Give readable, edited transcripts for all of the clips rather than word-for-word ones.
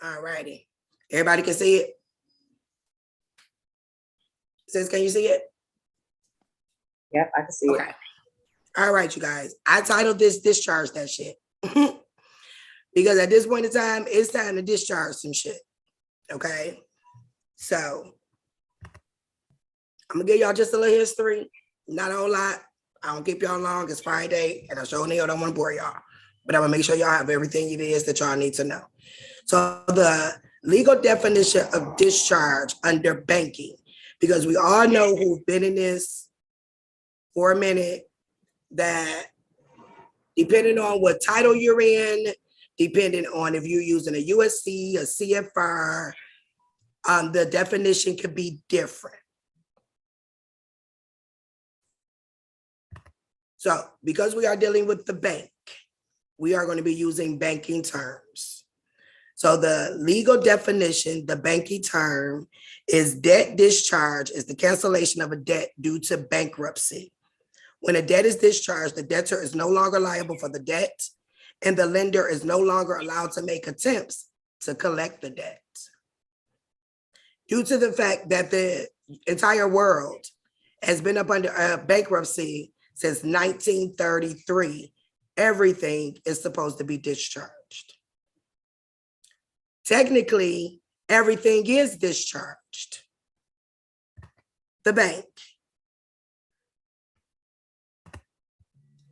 All righty. Everybody can see it? Sis, can you see it? Yep, I can see it. Okay. All right, you guys. I titled this Discharge That Shit. Because at this point in time, it's time to discharge some shit. Okay. So I'm gonna give y'all just a little history, not a whole lot. I don't keep y'all long. It's Friday, and I sure don't want to bore y'all. But I'm gonna make sure y'all have everything it is that y'all need to know. So the legal definition of discharge under banking, because we all know who've been in this for a minute, that depending on what title you're in, depending on if you're using a USC, a CFR, the definition could be different. So because we are dealing with the bank, we are going to be using banking terms. So the legal definition, the banking term, is debt discharge is the cancellation of a debt due to bankruptcy. When a debt is discharged, the debtor is no longer liable for the debt, and the lender is no longer allowed to make attempts to collect the debt. Due to the fact that the entire world has been up under bankruptcy since 1933, everything is supposed to be discharged. Technically, everything is discharged. The bank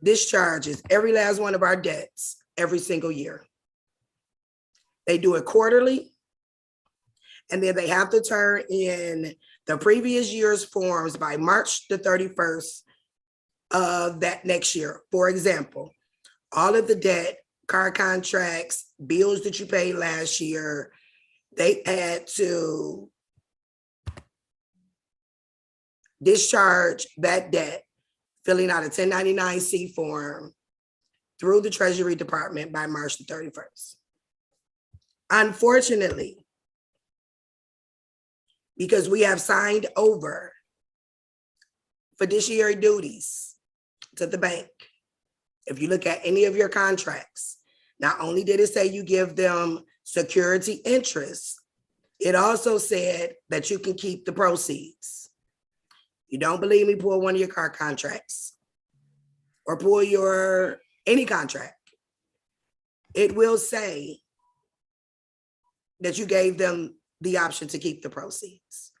discharges every last one of our debts every single year. They do it quarterly, and then they have to turn in the previous year's forms by March the 31st of that next year. For example, all of the debt, car contracts, bills that you paid last year, they had to discharge that debt, filling out a 1099-C form through the Treasury Department by March the 31st. Unfortunately, because we have signed over fiduciary duties to the bank, if you look at any of your contracts, not only did it say you give them security interest, it also said that you can keep the proceeds. You don't believe me, pull one of your car contracts or pull your any contract. It will say that you gave them the option to keep the proceeds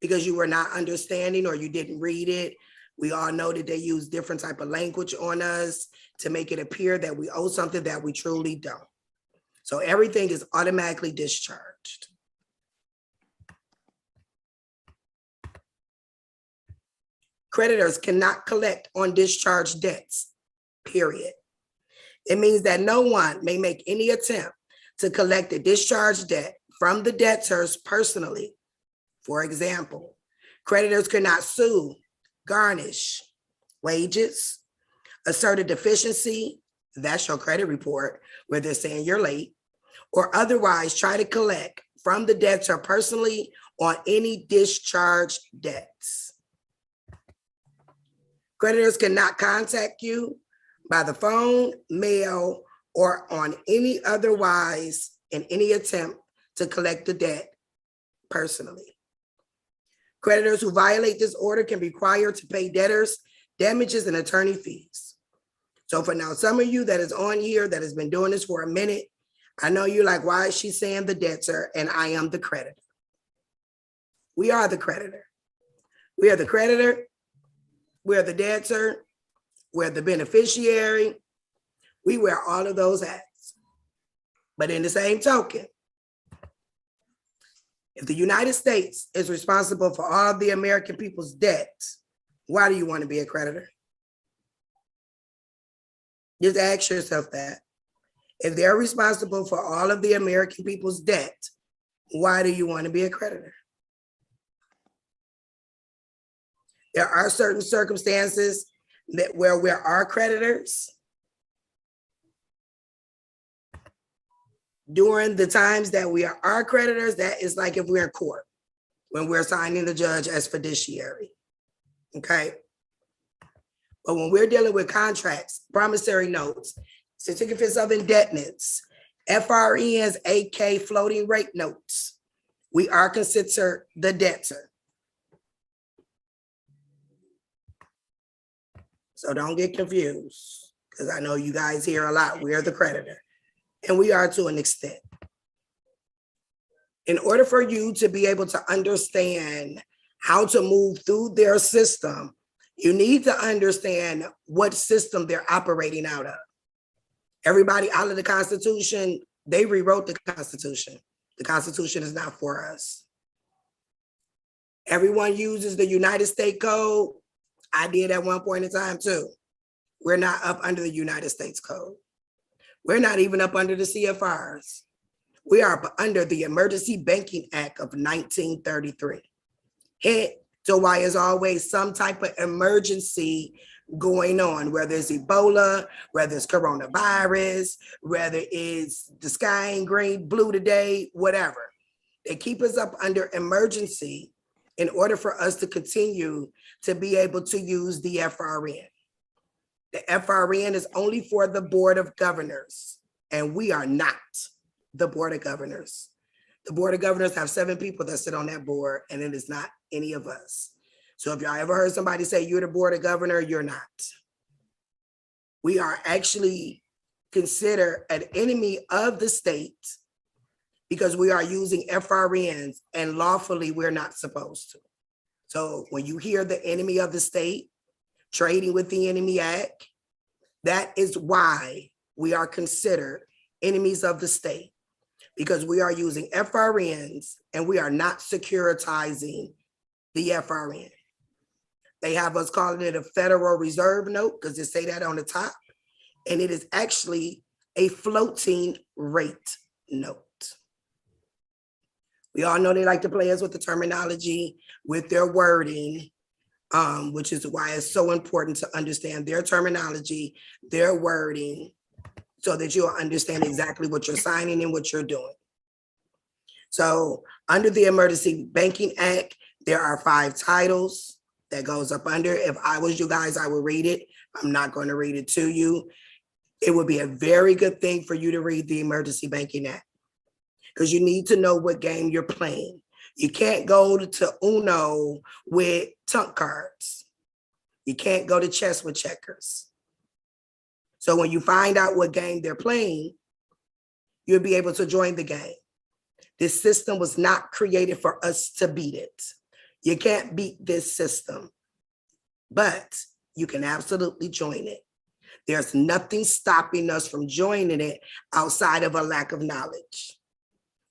because you were not understanding or you didn't read it. We all know that they use different type of language on us to make it appear that we owe something that we truly don't. So everything is automatically discharged. Creditors cannot collect on discharged debts, period. It means that no one may make any attempt to collect a discharged debt from the debtors personally. For example, creditors cannot sue, garnish wages, assert a deficiency, that's your credit report where they're saying you're late, or otherwise try to collect from the debtor personally on any discharged debts. Creditors cannot contact you by the phone, mail, or on any otherwise in any attempt to collect the debt personally. Creditors who violate this order can be required to pay debtors damages and attorney fees. So for now, some of you that is on here that has been doing this for a minute, I know you're like, why is she saying the debtor and I am the creditor? We are the creditor. We are the creditor. We're the debtor. We're the beneficiary. We wear all of those hats. But in the same token, if the United States is responsible for all of the American people's debts, why do you want to be a creditor? Just ask yourself that. If they're responsible for all of the American people's debt, why do you want to be a creditor? There are certain circumstances that where we are creditors. During the times that we are our creditors, that is like if we're in court, when we're assigning the judge as fiduciary, okay? But when we're dealing with contracts, promissory notes, certificates of indebtedness, FRNs, AK floating rate notes. We are considered the debtor. So don't get confused, because I know you guys hear a lot. We are the creditor, and we are to an extent. In order for you to be able to understand how to move through their system, you need to understand what system they're operating out of. Everybody out of the Constitution, they rewrote the Constitution. The Constitution is not for us. Everyone uses the United States Code. I did at one point in time too. We're not up under the United States Code. We're not even up under the CFRs. We are up under the Emergency Banking Act of 1933. Hence, so why is always some type of emergency going on, whether it's Ebola, whether it's coronavirus, whether it's the sky ain't green, blue today, whatever. They keep us up under emergency in order for us to continue to be able to use the FRN. The FRN is only for the Board of Governors, and we are not the Board of Governors. The Board of Governors have 7 people that sit on that board, and it is not any of us. So if y'all ever heard somebody say you're the Board of Governor, you're not. We are actually considered an enemy of the state because we are using FRNs, and lawfully we're not supposed to. So when you hear the enemy of the state, trading with the enemy act, that is why we are considered enemies of the state, because we are using FRNs and we are not securitizing the FRN. They have us calling it a Federal Reserve note because they say that on the top, and it is actually a floating rate note. We all know they like to play us with the terminology, with their wording, which is why it's so important to understand their terminology, their wording, so that you'll understand exactly what you're signing and what you're doing. So under the Emergency Banking Act, there are 5 titles that goes up under. If I was you guys, I would read it. I'm not going to read it to you. It would be a very good thing for you to read the Emergency Banking Act, because you need to know what game you're playing. You can't go to Uno with trump cards. You can't go to chess with checkers. So when you find out what game they're playing, you'll be able to join the game. This system was not created for us to beat it. You can't beat this system, but you can absolutely join it. There's nothing stopping us from joining it outside of a lack of knowledge,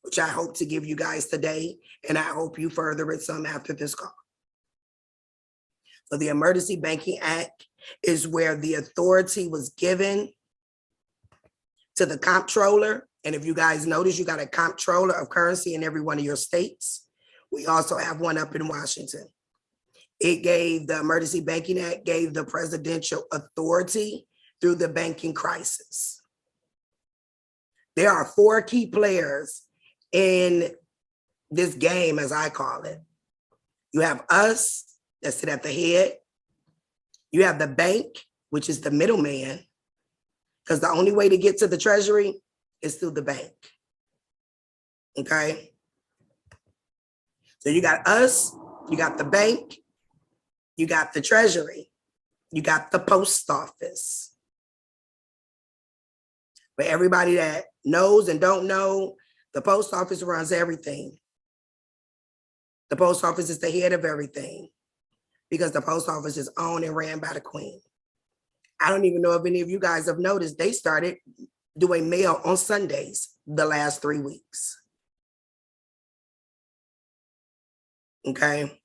which I hope to give you guys today, and I hope you further it some after this call. So the Emergency Banking Act is where the authority was given to the comptroller. And if you guys notice, you got a comptroller of currency in every one of your states. We also have one up in Washington. It gave, the Emergency Banking Act gave the presidential authority through the banking crisis. There are 4 key players in this game, as I call it. You have us that sit at the head. You have the bank, which is the middleman, because the only way to get to the treasury is through the bank. Okay? So you got us, you got the bank, you got the treasury, you got the post office. But everybody that knows and don't know, the post office runs everything. The post office is the head of everything, because the post office is owned and ran by the Queen. I don't even know if any of you guys have noticed, they started doing mail on Sundays the last 3 weeks. Okay?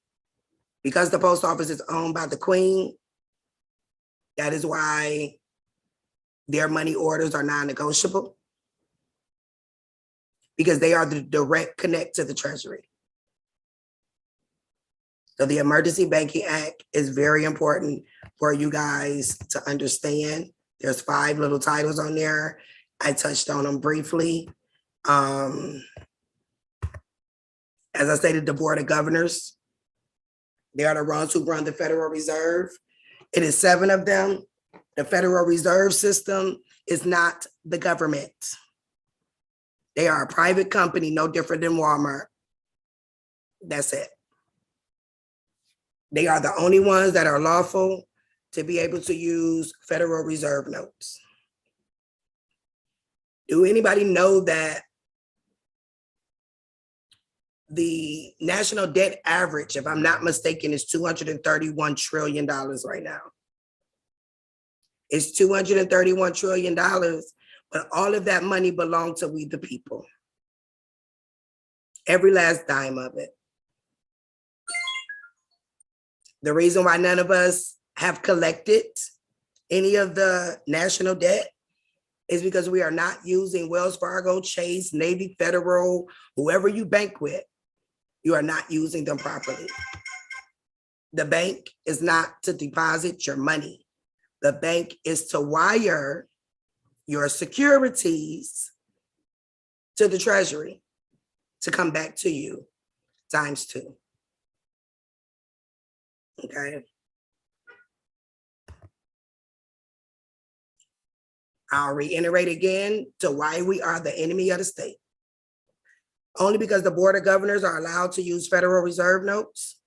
Because the post office is owned by the Queen, that is why their money orders are non-negotiable, because they are the direct connect to the Treasury. So the Emergency Banking Act is very important for you guys to understand. There's 5 little titles on there. I touched on them briefly. As I stated, the Board of Governors, they are the ones who run the Federal Reserve. It is 7 of them. The Federal Reserve System is not the government. They are a private company, no different than Walmart. That's it. They are the only ones that are lawful to be able to use Federal Reserve notes. Do anybody know that the national debt average, if I'm not mistaken, is $231 trillion right now? It's $231 trillion, but all of that money belongs to we the people. Every last dime of it. The reason why none of us have collected any of the national debt is because we are not using Wells Fargo, Chase, Navy, Federal, whoever you bank with, you are not using them properly. The bank is not to deposit your money. The bank is to wire your securities to the Treasury to come back to you ×2. Okay. I'll reiterate again to why we are the enemy of the state. Only because the Board of Governors are allowed to use Federal Reserve notes.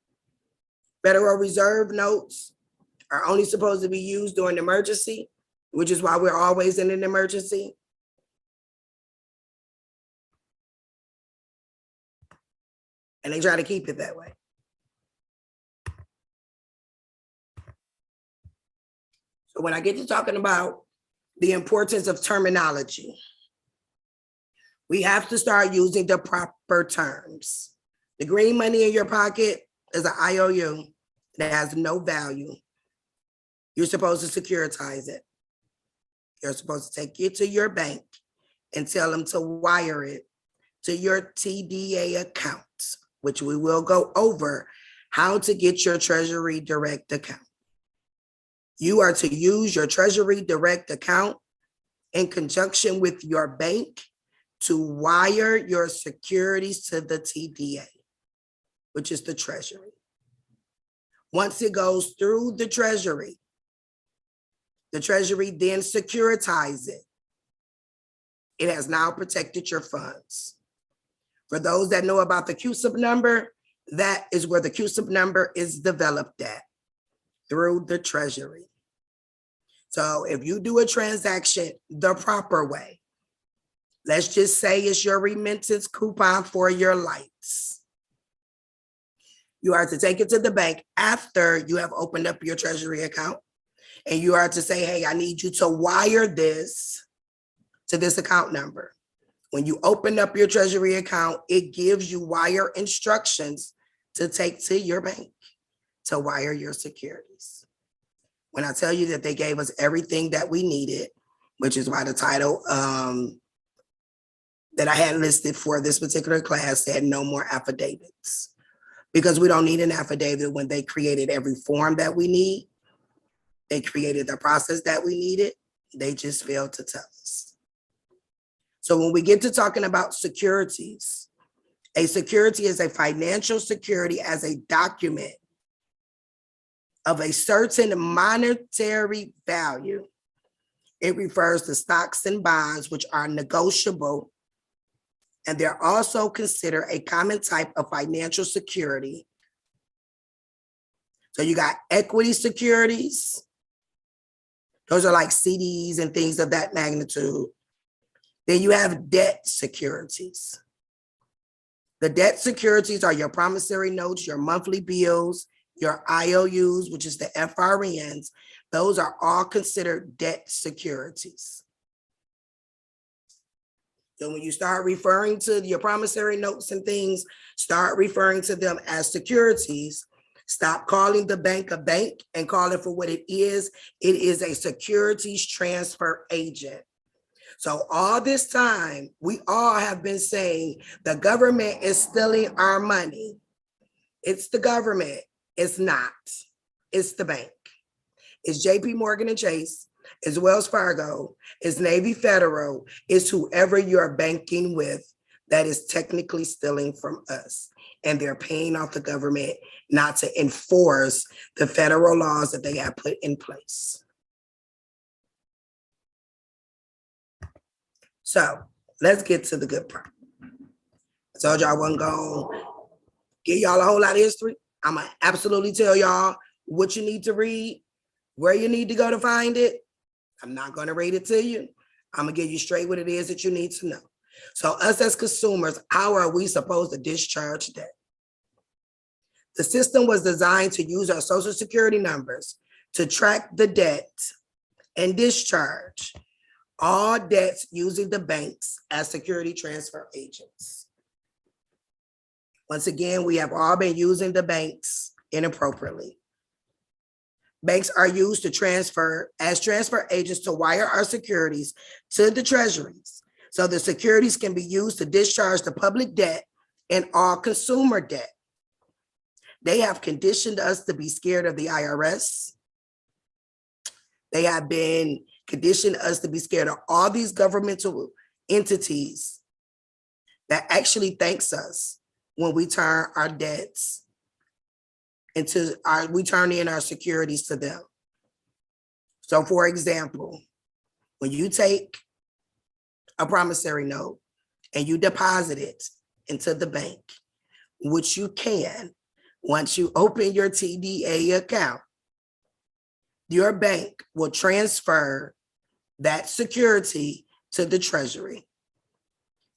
Federal Reserve notes are only supposed to be used during an emergency, which is why we're always in an emergency. And they try to keep it that way. So when I get to talking about the importance of terminology, we have to start using the proper terms. The green money in your pocket is an IOU that has no value. You're supposed to securitize it. You're supposed to take it to your bank and tell them to wire it to your TDA account, which we will go over how to get your Treasury Direct account. You are to use your Treasury Direct account in conjunction with your bank to wire your securities to the TDA, which is the Treasury. Once it goes through the Treasury then securitizes it. It has now protected your funds. For those that know about the CUSIP number, that is where the CUSIP number is developed at, through the Treasury. So if you do a transaction the proper way, let's just say it's your remittance coupon for your lights. You are to take it to the bank after you have opened up your Treasury account, and you are to say, hey, I need you to wire this to this account number. When you open up your Treasury account, it gives you wire instructions to take to your bank to wire your securities. When I tell you that they gave us everything that we needed, which is why the title that I had listed for this particular class said no more affidavits, because we don't need an affidavit when they created every form that we need. They created the process that we needed. They just failed to tell us. So when we get to talking about securities, a security is a financial security as a document of a certain monetary value. It refers to stocks and bonds, which are negotiable, and they're also considered a common type of financial security. So you got equity securities. Those are like CDs and things of that magnitude. Then you have debt securities. The debt securities are your promissory notes, your monthly bills, your IOUs, which is the FRNs. Those are all considered debt securities. So when you start referring to your promissory notes and things, start referring to them as securities. Stop calling the bank a bank and call it for what it is. It is a securities transfer agent. So all this time, we all have been saying the government is stealing our money. It's the government. It's not. It's the bank. It's JP Morgan and Chase. It's Wells Fargo. It's Navy Federal. It's whoever you're banking with that is technically stealing from us. And they're paying off the government not to enforce the federal laws that they have put in place. So let's get to the good part. I told y'all I wasn't going to give y'all a whole lot of history. I'm going to absolutely tell y'all what you need to read, where you need to go to find it. I'm not going to read it to you. I'm going to give you straight what it is that you need to know. So us as consumers, how are we supposed to discharge debt? The system was designed to use our social security numbers to track the debt and discharge all debts using the banks as security transfer agents. Once again, we have all been using the banks inappropriately. Banks are used to transfer agents to wire our securities to the treasuries. So the securities can be used to discharge the public debt and all consumer debt. They have conditioned us to be scared of the IRS. They have been conditioned us to be scared of all these governmental entities that actually thanks us when we turn our debts we turn in our securities to them. So for example, when you take a promissory note and you deposit it into the bank, which you can, once you open your TDA account, your bank will transfer that security to the Treasury.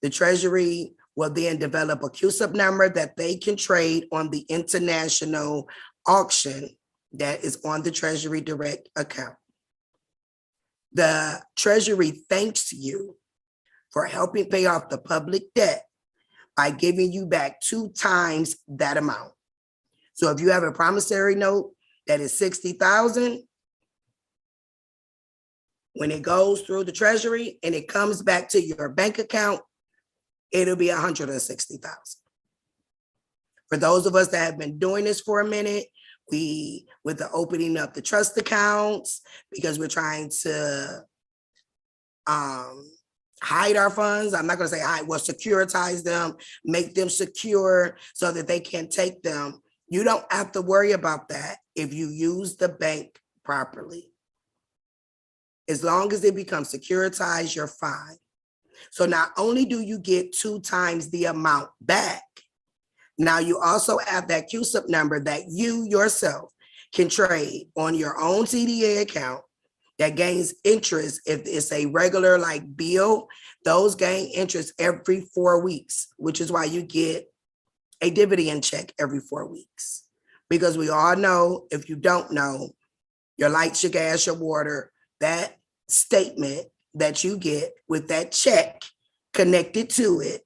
The Treasury will then develop a CUSIP number that they can trade on the international auction that is on the Treasury Direct account. The Treasury thanks you for helping pay off the public debt by giving you back 2 times that amount. So if you have a promissory note that is $60,000, when it goes through the Treasury and it comes back to your bank account, it'll be $160,000. For those of us that have been doing this for a minute, with the opening up the trust accounts, because we're trying to hide our funds. I'm not going to say hide, well, securitize them, make them secure so that they can't take them. You don't have to worry about that if you use the bank properly. As long as it becomes securitized, you're fine. So not only do you get 2 times the amount back, now you also have that CUSIP number that you yourself can trade on your own TDA account that gains interest. If it's a regular like bill, those gain interest every 4 weeks, which is why you get a dividend check every 4 weeks. Because we all know, if you don't know, your lights, your gas, your water, that statement that you get with that check connected to it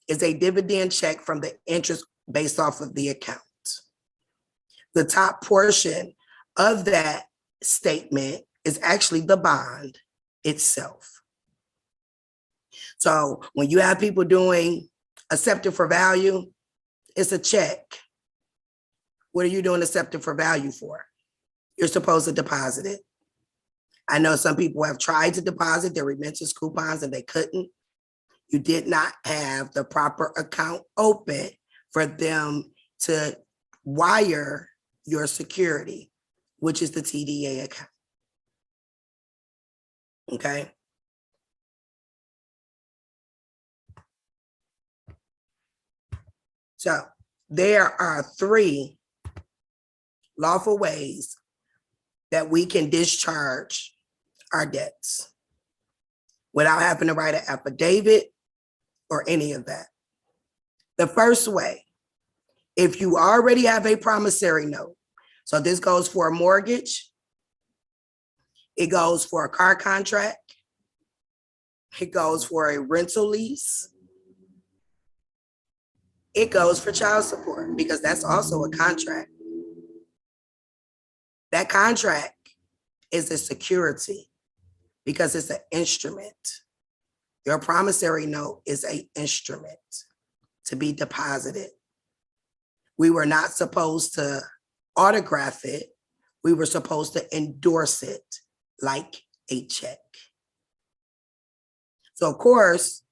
is a dividend check from the interest based off of the account. The top portion of that statement is actually the bond itself. So when you have people doing accepted for value, it's a check. What are you doing accepted for value for? You're supposed to deposit it. I know some people have tried to deposit their remittance coupons and they couldn't. You did not have the proper account open for them to wire your security, which is the TDA account. Okay. So there are 3 lawful ways that we can discharge our debts without having to write an affidavit or any of that. The first way, if you already have a promissory note, so this goes for a mortgage, it goes for a car contract, it goes for a rental lease, it goes for child support, because that's also a contract. That contract is a security because it's an instrument. Your promissory note is an instrument to be deposited. We were not supposed to autograph it. We were supposed to endorse it like a check. So of course,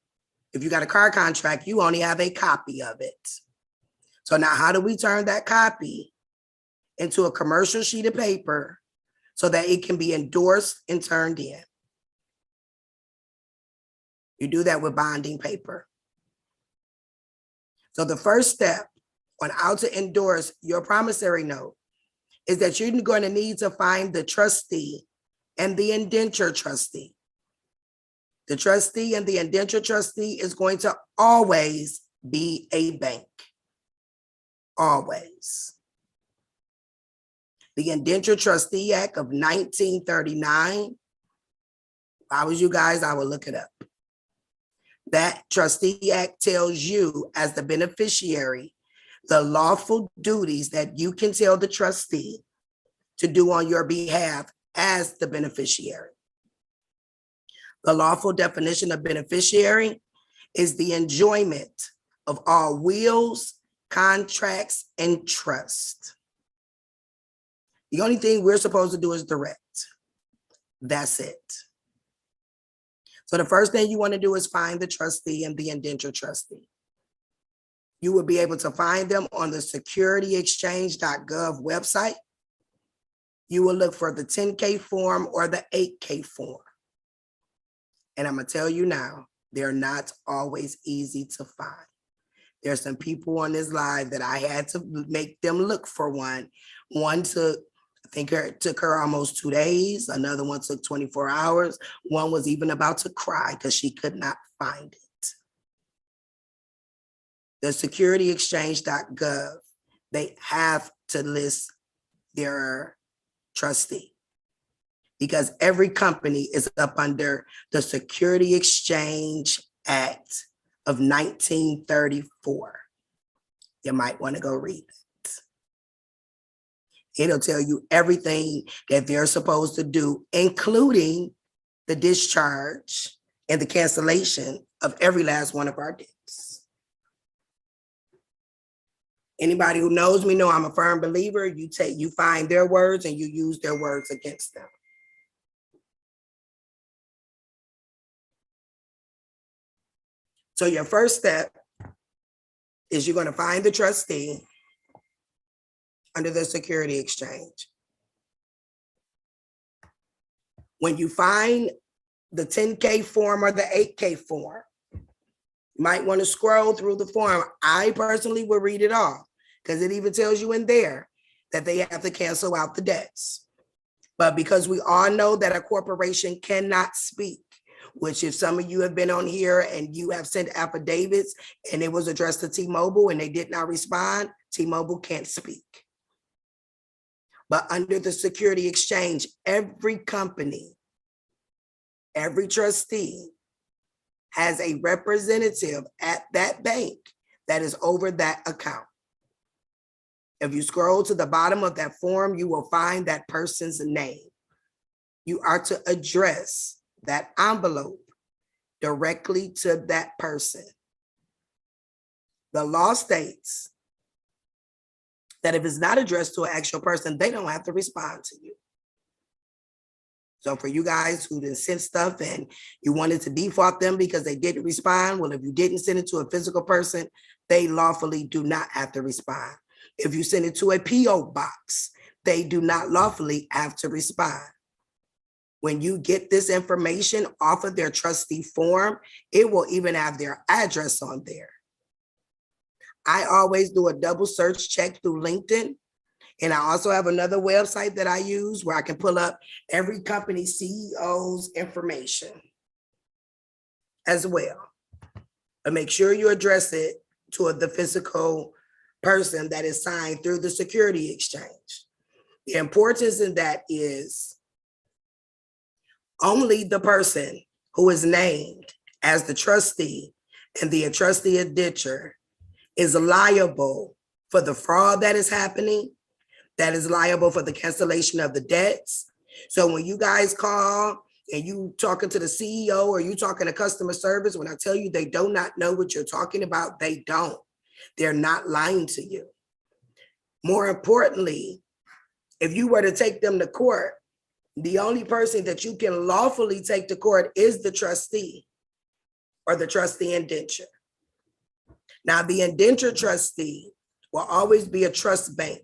if you got a car contract, you only have a copy of it. So now how do we turn that copy into a commercial sheet of paper so that it can be endorsed and turned in? You do that with bonding paper. So the first step on how to endorse your promissory note is that you're going to need to find the trustee and the indenture trustee. The trustee and the indenture trustee is going to always be a bank. Always. The Indenture Trustee Act of 1939, if I was you guys, I would look it up. That Trustee Act tells you as the beneficiary the lawful duties that you can tell the trustee to do on your behalf as the beneficiary. The lawful definition of beneficiary is the enjoyment of all wills, contracts, and trust. The only thing we're supposed to do is direct. That's it. So the first thing you want to do is find the trustee and the indenture trustee. You will be able to find them on the securityexchange.gov website. You will look for the 10K form or the 8K form. And I'm going to tell you now, they're not always easy to find. There's some people on this live that I had to make them look for one. One took, I think it took her almost 2 days. Another one took 24 hours. One was even about to cry because she could not find it. The securityexchange.gov, they have to list their trustee because every company is up under the Security Exchange Act of 1934. You might want to go read it. It'll tell you everything that they're supposed to do, including the discharge and the cancellation of every last one of our debts. Anybody who knows me know I'm a firm believer. You find their words and you use their words against them. So your first step is you're going to find the trustee under the security exchange. When you find the 10K form or the 8K form, you might want to scroll through the form. I personally will read it all because it even tells you in there that they have to cancel out the debts. But because we all know that a corporation cannot speak, which if some of you have been on here and you have sent affidavits and it was addressed to T-Mobile and they did not respond, T-Mobile can't speak. But under the security exchange, every company, every trustee has a representative at that bank that is over that account. If you scroll to the bottom of that form, you will find that person's name. You are to address that envelope directly to that person. The law states that if it's not addressed to an actual person, they don't have to respond to you. So for you guys who didn't send stuff and you wanted to default them because they didn't respond, well, if you didn't send it to a physical person, they lawfully do not have to respond. If you send it to a PO box, they do not lawfully have to respond. When you get this information off of their trustee form, it will even have their address on there. I always do a double search check through LinkedIn. And I also have another website that I use where I can pull up every company CEO's information as well. But make sure you address it to the physical person that is signed through the security exchange. The importance in that is only the person who is named as the trustee and the trustee indenture is liable for the fraud that is happening, that is liable for the cancellation of the debts. So when you guys call and you talking to the CEO or you talking to customer service, when I tell you they do not know what you're talking about, they don't. They're not lying to you. More importantly, if you were to take them to court, the only person that you can lawfully take to court is the trustee or the trustee indenture. Now, the indenture trustee will always be a trust bank,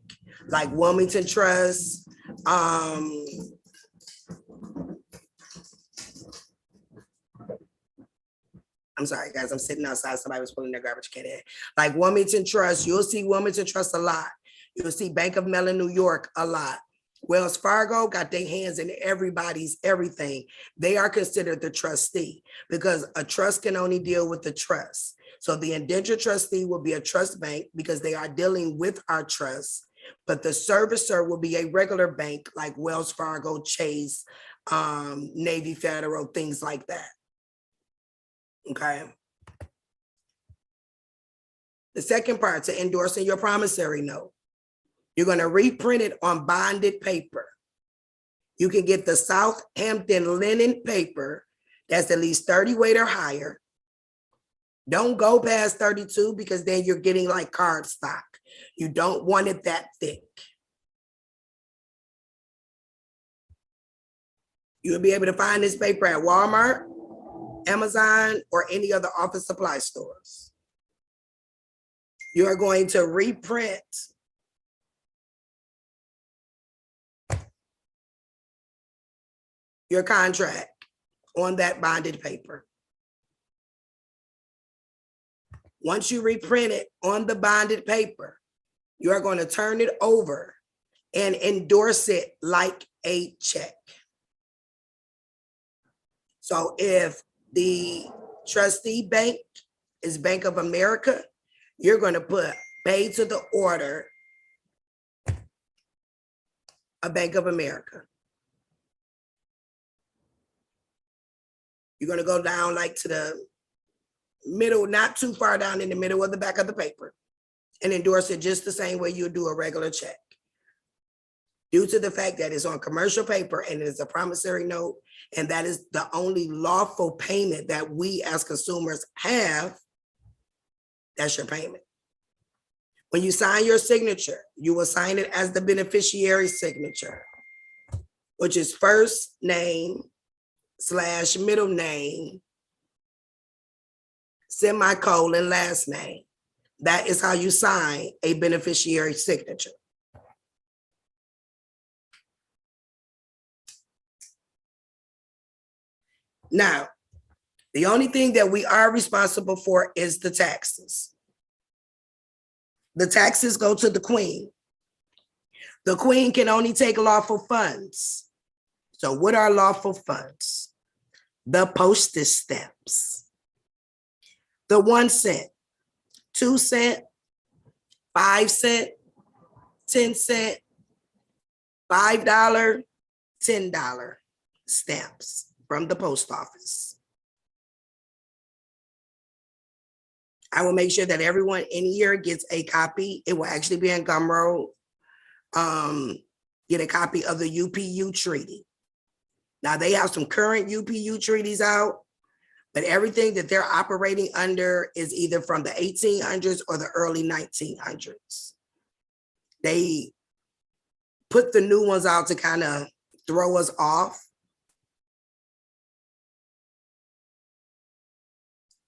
like Wilmington Trust, I'm sorry, guys, I'm sitting outside. Somebody was pulling their garbage can in. Like Wilmington Trust, you'll see Wilmington Trust a lot. You'll see Bank of Mellon, New York a lot. Wells Fargo got their hands in everybody's everything. They are considered the trustee because a trust can only deal with the trust. So the indentured trustee will be a trust bank because they are dealing with our trust, but the servicer will be a regular bank like Wells Fargo, Chase, Navy Federal, things like that. Okay. The second part, to endorsing your promissory note, you're going to reprint it on bonded paper. You can get the Southampton linen paper that's at least 30 weight or higher. Don't go past 32 because then you're getting like cardstock. You don't want it that thick. You'll be able to find this paper at Walmart, Amazon, or any other office supply stores. You are going to reprint your contract on that bonded paper. Once you reprint it on the bonded paper, you are going to turn it over and endorse it like a check. So if the trustee bank is Bank of America, you're going to put pay to the order of Bank of America. You're going to go down like to the middle, not too far down in the middle of the back of the paper, and endorse it just the same way you do a regular check. Due to the fact that it's on commercial paper and it's a promissory note, and that is the only lawful payment that we as consumers have, that's your payment. When you sign your signature, you will sign it as the beneficiary signature, which is first name / middle name, semicolon, last name. That is how you sign a beneficiary signature. Now, the only thing that we are responsible for is the taxes. The taxes go to the Queen. The Queen can only take lawful funds. So what are lawful funds? The postage stamps. The 1 cent, 2 cent, 5 cent, 10 cent, $5, $10 stamps from the post office. I will make sure that everyone in here gets a copy. It will actually be in Gumroad. Get a copy of the UPU treaty. Now they have some current UPU treaties out, but everything that they're operating under is either from the 1800s or the early 1900s. They put the new ones out to kind of throw us off.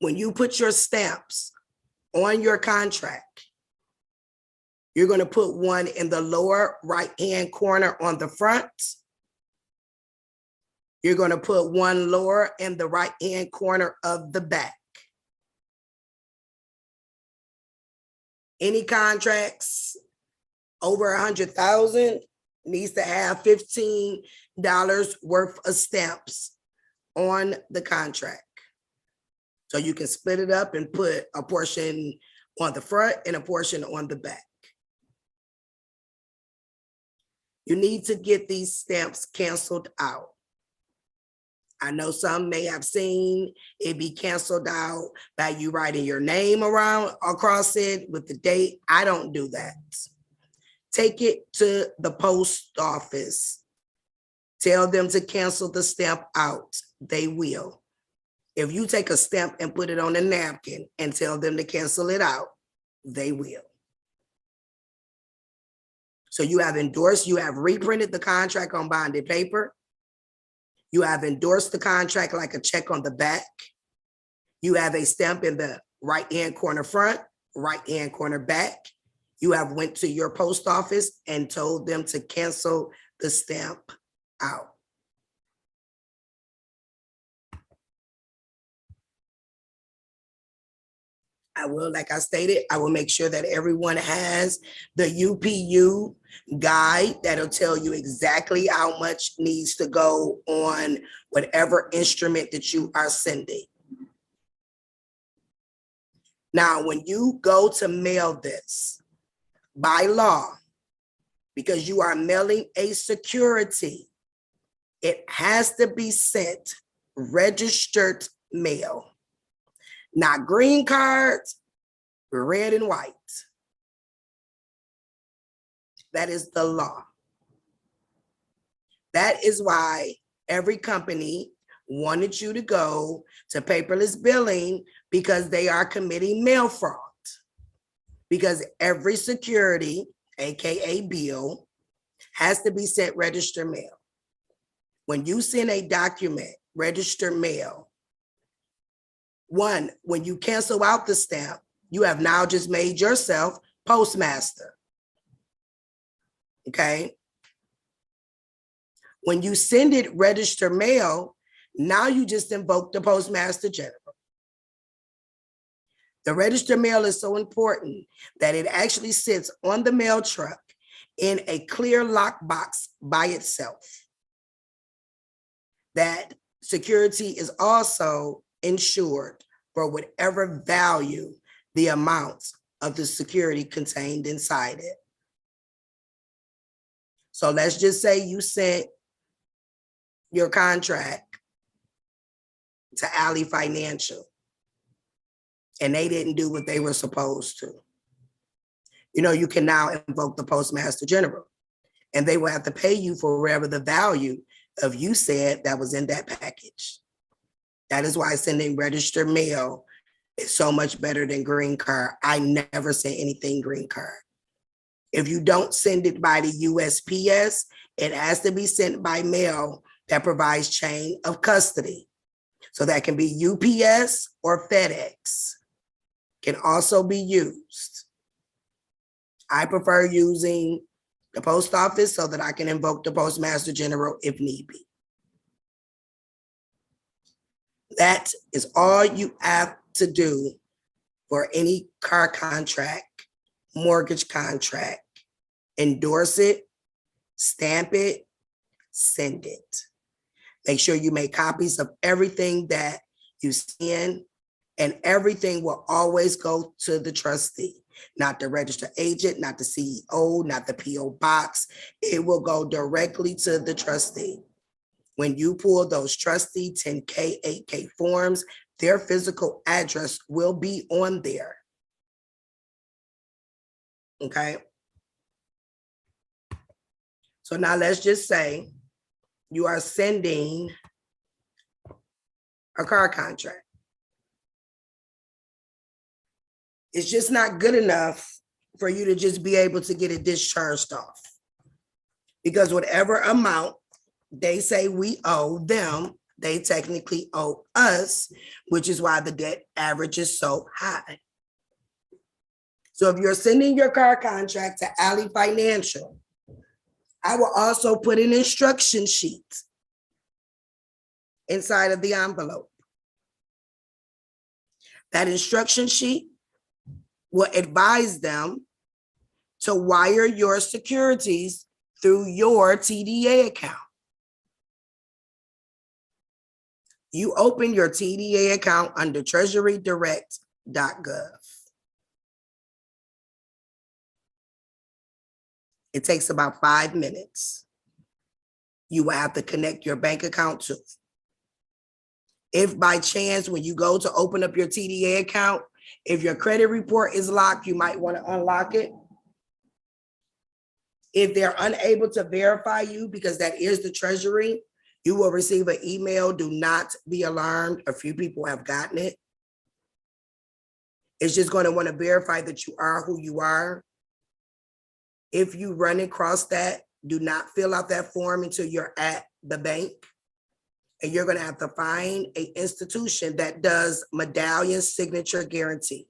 When you put your stamps on your contract, you're going to put one in the lower right-hand corner on the front. You're going to put one lower in the right-hand corner of the back. Any contracts over 100,000 needs to have $15 worth of stamps on the contract. So you can split it up and put a portion on the front and a portion on the back. You need to get these stamps canceled out. I know some may have seen it be canceled out by you writing your name around across it with the date. I don't do that. Take it to the post office. Tell them to cancel the stamp out. They will. If you take a stamp and put it on a napkin and tell them to cancel it out, they will. So you have endorsed, you have reprinted the contract on bonded paper. You have endorsed the contract like a check on the back. You have a stamp in the right-hand corner front, right-hand corner back. You have went to your post office and told them to cancel the stamp out. I will, like I stated, I will make sure that everyone has the UPU guide that'll tell you exactly how much needs to go on whatever instrument that you are sending. Now, when you go to mail this, by law, because you are mailing a security, it has to be sent registered mail. Not green cards, red and white. That is the law. That is why every company wanted you to go to paperless billing, because they are committing mail fraud. Because every security, AKA bill, has to be sent registered mail. When you send a document, registered mail, one, when you cancel out the stamp, you have now just made yourself postmaster. Okay? When you send it registered mail, now you just invoke the Postmaster General. The registered mail is so important that it actually sits on the mail truck in a clear lockbox by itself. That security is also insured for whatever value the amounts of the security contained inside it. So let's just say you sent your contract to Alley Financial and they didn't do what they were supposed to. You know, you can now invoke the Postmaster General and they will have to pay you for whatever the value of you said that was in that package. That is why sending registered mail is so much better than green card. I never sent anything green card. If you don't send it by the USPS, it has to be sent by mail that provides chain of custody. So that can be UPS or FedEx, can also be used. I prefer using the post office so that I can invoke the Postmaster General if need be. That is all you have to do for any car contract, mortgage contract. Endorse it, stamp it, send it. Make sure you make copies of everything that you send, and everything will always go to the trustee, not the registered agent, not the CEO, not the PO box. It will go directly to the trustee. When you pull those trustee 10K, 8K forms, their physical address will be on there. Okay. So now let's just say you are sending a car contract. It's just not good enough for you to just be able to get it discharged off. Because whatever amount they say we owe them, they technically owe us, which is why the debt average is so high. So if you're sending your car contract to Alley Financial, I will also put an instruction sheet inside of the envelope. That instruction sheet will advise them to wire your securities through your TDA account. You open your TDA account under treasurydirect.gov. It takes about 5 minutes. You will have to connect your bank account to it. If by chance, when you go to open up your TDA account, if your credit report is locked, you might want to unlock it. If they're unable to verify you, because that is the Treasury, you will receive an email. Do not be alarmed. A few people have gotten it. It's just going to want to verify that you are who you are. If you run across that, do not fill out that form until you're at the bank. And you're going to have to find an institution that does medallion signature guarantee.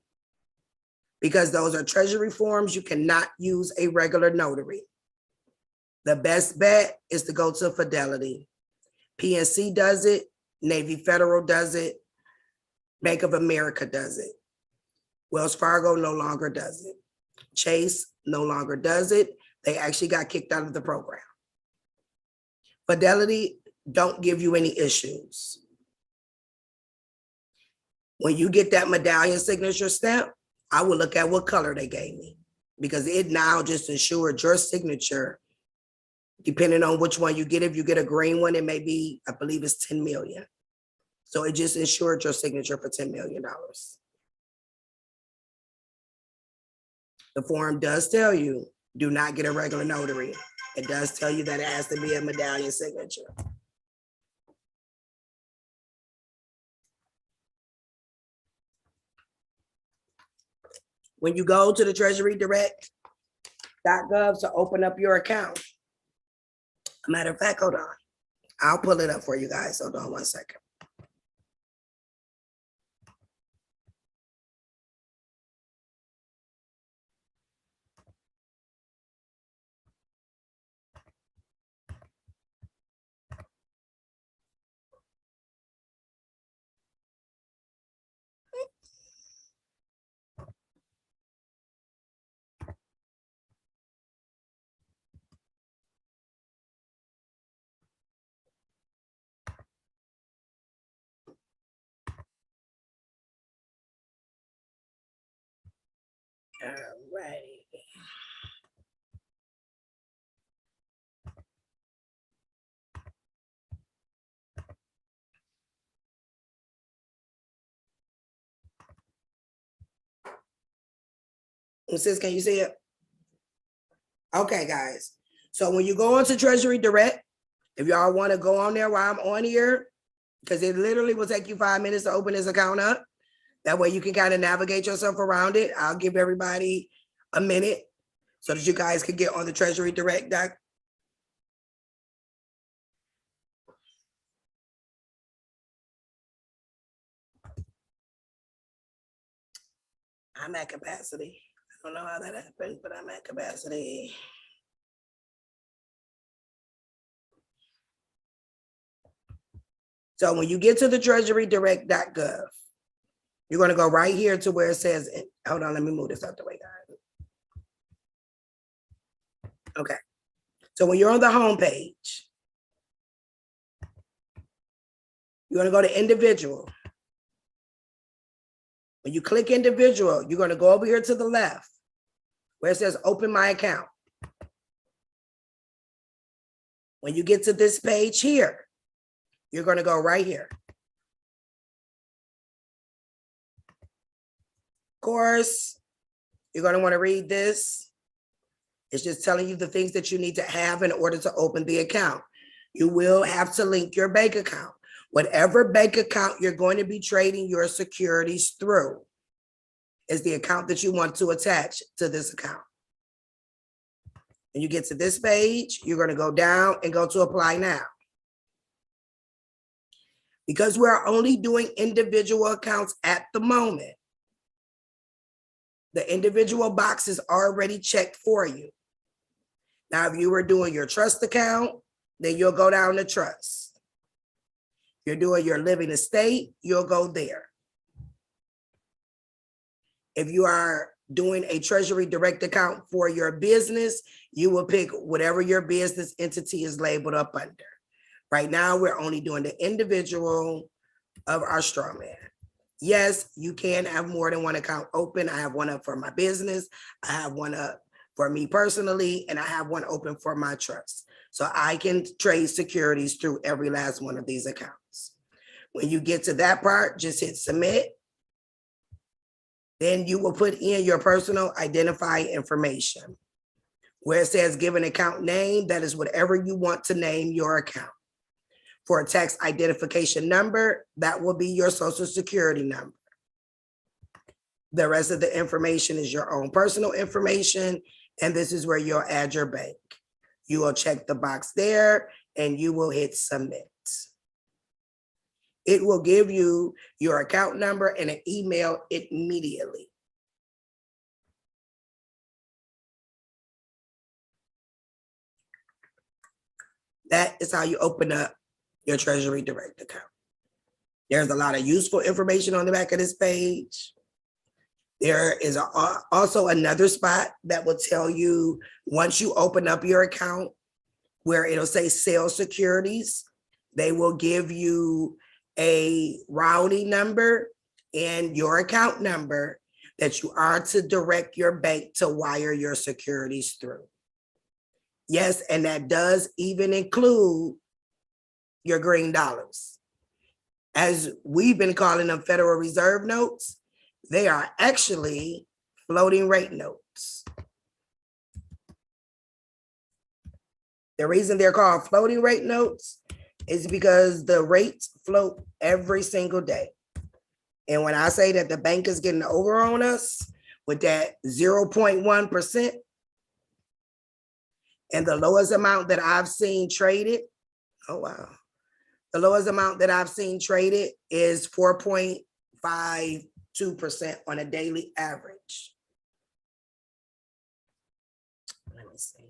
Because those are Treasury forms, you cannot use a regular notary. The best bet is to go to Fidelity. PNC does it, Navy Federal does it, Bank of America does it. Wells Fargo no longer does it. Chase no longer does it. They actually got kicked out of the program. Fidelity don't give you any issues. When you get that medallion signature stamp, I will look at what color they gave me, because it now just ensured your signature, depending on which one you get. If you get a green one, it may be, I believe it's 10 million. So it just ensured your signature for $10 million. The form does tell you, do not get a regular notary. It does tell you that it has to be a medallion signature. When you go to the treasurydirect.gov to open up your account, matter of fact, hold on. I'll pull it up for you guys. Hold on one second. All right. Sis, can you see it? Okay, guys. So when you go onto Treasury Direct, if y'all want to go on there while I'm on here, because it literally will take you 5 minutes to open this account up. That way you can kind of navigate yourself around it. I'll give everybody a minute so that you guys can get on the Treasury Direct. I'm at capacity. I don't know how that happened, but I'm at capacity. So when you get to the treasurydirect.gov, you're going to go right here to where it says, hold on, let me move this out the way, guys. Okay. So when you're on the home page, you're going to go to individual. When you click individual, you're going to go over here to the left where it says open my account. When you get to this page here, you're going to go right here. Of course, you're going to want to read this. It's just telling you the things that you need to have in order to open the account. You will have to link your bank account. Whatever bank account you're going to be trading your securities through is the account that you want to attach to this account. When you get to this page, you're going to go down and go to apply now. Because we're only doing individual accounts at the moment, the individual box is already checked for you. Now, if you were doing your trust account, then you'll go down to trust. If you're doing your living estate, you'll go there. If you are doing a Treasury Direct account for your business, you will pick whatever your business entity is labeled up under. Right now, we're only doing the individual of our straw man. Yes, you can have more than one account open. I have one up for my business. I have one up for me personally, and I have one open for my trust. So I can trade securities through every last one of these accounts. When you get to that part, just hit submit. Then you will put in your personal identifying information. Where it says give an account name, that is whatever you want to name your account. For a tax identification number, that will be your social security number. The rest of the information is your own personal information, and this is where you'll add your bank. You will check the box there and you will hit submit. It will give you your account number and an email immediately. That is how you open up your Treasury Direct account. There's a lot of useful information on the back of this page. There is also another spot that will tell you once you open up your account where it'll say sales securities, they will give you a routing number and your account number that you are to direct your bank to wire your securities through. Yes, and that does even include your green dollars. As we've been calling them Federal Reserve notes, they are actually floating rate notes. The reason they're called floating rate notes is because the rates float every single day. And when I say that the bank is getting over on us with that 0.1%, and the lowest amount that I've seen traded, oh wow, the lowest amount that I've seen traded is 4.52% on a daily average. Let me see.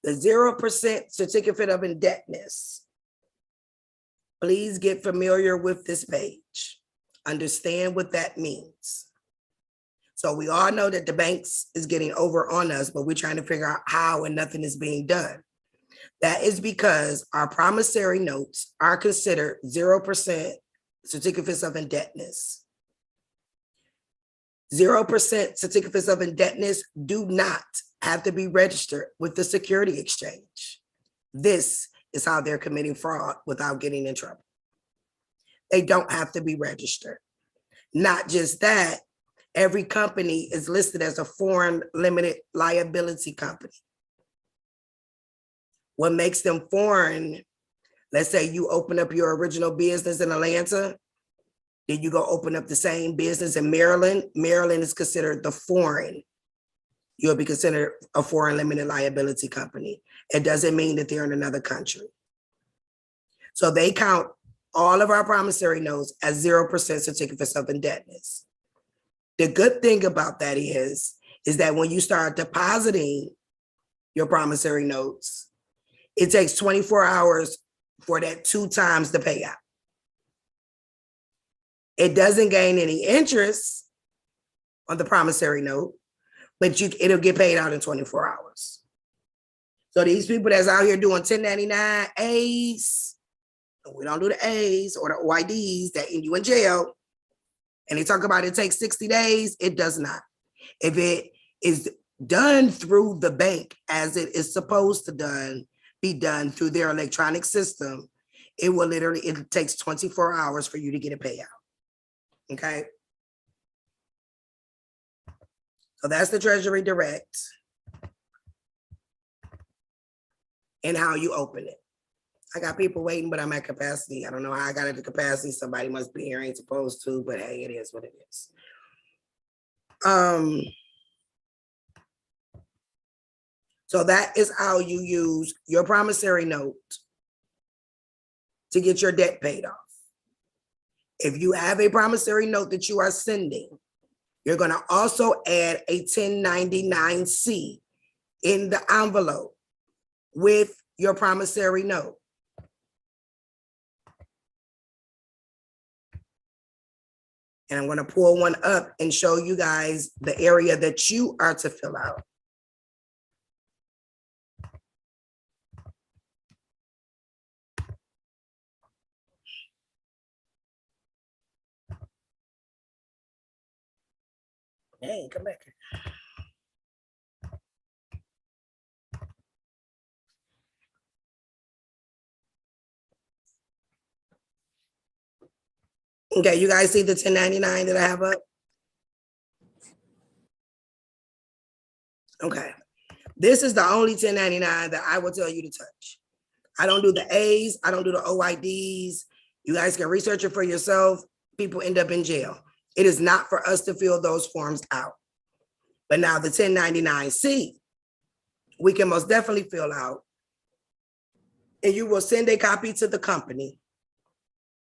The 0% certificate of indebtedness. Please get familiar with this page. Understand what that means. So we all know that the banks is getting over on us, but we're trying to figure out how, and nothing is being done. That is because our promissory notes are considered 0% certificates of indebtedness. 0% certificates of indebtedness do not have to be registered with the Security Exchange. This is how they're committing fraud without getting in trouble. They don't have to be registered. Not just that, every company is listed as a foreign limited liability company. What makes them foreign, let's say you open up your original business in Atlanta, then you go open up the same business in Maryland. Maryland is considered the foreign. You'll be considered a foreign limited liability company. It doesn't mean that they're in another country. So they count all of our promissory notes as 0% certificates of indebtedness. The good thing about that is that when you start depositing your promissory notes, it takes 24 hours for that 2 times the payout. It doesn't gain any interest on the promissory note, but it'll get paid out in 24 hours. So these people that's out here doing 1099 A's, we don't do the A's or the OIDs that end you in jail, and they talk about it takes 60 days, it does not. If it is done through the bank as it is supposed to be done through their electronic system, it takes 24 hours for you to get a payout. Okay. So that's the Treasury Direct and how you open it. I got people waiting, but I'm at capacity. I don't know how I got at the capacity. Somebody must be here, ain't supposed to, but hey, it is what it is. So that is how you use your promissory note to get your debt paid off. If you have a promissory note that you are sending, you're going to also add a 1099-C in the envelope with your promissory note. And I'm going to pull one up and show you guys the area that you are to fill out. Hey, come back here. Okay, you guys see the 1099 that I have up? Okay, this is the only 1099 that I will tell you to touch. I don't do the A's, I don't do the OIDs. You guys can research it for yourself. People end up in jail. It is not for us to fill those forms out. But now the 1099-C, we can most definitely fill out and you will send a copy to the company,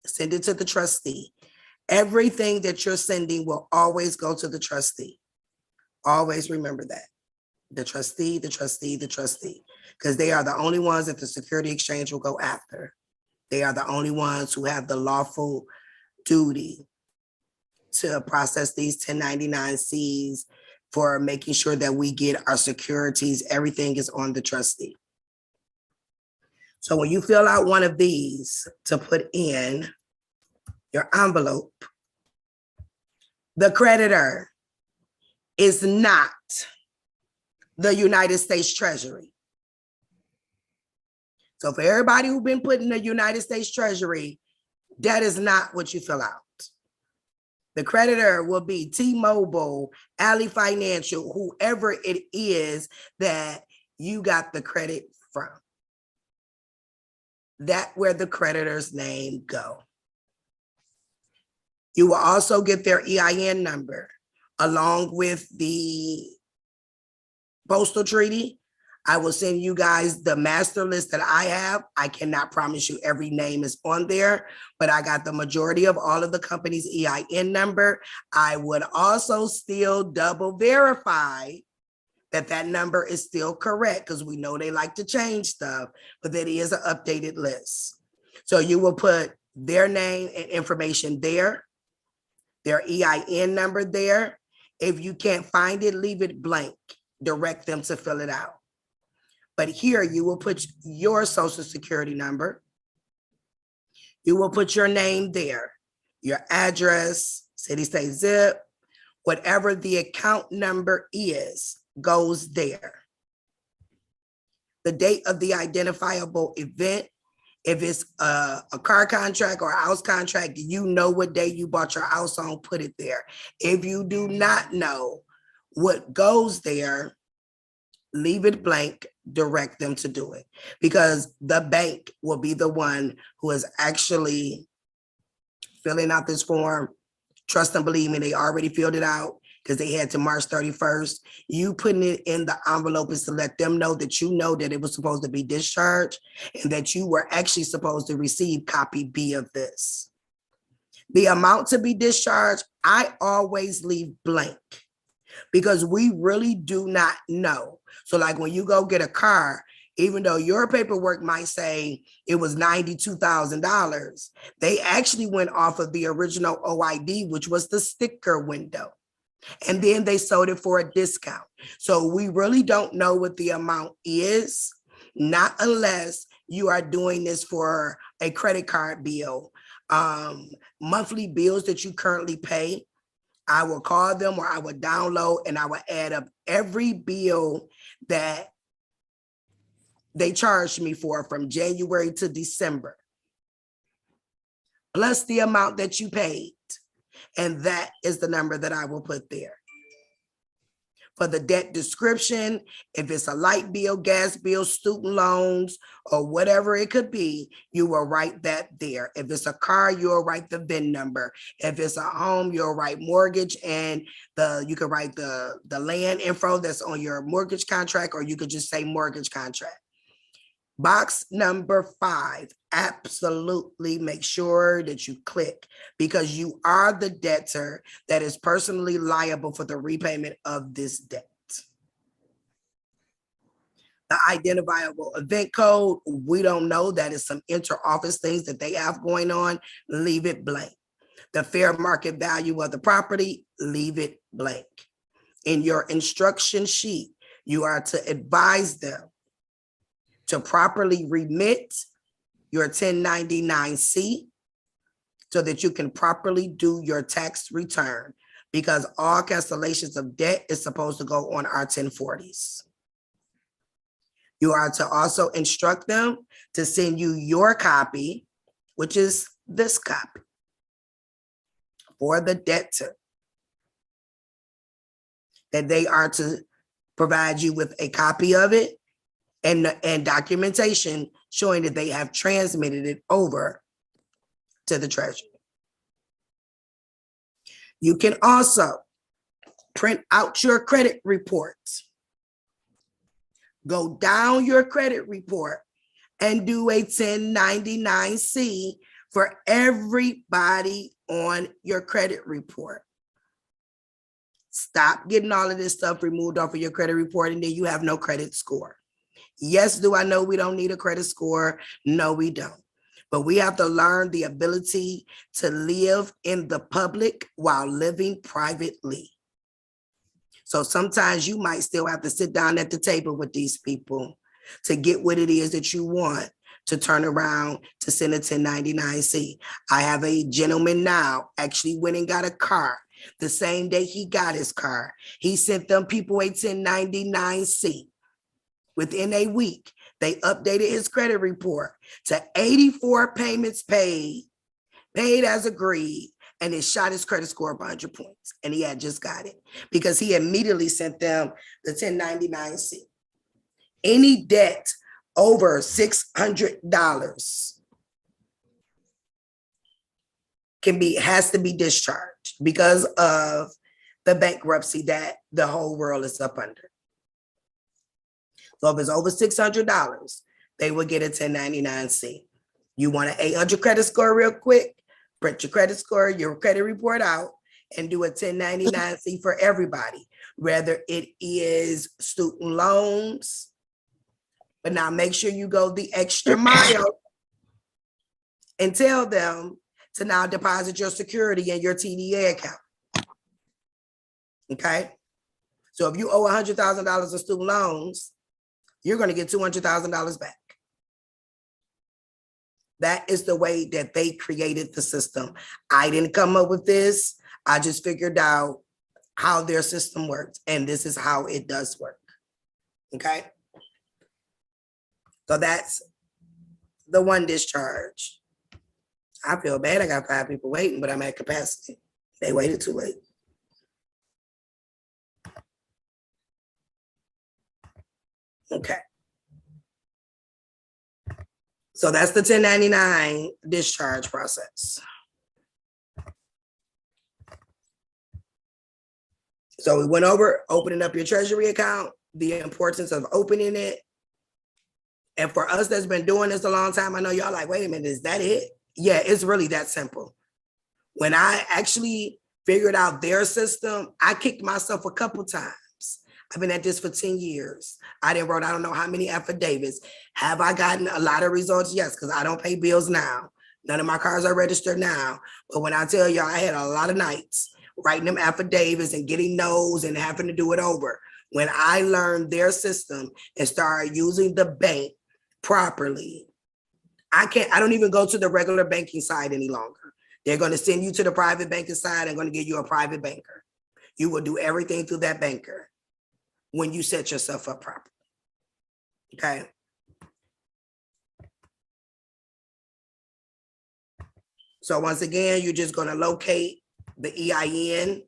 send it to the trustee. Everything that you're sending will always go to the trustee. Always remember that. The trustee, the trustee, the trustee, because they are the only ones that the Security Exchange will go after. They are the only ones who have the lawful duty to process these 1099-Cs for making sure that we get our securities. Everything is on the trustee. So when you fill out one of these to put in your envelope, the creditor is not the United States Treasury. So for everybody who's been put in the United States Treasury, that is not what you fill out. The creditor will be T-Mobile, Ally Financial, whoever it is that you got the credit from. That's where the creditor's name go. You will also get their EIN number along with the postal treaty. I will send you guys the master list that I have. I cannot promise you every name is on there, but I got the majority of all of the company's EIN number. I would also still double verify that that number is still correct, because we know they like to change stuff, but that is an updated list. So you will put their name and information there, their EIN number there. If you can't find it, leave it blank. Direct them to fill it out. But here you will put your social security number. You will put your name there, your address, city, state, zip, whatever the account number is goes there. The date of the identifiable event, if it's a car contract or a house contract, you know what day you bought your house on, put it there. If you do not know what goes there, leave it blank, direct them to do it, because the bank will be the one who is actually filling out this form. Trust and believe me, they already filled it out because they had to March 31st. You putting it in the envelope is to let them know that you know that it was supposed to be discharged and that you were actually supposed to receive copy B of this. The amount to be discharged, I always leave blank because we really do not know. So like when you go get a car, even though your paperwork might say it was $92,000, they actually went off of the original OID, which was the sticker window. And then they sold it for a discount. So we really don't know what the amount is, not unless you are doing this for a credit card bill. Monthly bills that you currently pay, I will call them or I will download and I will add up every bill that they charged me for from January to December, plus the amount that you paid. And that is the number that I will put there. For the debt description, if it's a light bill, gas bill, student loans, or whatever it could be, you will write that there. If it's a car, you'll write the VIN number. If it's a home, you'll write mortgage, and you can write the land info that's on your mortgage contract, or you could just say mortgage contract. Box number 5, absolutely make sure that you click, because you are the debtor that is personally liable for the repayment of this debt. The identifiable event code, we don't know. That is some inter-office things that they have going on. Leave it blank. The fair market value of the property, leave it blank. In your instruction sheet, you are to advise them to properly remit your 1099-C so that you can properly do your tax return, because all cancellations of debt is supposed to go on our 1040s. You are to also instruct them to send you your copy, which is this copy, for the debtor, that they are to provide you with a copy of it and documentation showing that they have transmitted it over to the Treasury. You can also print out your credit reports. Go down your credit report and do a 1099-C for everybody on your credit report. Stop getting all of this stuff removed off of your credit report and then you have no credit score. Yes, do I know we don't need a credit score? No, we don't. But we have to learn the ability to live in the public while living privately. So sometimes you might still have to sit down at the table with these people to get what it is that you want to turn around to send a 1099-C. I have a gentleman now actually went and got a car. The same day he got his car, he sent them people a 1099-C. Within a week, they updated his credit report to 84 payments paid as agreed, and it shot his credit score up 100 points. And he had just got it because he immediately sent them the 1099-C. Any debt over $600 has to be discharged because of the bankruptcy that the whole world is up under. So if it's over $600, they will get a 1099-C. You want an 800 credit score real quick, print your credit score, your credit report out, and do a 1099-C for everybody, whether it is student loans. But now make sure you go the extra mile and tell them to now deposit your security in your TDA account. Okay? So if you owe $100,000 of student loans, you're going to get $200,000 back. That is the way that they created the system. I didn't come up with this. I just figured out how their system works, and this is how it does work. Okay? So that's the one discharge. I feel bad. I got 5 people waiting, but I'm at capacity. They waited too late. Okay. So that's the 1099 discharge process. So we went over opening up your treasury account, the importance of opening it. And for us that's been doing this a long time, I know y'all like, wait a minute, is that it? Yeah, it's really that simple. When I actually figured out their system, I kicked myself a couple times. I've been at this for 10 years. I don't know how many affidavits. Have I gotten a lot of results? Yes, because I don't pay bills now. None of my cars are registered now. But when I tell y'all, I had a lot of nights writing them affidavits and getting no's and having to do it over. When I learned their system and started using the bank properly, I don't even go to the regular banking side any longer. They're going to send you to the private banking side and going to give you a private banker. You will do everything through that banker when you set yourself up properly. Okay. So once again, you're just going to locate the EIN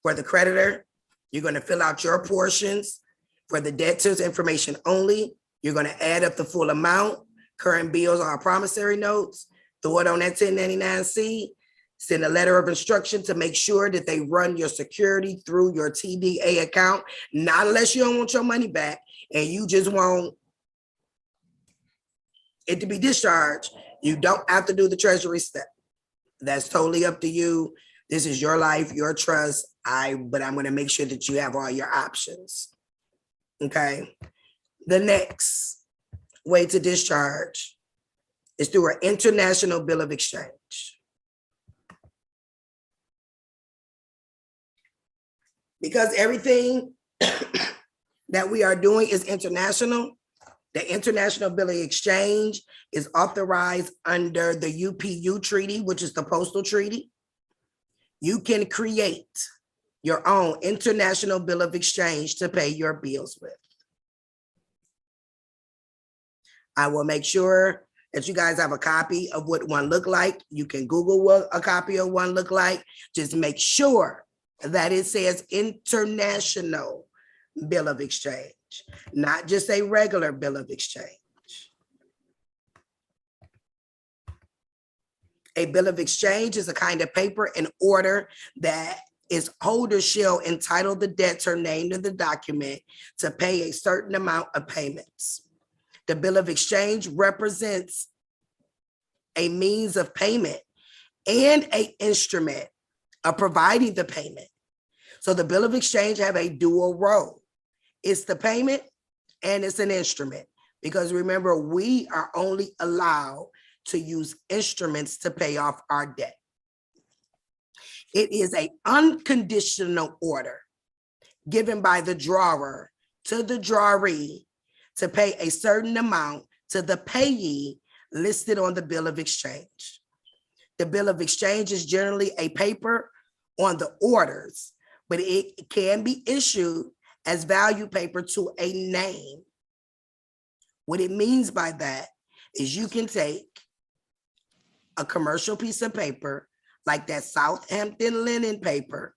for the creditor. You're going to fill out your portions for the debtor's information only. You're going to add up the full amount. Current bills are promissory notes. Throw it on that 1099-C. Send a letter of instruction to make sure that they run your security through your TDA account, not unless you don't want your money back and you just want it to be discharged. You don't have to do the treasury step. That's totally up to you. This is your life, your trust. But I'm going to make sure that you have all your options. Okay. The next way to discharge is through an international bill of exchange. Because everything that we are doing is international, the International Bill of Exchange is authorized under the UPU Treaty, which is the Postal Treaty. You can create your own International Bill of Exchange to pay your bills with. I will make sure that you guys have a copy of what one look like. You can Google what a copy of one look like. Just make sure that it says International Bill of Exchange, not just a regular bill of exchange. A bill of exchange is a kind of paper in order that its holder shall entitle the debtor named in the document to pay a certain amount of payments. The bill of exchange represents a means of payment and an instrument of providing the payment. So the bill of exchange have a dual role. It's the payment and it's an instrument, because remember, we are only allowed to use instruments to pay off our debt. It is an unconditional order given by the drawer to the drawee to pay a certain amount to the payee listed on the bill of exchange. The bill of exchange is generally a paper on the orders, but it can be issued as value paper to a name. What it means by that is you can take a commercial piece of paper like that Southampton linen paper,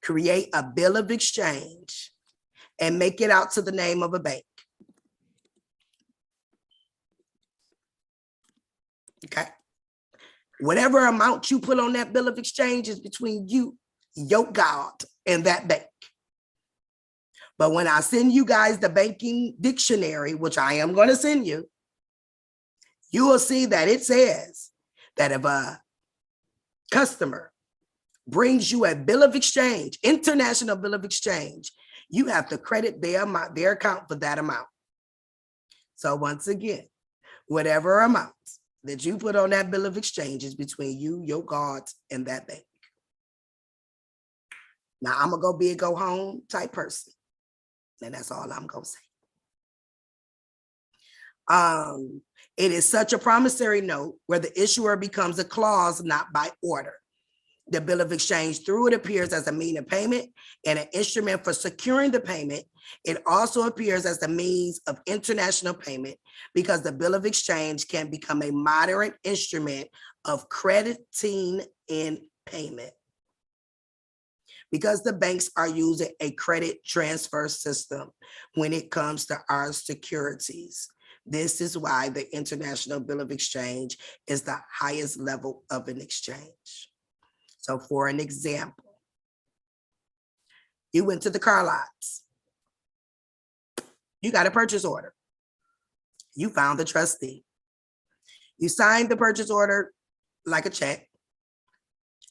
create a bill of exchange, and make it out to the name of a bank. Okay. Whatever amount you put on that bill of exchange is between you, your God, and that bank. But when I send you guys the banking dictionary, which I am going to send you, you will see that it says that if a customer brings you a bill of exchange, international bill of exchange, you have to credit their account for that amount. So once again, whatever amount that you put on that bill of exchange is between you, your God, and that bank. Now I'm a go big, go home type person. And that's all I'm gonna say. It is such a promissory note where the issuer becomes a clause not by order. The bill of exchange, through it, appears as a means of payment and an instrument for securing the payment. It also appears as the means of international payment because the bill of exchange can become a modern instrument of crediting in payment. Because the banks are using a credit transfer system when it comes to our securities. This is why the International Bill of Exchange is the highest level of an exchange. So for an example, you went to the car lots. You got a purchase order. You found the trustee. You signed the purchase order like a check,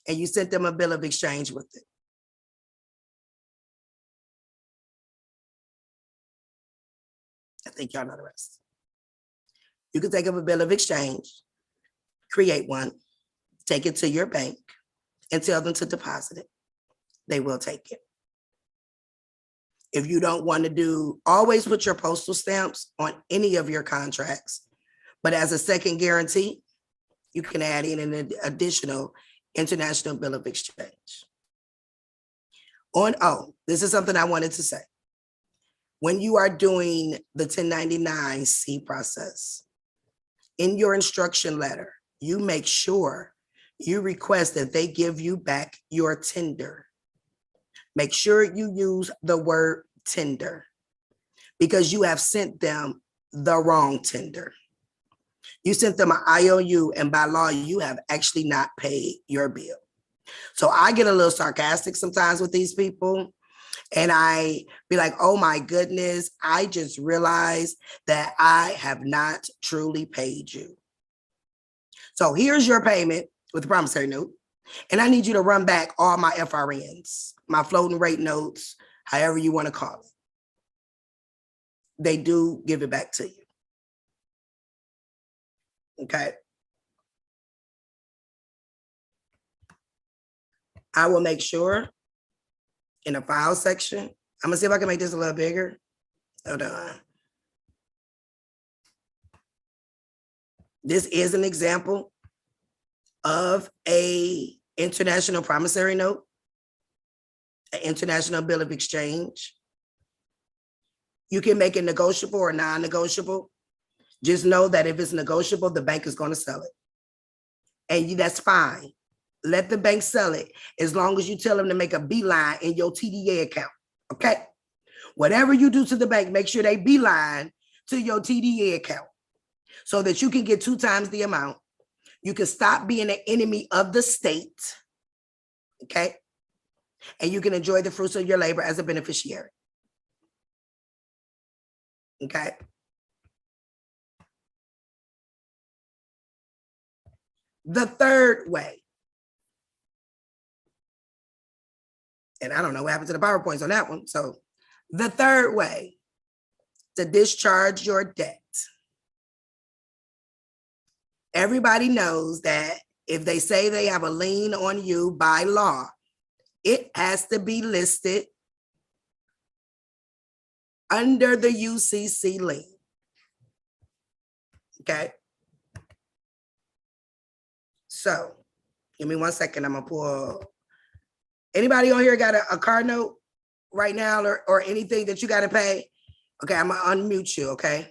and you sent them a bill of exchange with it. I think y'all know the rest. You can take up a bill of exchange, create one, take it to your bank, and tell them to deposit it. They will take it. If you don't want to do, always put your postal stamps on any of your contracts, but as a second guarantee, you can add in an additional international bill of exchange. This is something I wanted to say. When you are doing the 1099-C process, in your instruction letter, you make sure you request that they give you back your tender. Make sure you use the word tender because you have sent them the wrong tender. You sent them an IOU, and by law, you have actually not paid your bill. So I get a little sarcastic sometimes with these people. And I be like, oh my goodness, I just realized that I have not truly paid you. So here's your payment with the promissory note. And I need you to run back all my FRNs, my floating rate notes, however you want to call it. They do give it back to you. Okay. I will make sure in the file section, I'm gonna see if I can make this a little bigger. Hold on. This is an example of a international promissory note, an international bill of exchange. You can make it negotiable or non-negotiable. Just know that if it's negotiable, the bank is gonna sell it. And that's fine. Let the bank sell it as long as you tell them to make a beeline in your TDA account, okay? Whatever you do to the bank, make sure they beeline to your TDA account so that you can get 2 times the amount. You can stop being an enemy of the state, okay? And you can enjoy the fruits of your labor as a beneficiary, okay? The third way, and I don't know what happened to the PowerPoints on that one. So the third way to discharge your debt. Everybody knows that if they say they have a lien on you by law, it has to be listed under the UCC lien. Okay. So give me 1 second. I'm gonna pull. Anybody on here got a car note right now or anything that you got to pay? Okay, I'm gonna unmute you. Okay.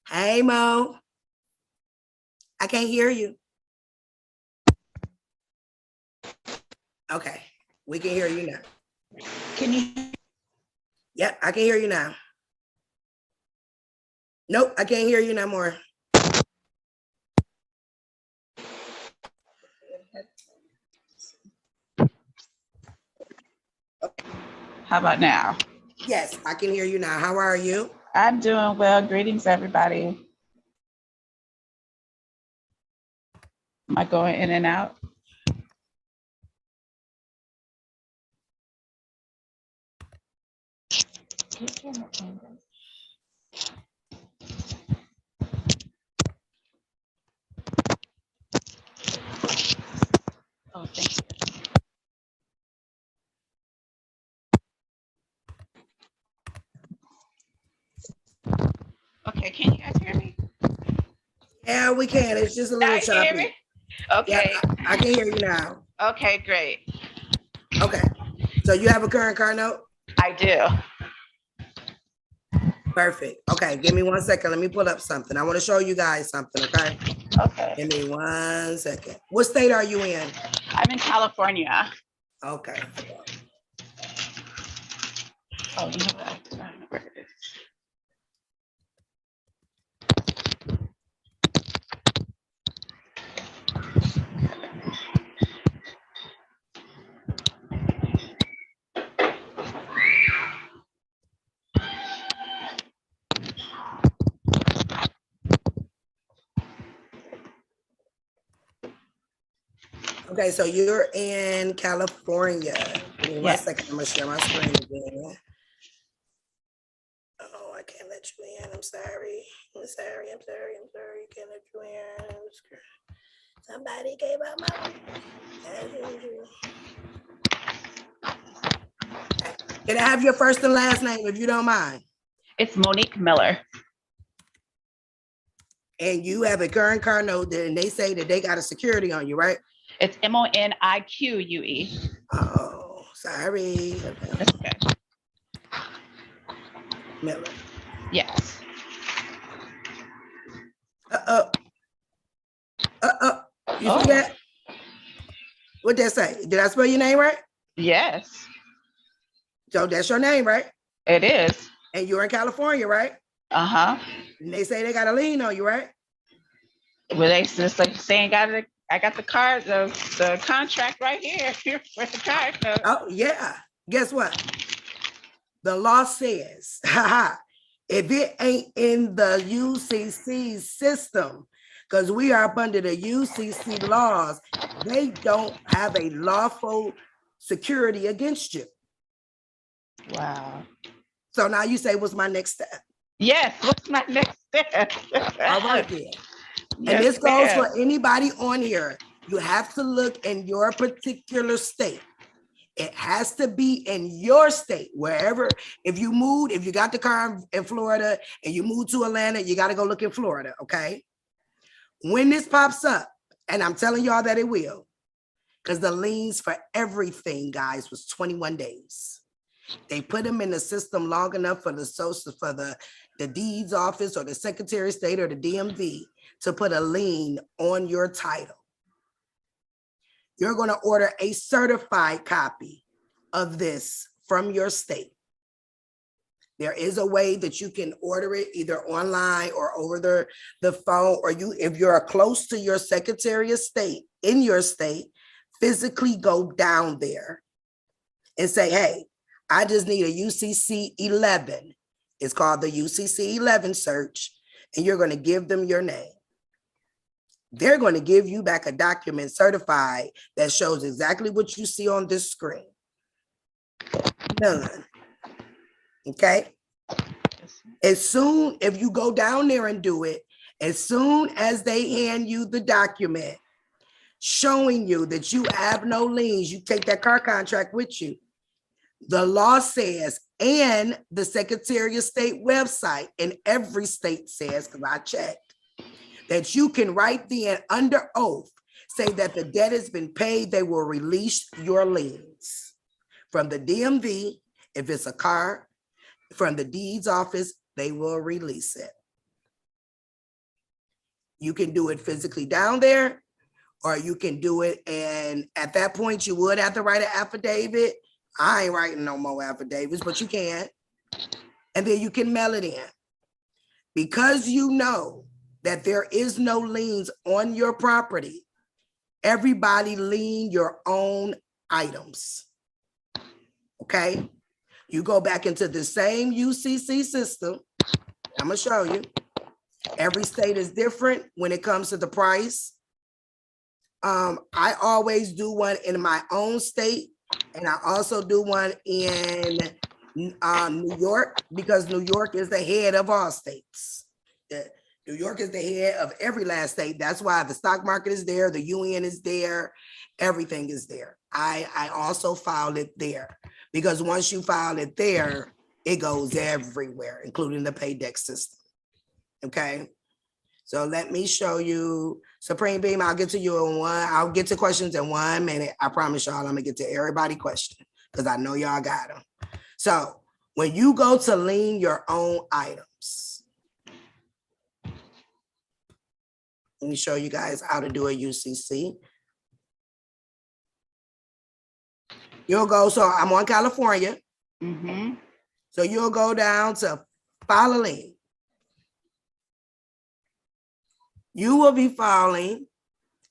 Hey Mo, I can't hear you. Okay, we can hear you now. Can you? Yep, I can hear you now. Nope, I can't hear you no more. How about now? Yes, I can hear you now. How are you? I'm doing well. Greetings, everybody. Am I going in and out? Oh, thank you. Okay, can you guys hear me? Yeah, we can. It's just a little Now you hear choppy. me? Okay. Yeah, I can hear you now. Okay, great. Okay. So you have a current car note? I do. Perfect. Okay, give me 1 second. Let me pull up something. I want to show you guys something, okay? Okay. Give me 1 second. What state are you in? I'm in California. Okay. Oh, you know what? I don't know where it is. Okay, so you're in California. Give me 1 Yes. second. I'm gonna share my screen again. Oh, I can't let you in. I'm sorry. I'm sorry. Can't let you in. Somebody gave out my. As usual. Can I have your first and last name if you don't mind? It's Monique Miller. And you have a current car note, and they say that they got a security on you, right? It's MONIQUE. Oh, sorry. That's okay. Miller. Yes. You see that? What that say? Did I spell your name right? Yes, So that's your name, right? it is. And you're in California, right? Uh-huh. And they say they got a lien on you, right? Well, they just like saying, I got the card, the contract right here for the card. So, Oh, yeah. Guess what? The law says, if it ain't in the UCC system, because we are up under the UCC laws, they don't have a lawful security against you. wow. So now you say, what's my next step? Yes, what's my next step? All right, then. Yes, And this goes ma'am. for anybody on here. You have to look in your particular state. It has to be in your state, wherever. If you moved, if you got the car in Florida and you moved to Atlanta, you got to go look in Florida, okay? When this pops up, and I'm telling y'all that it will, because the liens for everything, guys, was 21 days. They put them in the system long enough for the social, for the deeds office or the Secretary of State or the DMV to put a lien on your title. You're going to order a certified copy of this from your state. There is a way that you can order it either online or over the phone, or if you're close to your Secretary of State in your state, physically go down there and say, hey, I just need a UCC 11. It's called the UCC 11 search. and you're going to give them your name. They're going to give you back a document certified that shows exactly what you see on this screen. Done. Okay. As soon, if you go down there and do it, as soon as they hand you the document showing you that you have no liens, you take that car contract with you. The law says, and the Secretary of State website in every state says, because I checked, that you can right then under oath say that the debt has been paid, they will release your liens from the DMV. If it's a car, from the deeds office, they will release it. You can do it physically down there, or you can do it, and at that point you would have to write an affidavit. I ain't writing no more affidavits, but you can. And then you can mail it in. Because you know that there is no liens on your property, everybody lien your own items. Okay? You go back into the same UCC system. I'm gonna show you. Every state is different when it comes to the price. I always do one in my own state, and I also do one in New York, because New York is the head of all states. New York is the head of every last state. That's why the stock market is there, the UN is there, everything is there. I also filed it there, because once you file it there, it goes everywhere, including the paydex system. Okay. So let me show you Supreme Beam. I'll get to you in one. I'll get to questions in 1 minute. I promise y'all I'm gonna get to everybody question, because I know y'all got them. So when you go to lien your own items, let me show you guys how to do a UCC. You'll go, so I'm on California. Mm-hmm. So you'll go down to file a lien. You will be filing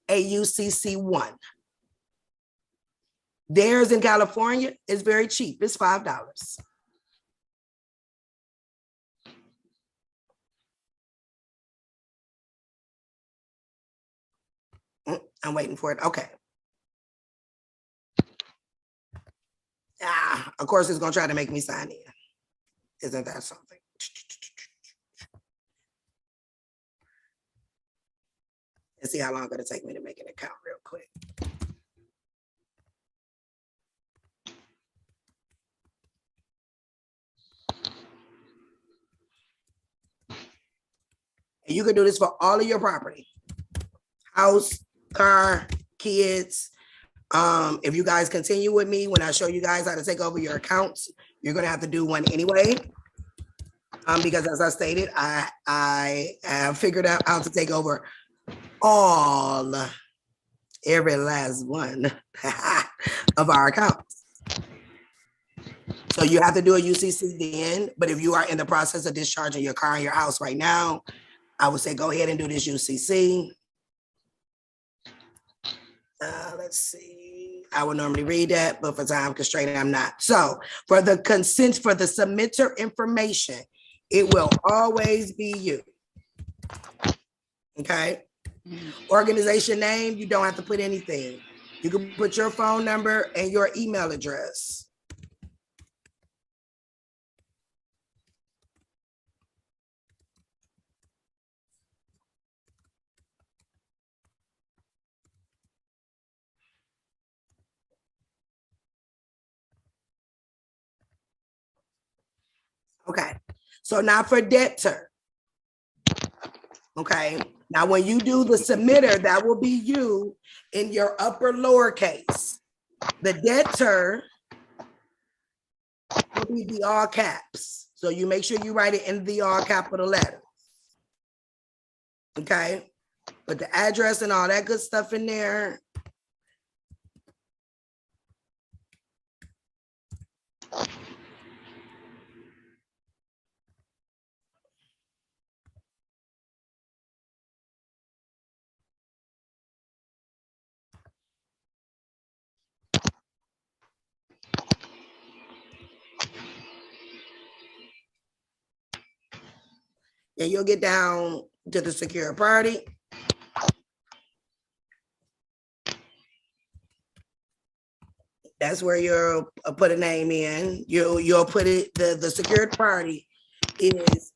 a UCC1. Theirs in California is very cheap. It's $5. I'm waiting for it. Okay. Of course, it's going to try to make me sign in. Isn't that something? Let's see how long it's going to take me to make an account real quick. And you can do this for all of your property. House, car, kids. If you guys continue with me, when I show you guys how to take over your accounts, you're going to have to do one anyway. Because as I stated, I have figured out how to take over every last one of our accounts. So you have to do a UCC then, but if you are in the process of discharging your car and your house right now, I would say go ahead and do this UCC. Let's see. I would normally read that, but for time constraint, I'm not. So for the consent for the submitter information, it will always be you. Okay. Organization name, you don't have to put anything. You can put your phone number and your email address. Okay. So now for debtor. Okay. Now, when you do the submitter, that will be you in your upper lowercase. The debtor will be the all caps. So you make sure you write it in the all capital letters. Okay. Put the address and all that good stuff in there. And you'll get down to the secured party. That's where you'll put a name in. You'll put it, the secured party is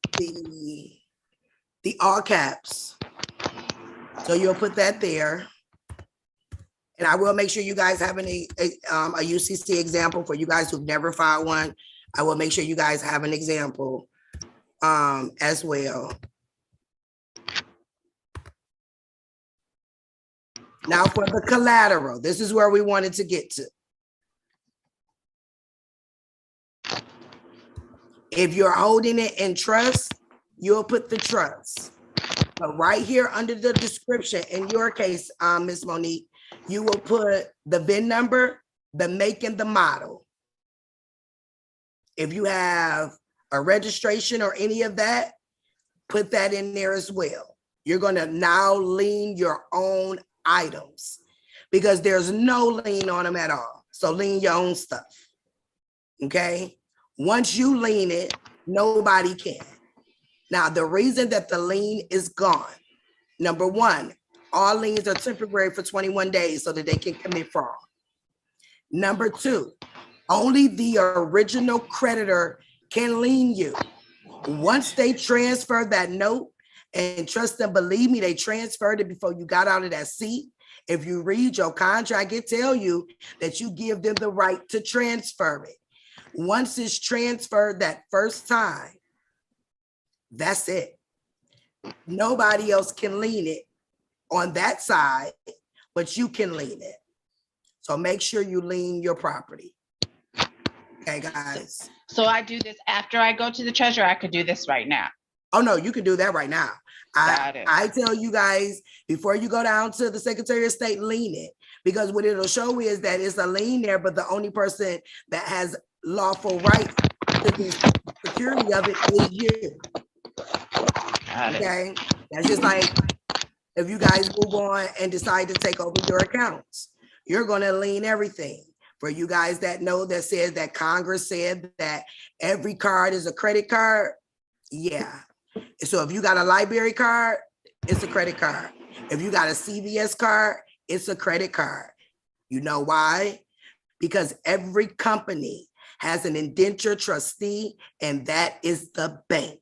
the all caps. So you'll put that there. And I will make sure you guys have a UCC example for you guys who've never filed one. I will make sure you guys have an example as well. Now for the collateral, this is where we wanted to get to. If you're holding it in trust, you'll put the trust. But right here under the description, in your case, Ms. Monique, you will put the VIN number, the make and the model. If you have a registration or any of that, put that in there as well. You're going to now lien your own items because there's no lien on them at all. So lien your own stuff. Okay. Once you lien it, nobody can. Now, the reason that the lien is gone, number one, all liens are temporary for 21 days so that they can commit fraud. Number two, only the original creditor can lien you. Once they transfer that note, and trust and believe me, they transferred it before you got out of that seat. If you read your contract, it tells you that you give them the right to transfer it. Once it's transferred that first time, that's it. Nobody else can lien it on that side, but you can lien it. So make sure you lien your property. Okay, guys. So I do this after I go to the treasurer. I could do this right now. Oh no, you can do that right now. Got it. I tell you guys, before you go down to the Secretary of State, lien it. Because what it'll show is that it's a lien there, but the only person that has lawful right to the security of it is you. Got it. Okay, that's just like if you guys move on and decide to take over your accounts, you're going to lien everything. For you guys that know, that says that Congress said that every card is a credit card. Yeah. So if you got a library card, it's a credit card. If you got a CVS card, it's a credit card. You know why? Because every company has an indenture trustee, and that is the bank.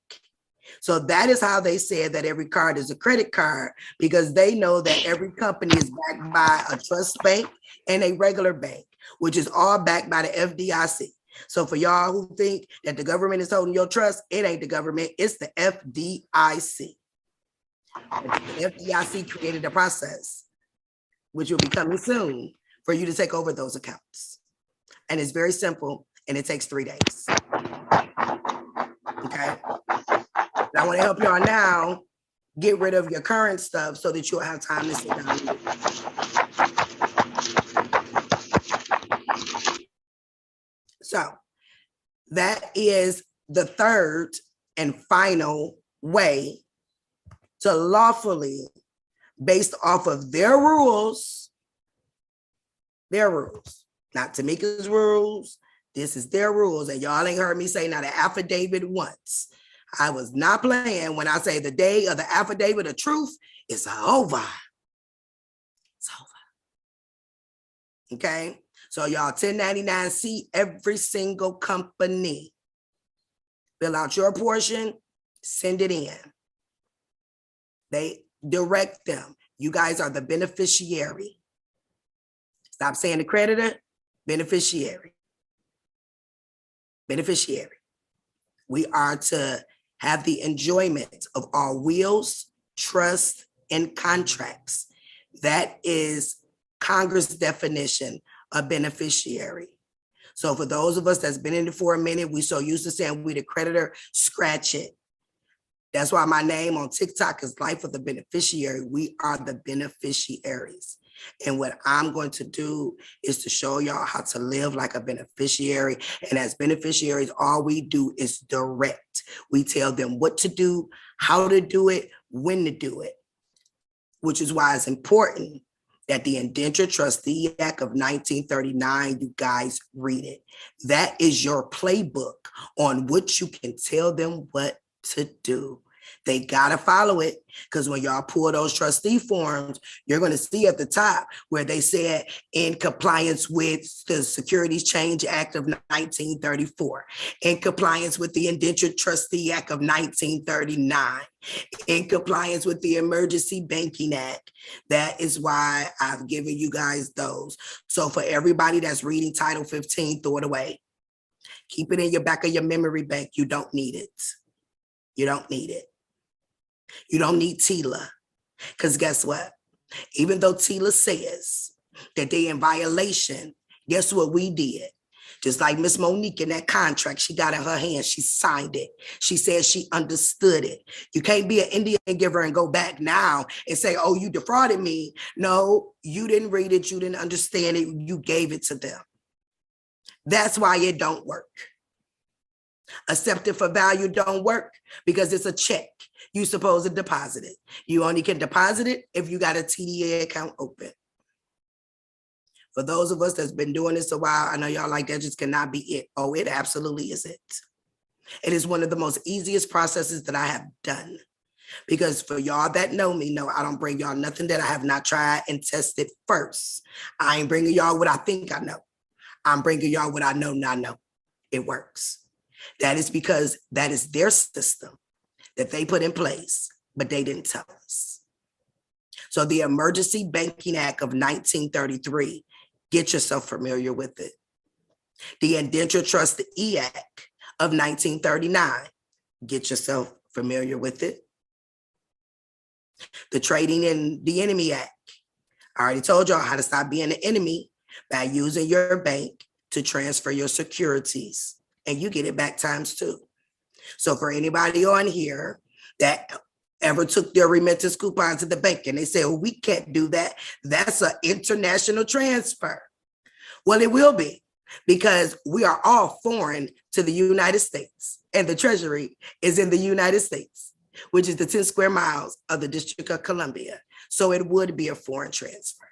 So that is how they said that every card is a credit card, because they know that every company is backed by a trust bank and a regular bank, which is all backed by the FDIC. So for y'all who think that the government is holding your trust, it ain't the government, it's the FDIC. The FDIC created a process, which will be coming soon, for you to take over those accounts. And it's very simple, and it takes 3 days. Okay. And I want to help y'all now get rid of your current stuff so that you'll have time to sit down. So that is the third and final way to lawfully, based off of their rules, not Tmeka's rules. This is their rules. And y'all ain't heard me say not an affidavit once. I was not playing when I say the day of the affidavit of truth is over. It's over. Okay. So y'all 1099-C every single company. Fill out your portion, send it in. They direct them. You guys are the beneficiary. Stop saying the creditor, beneficiary. Beneficiary. We are to have the enjoyment of all wills, trusts, and contracts. That is Congress' definition of beneficiary. So for those of us that's been in it for a minute, we so used to saying we the creditor, scratch it. That's why my name on TikTok is Life of the Beneficiary. We are the beneficiaries. And what I'm going to do is to show y'all how to live like a beneficiary. And as beneficiaries, all we do is direct. We tell them what to do, how to do it, when to do it, which is why it's important that the Indenture Trustee Act of 1939, you guys read it. That is your playbook on what you can tell them what to do. They gotta follow it, because when y'all pull those trustee forms, you're gonna see at the top where they said in compliance with the Securities Change Act of 1934, in compliance with the Indentured Trustee Act of 1939, in compliance with the Emergency Banking Act. That is why I've given you guys those. So for everybody that's reading Title 15, throw it away. Keep it in your back of your memory bank. You don't need it. You don't need it. You don't need TILA, because guess what? Even though TILA says that they in violation, guess what we did? Just like Miss Monique in that contract, she got in her hand, she signed it. She said she understood it. You can't be an Indian giver and go back now and say, oh, you defrauded me. No, you didn't read it, you didn't understand it, you gave it to them. That's why it don't work. Accepted for value don't work because it's a check. You supposed to deposit it. You only can deposit it if you got a TDA account open. For those of us that's been doing this a while, I know y'all like that just cannot be it. Oh, it absolutely is it. It is one of the most easiest processes that I have done. Because for y'all that know me, know I don't bring y'all nothing that I have not tried and tested first. I ain't bringing y'all what I think I know. I'm bringing y'all what I know not know. It works. That is because that is their system that they put in place, but they didn't tell us. So the Emergency Banking Act of 1933, get yourself familiar with it. The Indentured Trustee Act of 1939, get yourself familiar with it. The Trading in the Enemy Act. I already told y'all how to stop being an enemy by using your bank to transfer your securities, and you get it back times two. So for anybody on here that ever took their remittance coupon to the bank and they say, oh, we can't do that, that's an international transfer. Well, it will be, because we are all foreign to the United States, and the Treasury is in the United States, which is the 10 square miles of the District of Columbia. So it would be a foreign transfer.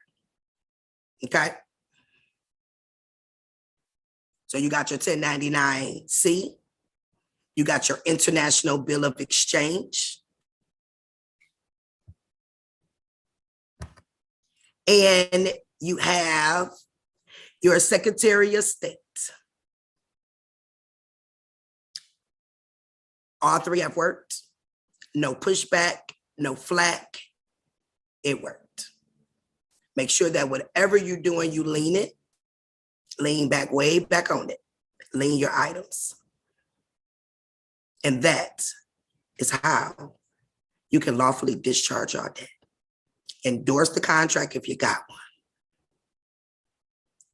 Okay. So you got your 1099-C, you got your International Bill of Exchange, and you have your Secretary of State. All three have worked. No pushback, no flack. It worked. Make sure that whatever you're doing, you lean it. Lean back, way back on it. Lean your items. And that is how you can lawfully discharge your debt. Endorse the contract if you got one.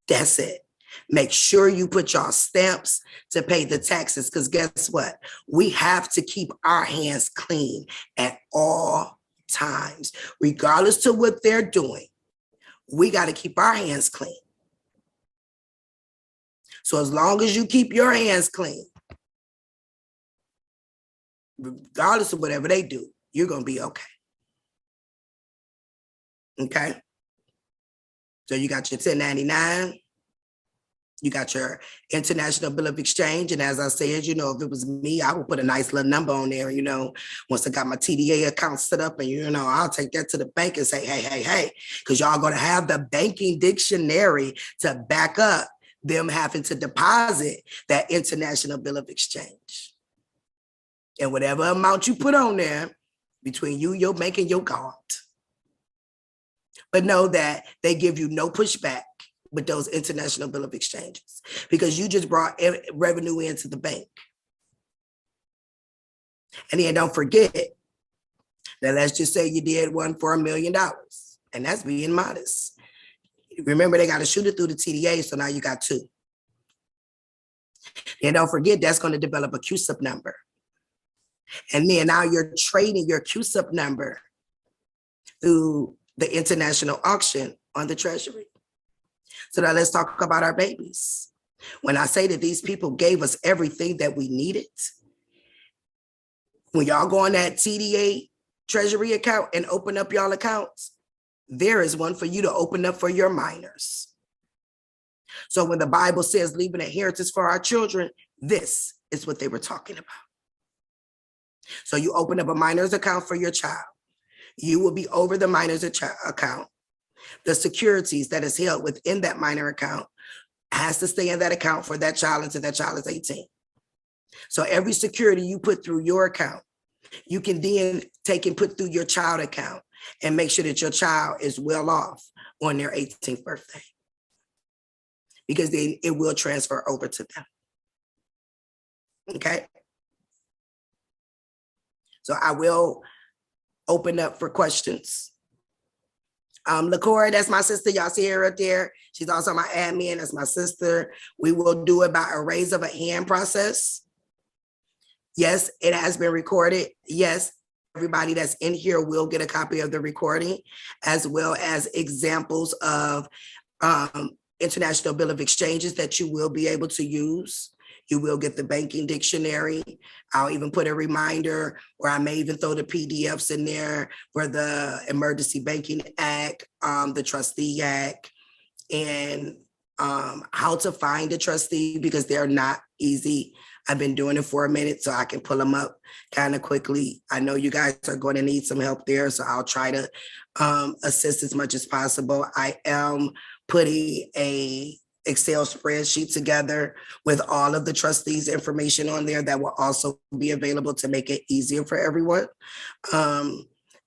That's it. Make sure you put your stamps to pay the taxes, because guess what? We have to keep our hands clean at all times. Regardless to what they're doing, we got to keep our hands clean. So as long as you keep your hands clean, regardless of whatever they do, you're going to be okay. Okay? So you got your 1099, you got your International Bill of Exchange. And as I said, you know, if it was me, I would put a nice little number on there, you know, once I got my TDA account set up, and, you know, I'll take that to the bank and say, hey, because y'all going to have the banking dictionary to back up them having to deposit that International Bill of Exchange. And whatever amount you put on there, between you, your bank, and your card. But know that they give you no pushback with those International Bill of Exchanges, because you just brought revenue into the bank. And then don't forget that, let's just say you did one for $1 million, and that's being modest. Remember, they got to shoot it through the TDA, so now you got two. And don't forget, that's going to develop a QSIP number. And then now you're trading your QSIP number through the international auction on the Treasury. So now let's talk about our babies. When I say that these people gave us everything that we needed, when y'all go on that TDA Treasury account and open up y'all accounts, there is one for you to open up for your minors. So when the Bible says leave an inheritance for our children, this is what they were talking about. So you open up a minor's account for your child. You will be over the minor's account. The securities that is held within that minor account has to stay in that account for that child until that child is 18. So every security you put through your account, you can then take and put through your child account and make sure that your child is well off on their 18th birthday, because then it will transfer over to them. Okay. So I will open up for questions. LaCora, that's my sister. Y'all see her up there. She's also my admin. That's my sister. We will do it by a raise of a hand process. Yes, it has been recorded. Yes, everybody that's in here will get a copy of the recording, as well as examples of international bill of exchanges that you will be able to use. You will get the banking dictionary. I'll even put a reminder, or I may even throw the PDFs in there for the Emergency Banking Act, the Trustee Act, and how to find a trustee, because they're not easy. I've been doing it for a minute, so I can pull them up kind of quickly. I know you guys are going to need some help there, so I'll try to assist as much as possible. I am putting a Excel spreadsheet together with all of the trustees' information on there that will also be available to make it easier for everyone.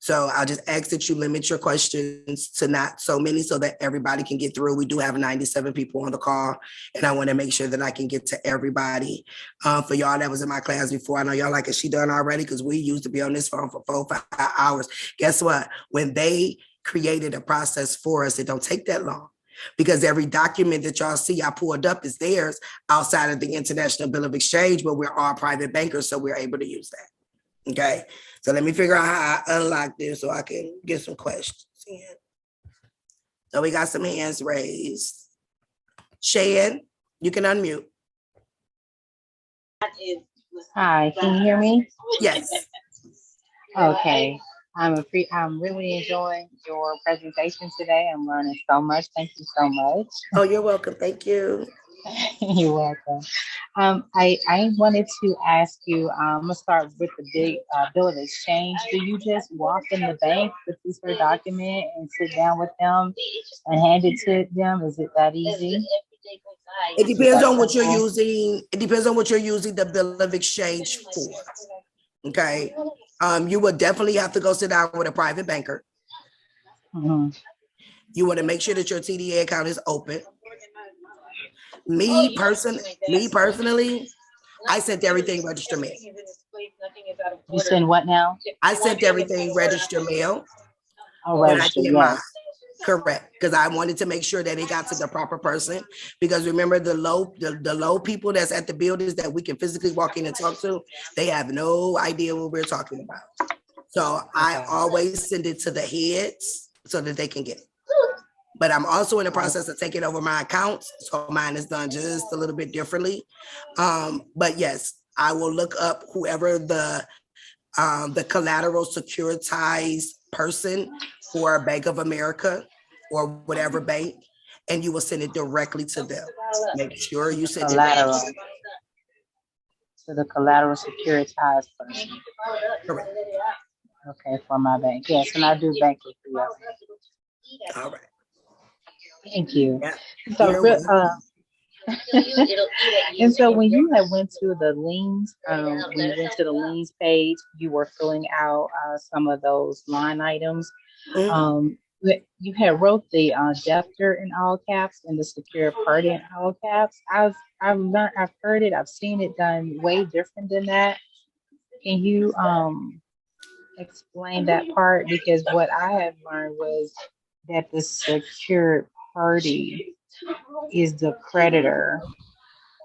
So I'll just ask that you limit your questions to not so many so that everybody can get through. We do have 97 people on the call, and I want to make sure that I can get to everybody. For y'all that was in my class before, I know y'all like, is she done already? Because we used to be on this phone for 4 or 5 hours. Guess what? When they created a process for us, it don't take that long, because every document that y'all see I pulled up is theirs outside of the International Bill of Exchange, but we're all private bankers, so we're able to use that. Okay, so let me figure out how I unlock this so I can get some questions in. So we got some hands raised. Shan, you can unmute. Hi, can you hear me? Yes. Okay. I'm really enjoying your presentation today. I'm learning so much. Thank you so much. Oh, you're welcome. Thank you. You're welcome. I wanted to ask you, I'm gonna start with the big bill of exchange. Do you just walk in the bank with this document and sit down with them and hand it to them? Is it that easy? It depends on what you're using. It depends on what you're using the bill of exchange for. Okay. You would definitely have to go sit down with a private banker. Mm-hmm. You want to make sure that your TDA account is open. Me personally, I sent everything registered mail. You send what now? I sent everything registered mail. Oh, registered, yes. Correct, because I wanted to make sure that it got to the proper person. Because remember, the low people that's at the buildings that we can physically walk in and talk to, they have no idea what we're talking about. So I always send it to the heads so that they can get it. But I'm also in the process of taking over my accounts, so mine is done just a little bit differently. But yes, I will look up whoever the collateral securitized person for Bank of America or whatever bank, and you will send it directly to them. Make sure you send collateral. it To the collateral securitized person. correct. Okay, for my bank. Yes, and I do bank with you. All right. Thank you. Yeah. So, and so when you had went to the liens, when you went to the liens page, you were filling out some of those line items. Mm-hmm. You had wrote the debtor in all caps and the secured party in all caps. I've heard it, I've seen it done way different than that. Can you explain that part? Because what I had learned was that the secured party is the creditor,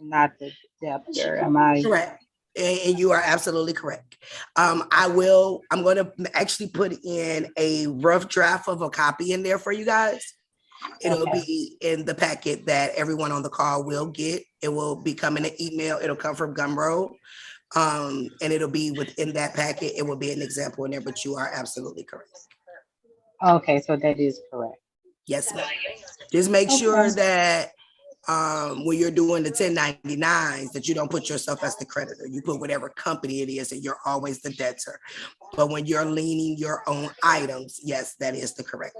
not the debtor. Am I correct? And you are absolutely correct. I'm going to actually put in a rough draft of a copy in there for you guys. It'll be in the packet that everyone on the call will get. It will be coming in email. It'll come from Gumroad. And it'll be within that packet. It will be an example in there, but you are absolutely correct. Okay, so that is correct. Yes, ma'am. Just make sure that when you're doing the 1099s, that you don't put yourself as the creditor. You put whatever company it is, and you're always the debtor. But when you're leaning your own items, yes, that is the correct.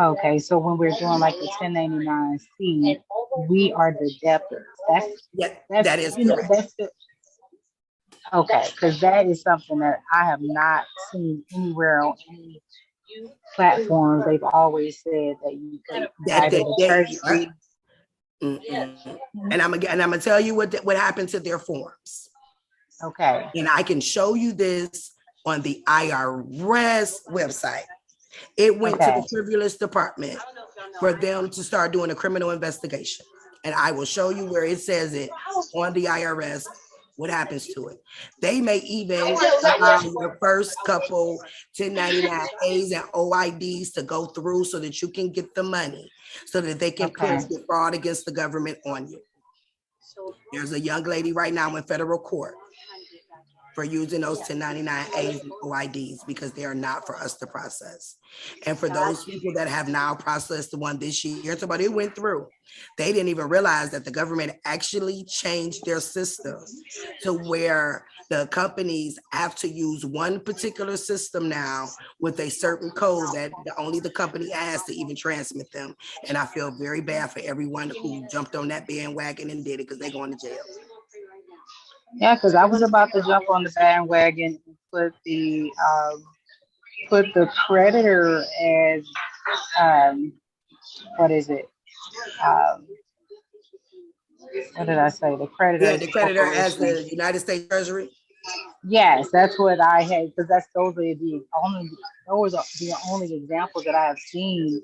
Okay, so when we're doing like the 1099-C, we are the debtors. Yeah, That's that is you know correct. that's the okay, because that is something that I have not seen anywhere on any platforms. They've always said that you could That either they, the they treasury. and I'm gonna tell you what happened to their forms. Okay, And I can show you this on the IRS website. It went to okay, the frivolous department for them to start doing a criminal investigation. And I will show you where it says it on the IRS, what happens to it. They may even allow your first couple 1099As and OIDs to go through so that you can get the money, so that they can okay, press the fraud against the government on you. There's a young lady right now in federal court for using those 1099As and OIDs because they are not for us to process. And for those people that have now processed the one this year, it's about it went through. They didn't even realize that the government actually changed their system to where the companies have to use one particular system now with a certain code that only the company has to even transmit them. And I feel very bad for everyone who jumped on that bandwagon and did it because they're going to jail. yeah, because I was about to jump on the bandwagon and put the creditor as what is it? Um, what did I say? The creditor Yeah, is the the creditor as corporation. the United States Treasury. Yes, that's what I had because those are the only examples that I have seen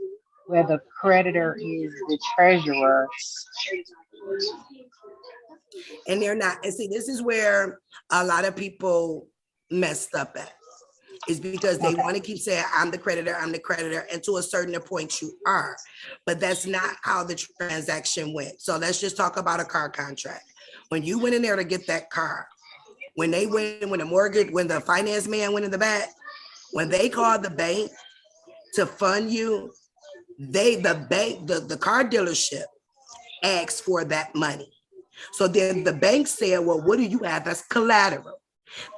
where the creditor is the treasurer. And they're not. And see, this is where a lot of people messed up at, is because they Okay. want to keep saying, I'm the creditor, and to a certain point you are. But that's not how the transaction went. So let's just talk about a car contract. When you went in there to get that car, when the finance man went in the back, when they called the bank to fund you, the car dealership asked for that money. So then the bank said, well, what do you have as collateral?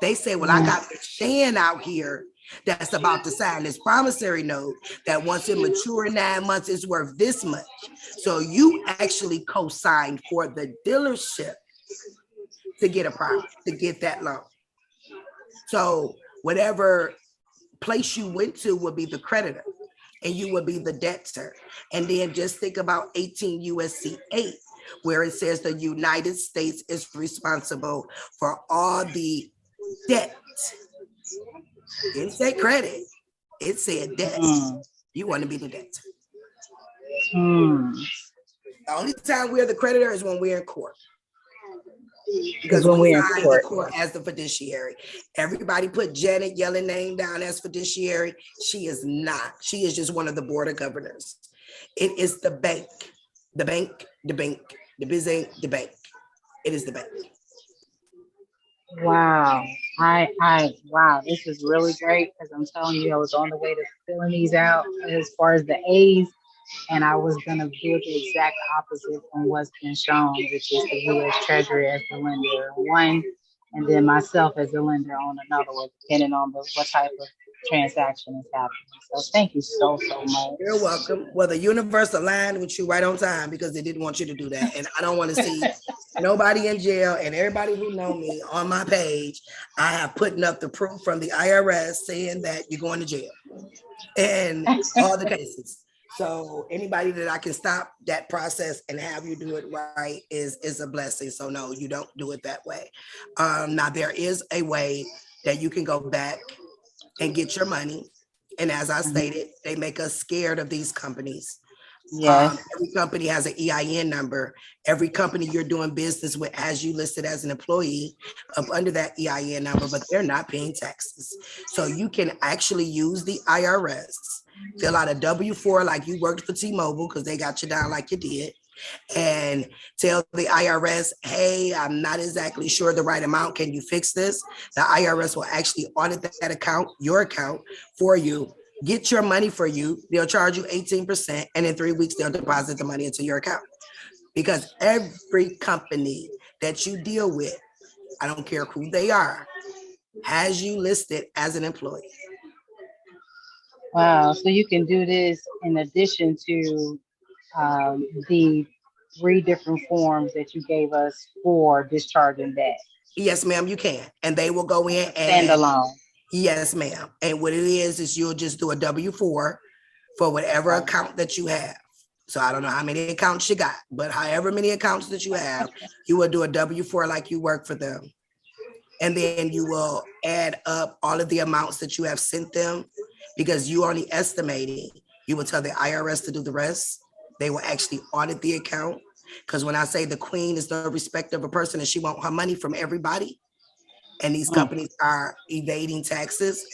They say, well, I got Miss Shan out here that's about to sign this promissory note that once it mature in 9 months, is worth this much. So you actually co-signed for the dealership to get that loan. So whatever place you went to would be the creditor and you would be the debtor. And then just think about 18 USC 8, where it says the United States is responsible for all the debt. It didn't say credit, it said debt. You want to be the debtor. The only time we're the creditor is when we're in court. Because when we we're in signed court. the court as the fiduciary. Everybody put Janet Yellen name down as fiduciary. She is not. She is just one of the board of governors. It is the bank. The bank, the bank, the busy, the bank. It is the bank. Wow. Wow, this is really great because I'm telling you, I was on the way to filling these out as far as the A's, and I was going to do the exact opposite from what's been shown, which is the U.S. Treasury as the lender on one, and then myself as the lender on another one, depending on what type of transaction is happening. So thank you so much. You're welcome. Well, the universe aligned with you right on time because they didn't want you to do that. And I don't want to see nobody in jail, and everybody who know me on my page, I have putting up the proof from the IRS saying that you're going to jail and all the cases. So anybody that I can stop that process and have you do it right is a blessing. So no, you don't do it that way. Now there is a way that you can go back and get your money. And as I stated, they make us scared of these companies. Yes. Every company has an EIN number. Every company you're doing business with has you listed as an employee up under that EIN number, but they're not paying taxes. So you can actually use the IRS, fill out a W-4 like you worked for T-Mobile because they got you down like you did, and tell the IRS, hey, I'm not exactly sure the right amount. Can you fix this? The IRS will actually audit that account, your account, for you get your money for you. They'll charge you 18%, and in 3 weeks, they'll deposit the money into your account. Because every company that you deal with, I don't care who they are, has you listed as an employee. Wow. So you can do this in addition to the 3 different forms that you gave us for discharging debt. Yes, ma'am, you can. And they will go in and Standalone. yes, ma'am. And what it is you'll just do a W-4 for whatever account that you have. So I don't know how many accounts you got, but however many accounts that you have, you will do a W-4 like you work for them. And then you will add up all of the amounts that you have sent them, because you only estimating. You will tell the IRS to do the rest. They will actually audit the account. Because when I say the queen is no respect of a person and she want her money from everybody, and these companies are evading taxes,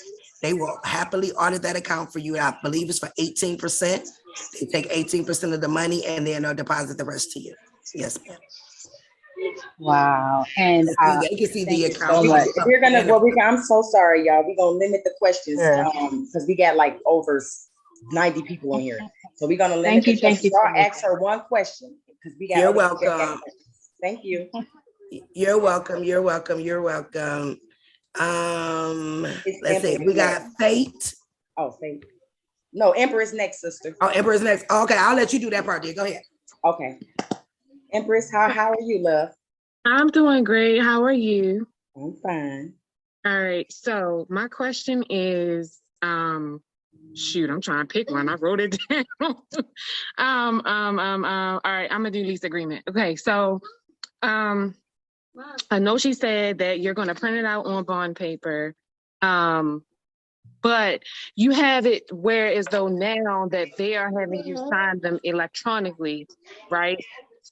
they will happily audit that account for you. And I believe it's for 18%. They take 18% of the money and then they'll deposit the rest to you. Yes, ma'am. Wow. And They can see the Thank you account. so much. I'm so sorry, y'all. We're gonna limit the questions Sure. because we got like over 90 people in here. So we're gonna limit the questions. Y'all ask her one question because we got. You're welcome. Thank you. You're welcome. You're welcome. You're welcome. Let's see. We got Fate. Oh, Fate. No, Empress next, sister. Oh, Empress next. Okay, I'll let you do that part, dear. Go ahead. Okay. Empress, how are you, love? I'm doing great. How are you? I'm fine. All right. So my question is, shoot, I'm trying to pick one. I wrote it down. All right, I'm gonna do lease agreement. Okay, so I know she said that you're gonna print it out on bond paper. But you have it where as though now that they are having you sign them electronically, right?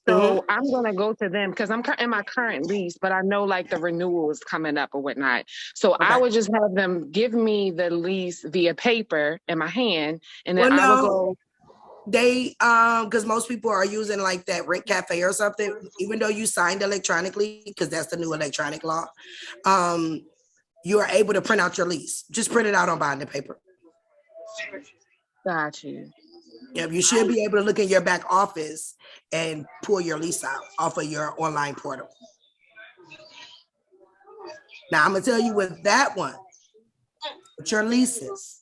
So I'm gonna go to them because I'm in my current lease, but I know like the renewal is coming up or whatnot. So I would just have them give me the lease via paper in my hand, and then I would go. They because most people are using like that Rent Cafe or something, even though you signed electronically, because that's the new electronic law. You are able to print out your lease. Just print it out on bonding paper. Got you. Yeah, you should be able to look in your back office and pull your lease out off of your online portal. Now I'm gonna tell you with that one, with your leases,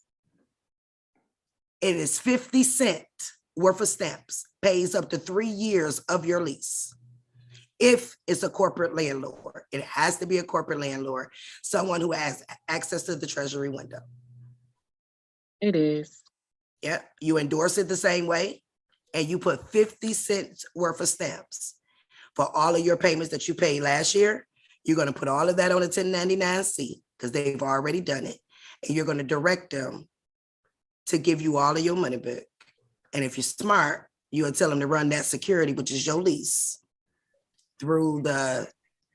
it is 50 cents worth of stamps, pays up to 3 years of your lease. If it's a corporate landlord, it has to be a corporate landlord, someone who has access to the treasury window. It is. Yeah, you endorse it the same way, and you put 50 cents worth of stamps for all of your payments that you paid last year. You're going to put all of that on a 1099-C because they've already done it, and you're going to direct them to give you all of your money back. And if you're smart, you'll tell them to run that security, which is your lease, through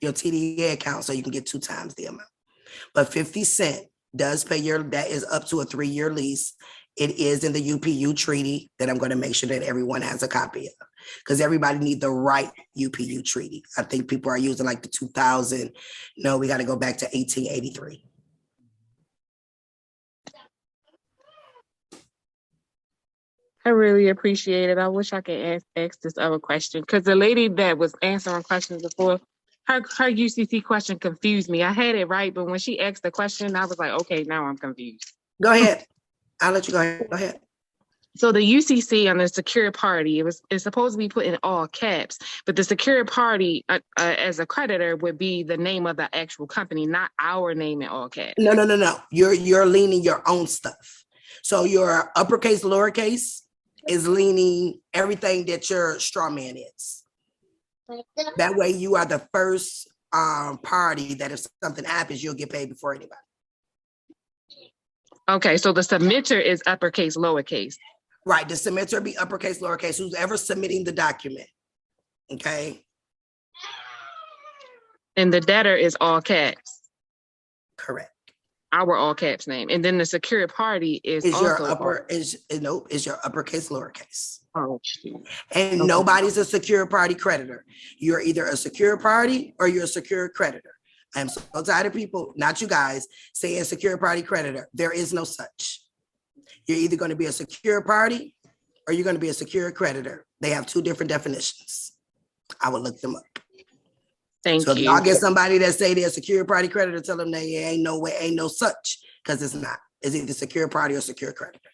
your TDA account so you can get 2 times the amount. But 50 cents does pay that is up to a 3-year lease. It is in the UPU treaty that I'm going to make sure that everyone has a copy of, because everybody needs the right UPU treaty. I think people are using like the 2000. No, we got to go back to 1883. I really appreciate it. I wish I could ask this other question because the lady that was answering questions before, her UCC question confused me. I had it right, but when she asked the question, I was like, okay, now I'm confused. Go ahead. I'll let you go ahead. Go ahead. So the UCC on the secured party, it's supposed to be put in all caps, but the secured party as a creditor would be the name of the actual company, not our name in all caps. No. You're leaning your own stuff. So your uppercase, lowercase is leaning everything that your straw man is. That way you are the first party that if something happens, you'll get paid before anybody. Okay, so the submitter is uppercase, lowercase. Right, the submitter be uppercase, lowercase, who's ever submitting the document. Okay. And the debtor is all caps. Correct. Our all caps name. And then the secured party is your also is your uppercase, lowercase. Oh, shoot. And okay. Nobody's a secured party creditor. You're either a secured party or you're a secured creditor. I am so tired of people, not you guys, saying secured party creditor. There is no such. You're either going to be a secure party or you're going to be a secure creditor. They have two different definitions. I will look them up. Thank So if you. y'all get somebody that say they're a secure party creditor, tell them they ain't no way, ain't no such, because it's not. It's either secure party or secure creditor.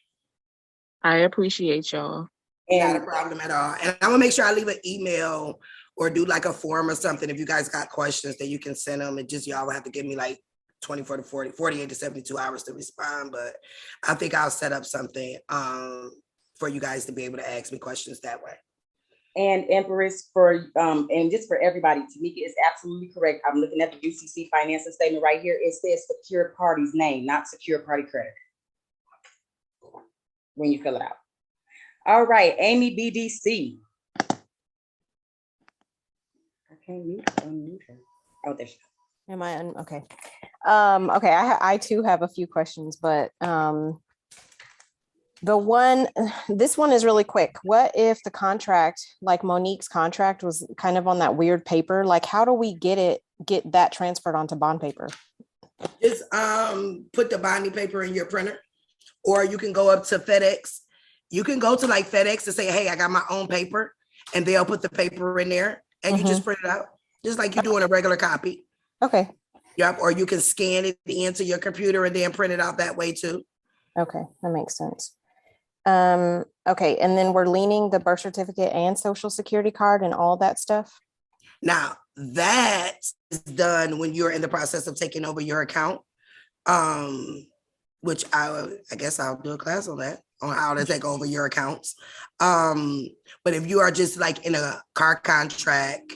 I appreciate y'all. Not a problem at all. And I'm gonna make sure I leave an email or do like a form or something. If you guys got questions, that you can send them. And just y'all will have to give me like 24 to 48 to 72 hours to respond. But I think I'll set up something for you guys to be able to ask me questions that way. And Empress, for and just for everybody, Tmeka is absolutely correct. I'm looking at the UCC financial statement right here. It says secure party's name, not secure party creditor, when you fill it out. All right, Amy BDC. I can't unmute her. Oh, there she goes. Am I okay? Okay, I too have a few questions, but this one is really quick. What if the contract, like Monique's contract, was kind of on that weird paper? Like, how do we get that transferred onto bond paper? Just put the bonding paper in your printer, or you can go up to FedEx. You can go to like FedEx and say, hey, I got my own paper, and they'll put the paper in there and you just print it out, just like you do in a regular copy. Okay. Yep. Or you can scan it into your computer and then print it out that way too. Okay, that makes sense. Okay, and then we're leaning the birth certificate and social security card and all that stuff. Now that is done when you're in the process of taking over your account, which I guess I'll do a class on that, on how to take over your accounts. But if you are just like in a car contract,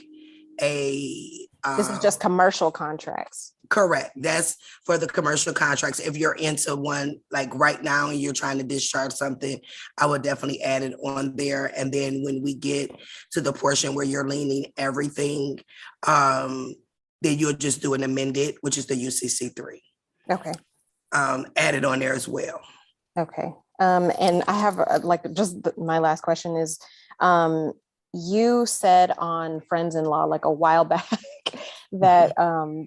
this is just commercial contracts. Correct. That's for the commercial contracts. If you're into one like right now and you're trying to discharge something, I would definitely add it on there. And then when we get to the portion where you're leaning everything, then you'll just do an amended, which is the UCC3. Okay. Add it on there as well. Okay. And I have my last question is, you said on Friends-in-Law like a while back that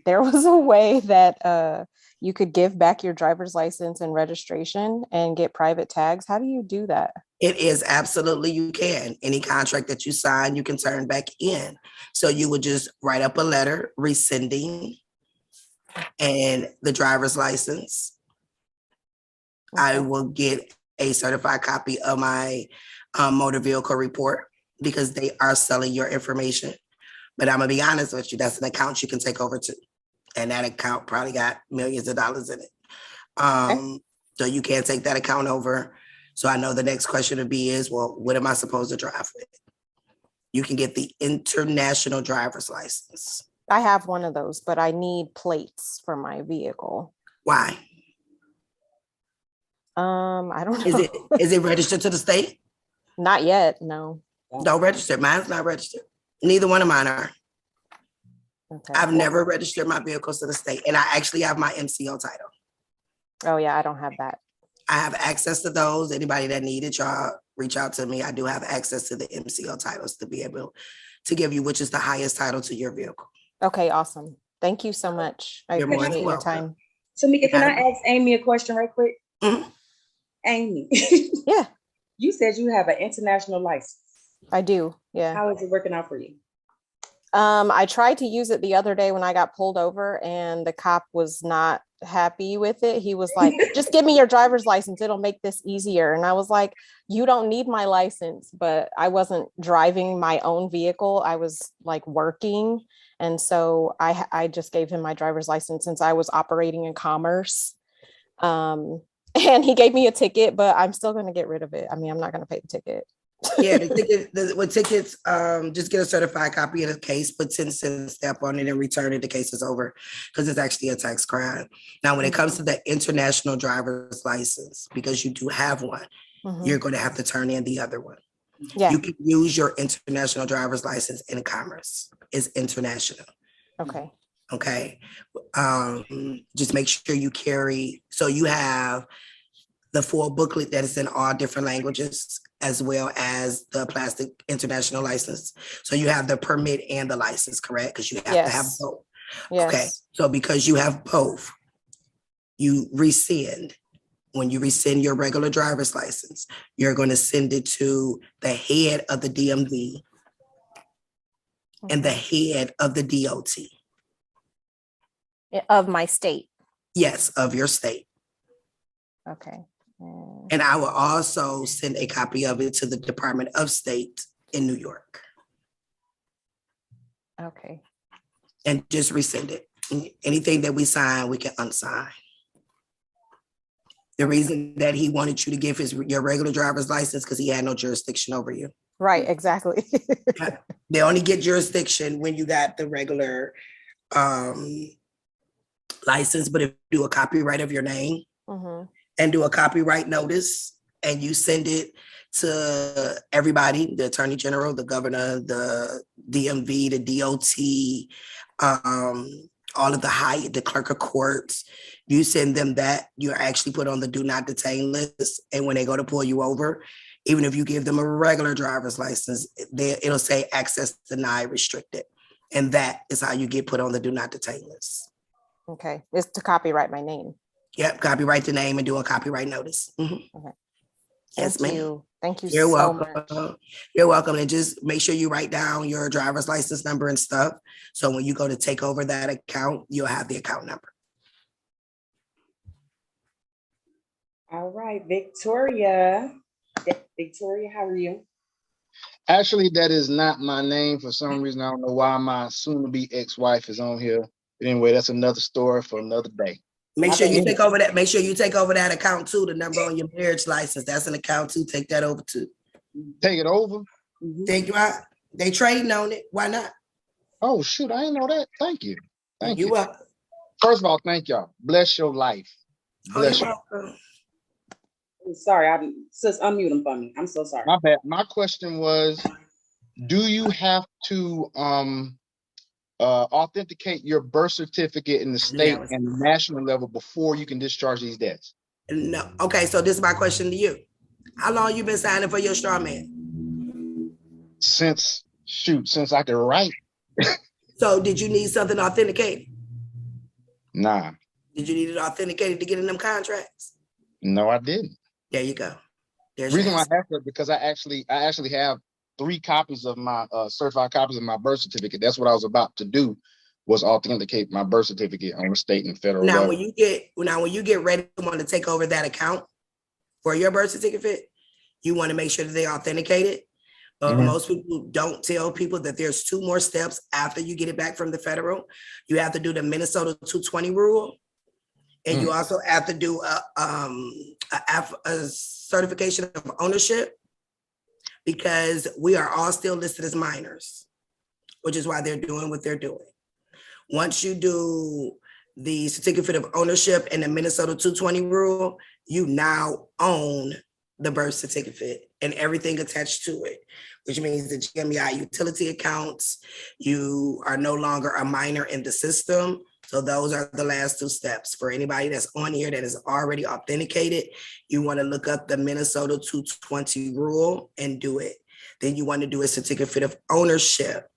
there was a way that you could give back your driver's license and registration and get private tags. How do you do that? It is absolutely, you can. Any contract that you sign, you can turn back in. So you would just write up a letter rescinding and the driver's license. Okay. I will get a certified copy of my motor vehicle report because they are selling your information. But I'm gonna be honest with you, that's an account you can take over too. And that account probably got millions of dollars in it. Okay. So you can't take that account over. So I know the next question would be is, well, what am I supposed to drive with? You can get the international driver's license. I have one of those, but I need plates for my vehicle. Why? I don't know. Is it registered to the state? Not yet, no. Don't register. Mine's not registered. Neither one of mine are. Okay. I've never registered my vehicles to the state, and I actually have my MCO title. Oh yeah, I don't have that. I have access to those. Anybody that needed, y'all reach out to me. I do have access to the MCO titles to be able to give you, which is the highest title to your vehicle. Okay, awesome. Thank you so much. I appreciate your time. Tmeka, can I ask Amy a question right quick? Mm-hmm. Amy. Yeah. You said you have an international license. I do, yeah. How is it working out for you? I tried to use it the other day when I got pulled over and the cop was not happy with it. He was like, just give me your driver's license. It'll make this easier. And I was like, you don't need my license, but I wasn't driving my own vehicle. I was like working. And so I just gave him my driver's license since I was operating in commerce. And he gave me a ticket, but I'm still going to get rid of it. I mean, I'm not going to pay the ticket. Yeah, with tickets, just get a certified copy of the case, put 10 cents stamp on it and return it. The case is over because it's actually a tax crime. Now, when it comes to the international driver's license, because you do have one, you're going to have to turn in the other one. Yeah. You can use your international driver's license in commerce. It's international. Okay. Okay. Just make sure you carry, so you have the full booklet that is in all different languages, as well as the plastic international license. So you have the permit and the license, correct? Because you have to have both. Yes. Okay. So because you have both, you rescind when you rescind your regular driver's license, you're going to send it to the head of the DMV and the head of the DOT. Of my state. Yes, of your state. Okay. And I will also send a copy of it to the Department of State in New York. Okay. And just rescind it. Anything that we sign, we can unsign. The reason that he wanted you to give your regular driver's license because he had no jurisdiction over you. Right, exactly. They only get jurisdiction when you got the regular license, but if you do a copyright of your name and do a copyright notice and you send it to everybody, the Attorney General, the Governor, the DMV, the DOT, all of the clerk of courts, you send them that, you're actually put on the do not detain list. And when they go to pull you over, even if you give them a regular driver's license, it'll say access denied, restricted. And that is how you get put on the do not detain list. Okay, it's to copyright my name. Yep, copyright the name and do a copyright notice. Okay. Yes, ma'am. Thank you You're so welcome. much. You're welcome. And just make sure you write down your driver's license number and stuff. So when you go to take over that account, you'll have the account number. All right, Victoria. Victoria, how are you? Actually, that is not my name. For some reason, I don't know why my soon-to-be ex-wife is on here. But anyway, that's another story for another day. Make sure you take over that. Make sure you take over that account too. The number on your marriage license. That's an account too. Take that over too. Take it over? Take you out. They trading on it. Why not? Oh, shoot. I didn't know that. Thank you. Thank you. Welcome. First of all, thank y'all. Bless your life. Bless you're you. welcome. Sorry, sis, unmute him for me. I'm so sorry. My bad. My question was, do you have to authenticate your birth certificate in the state and national level before you can discharge these debts? No. Okay, so this is my question to you. How long you been signing for your straw man? Since I could write. So did you need something authenticated? Nah. Did you need it authenticated to get in them contracts? No, I didn't. There you go. The reason why I asked that because I actually have 3 copies of my certified copies of my birth certificate. That's what I was about to do, was authenticate my birth certificate on the state and federal level. When you get ready to want to take over that account for your birth certificate, you want to make sure that they authenticate it. Most people don't tell people that there's 2 more steps after you get it back from the federal. You have to do the Minnesota 220 rule. And you also have to do a certification of ownership, because we are all still listed as minors, which is why they're doing what they're doing. Once you do the certificate of ownership and the Minnesota 220 rule, you now own the birth certificate and everything attached to it, which means the GMEI utility accounts. You are no longer a minor in the system. So those are the last 2 steps. For anybody that's on here that is already authenticated, you want to look up the Minnesota 220 rule and do it. Then you want to do a certificate of ownership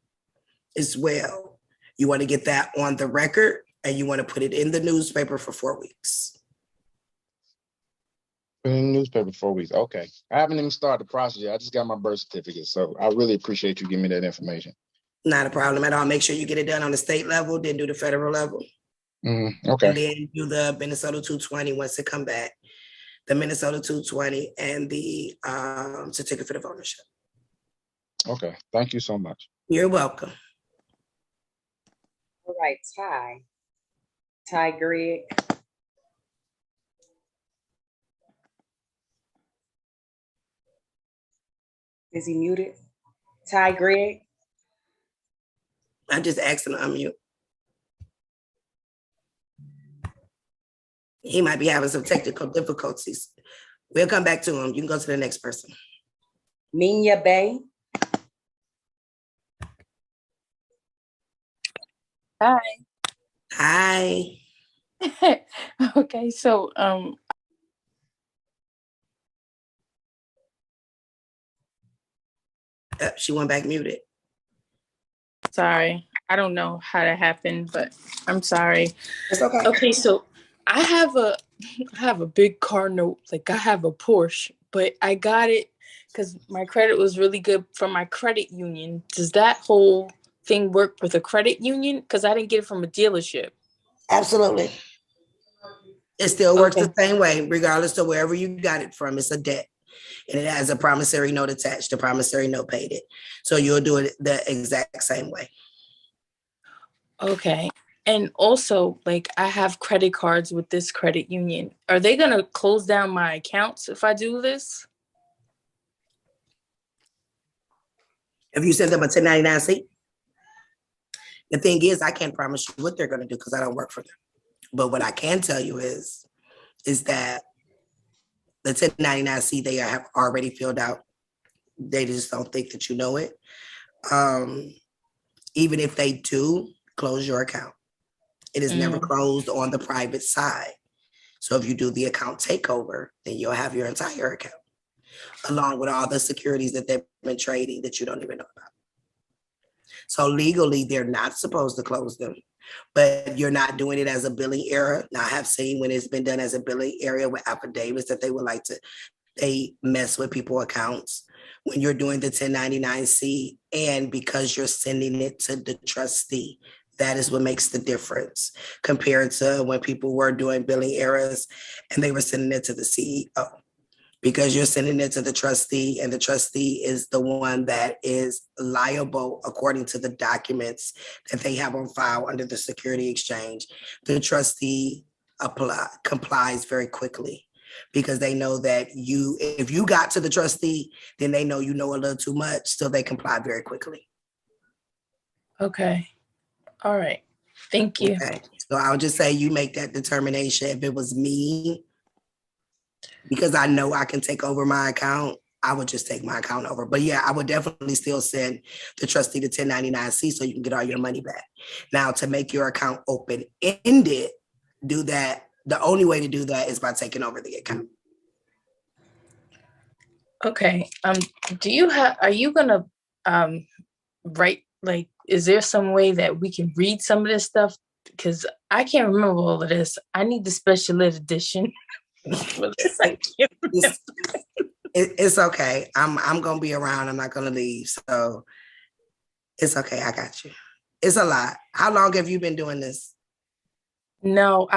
as well. You want to get that on the record and you want to put it in the newspaper for 4 weeks. In the newspaper 4 weeks. Okay. I haven't even started the process yet. I just got my birth certificate. So I really appreciate you giving me that information. Not a problem at all. Make sure you get it done on the state level, then do the federal level. Okay. And then do the Minnesota 220 once it come back. The Minnesota 220 and the certificate of ownership. Okay. Thank you so much. You're welcome. All right, Ty Greg. Is he muted? Ty Greg. I just asked him to unmute. He might be having some technical difficulties. We'll come back to him. You can go to the next person. Minya Bay. Hi. Hi. Okay, so She went back muted. sorry. I don't know how that happened, but I'm sorry. It's okay. Okay, so I have I have a big car note. Like I have a Porsche, but I got it because my credit was really good from my credit union. Does that whole thing work with a credit union? Because I didn't get it from a dealership. Absolutely. It still works Okay. the same way, regardless of wherever you got it from. It's a debt. And it has a promissory note attached. The promissory note paid it. So you'll do it the exact same way. Okay. And also, like, I have credit cards with this credit union. Are they going to close down my accounts if I do this? If you send them a 1099-C, the thing is, I can't promise you what they're going to do because I don't work for them. But what I can tell you is that the 1099-C they have already filled out. They just don't think that you know it. Even if they do, close your account. It is never closed on the private side. So if you do the account takeover, then you'll have your entire account, along with all the securities that they've been trading that you don't even know about. So legally, they're not supposed to close them, but you're not doing it as a billing error. Now, I have seen when it's been done as a billing area with affidavits that they mess with people's accounts when you're doing the 1099-C, and because you're sending it to the trustee. That is what makes the difference compared to when people were doing billing errors and they were sending it to the CEO. Because you're sending it to the trustee, and the trustee is the one that is liable according to the documents that they have on file under the security exchange. The trustee complies very quickly because they know that if you got to the trustee, then they know you know a little too much, so they comply very quickly. Okay. All right. Thank you. Okay. So I'll just say you make that determination. If it was me, because I know I can take over my account, I would just take my account over. But yeah, I would definitely still send the trustee the 1099-C so you can get all your money back. Now, to make your account open-ended, do that. The only way to do that is by taking over the account. Okay. Are you gonna write, like, is there some way that we can read some of this stuff? Because I can't remember all of this. I need the special ed edition for this. I can't remember. It's okay. I'm gonna be around. I'm not gonna leave. So it's okay. I got you. It's a lot. How long have you been doing this? No,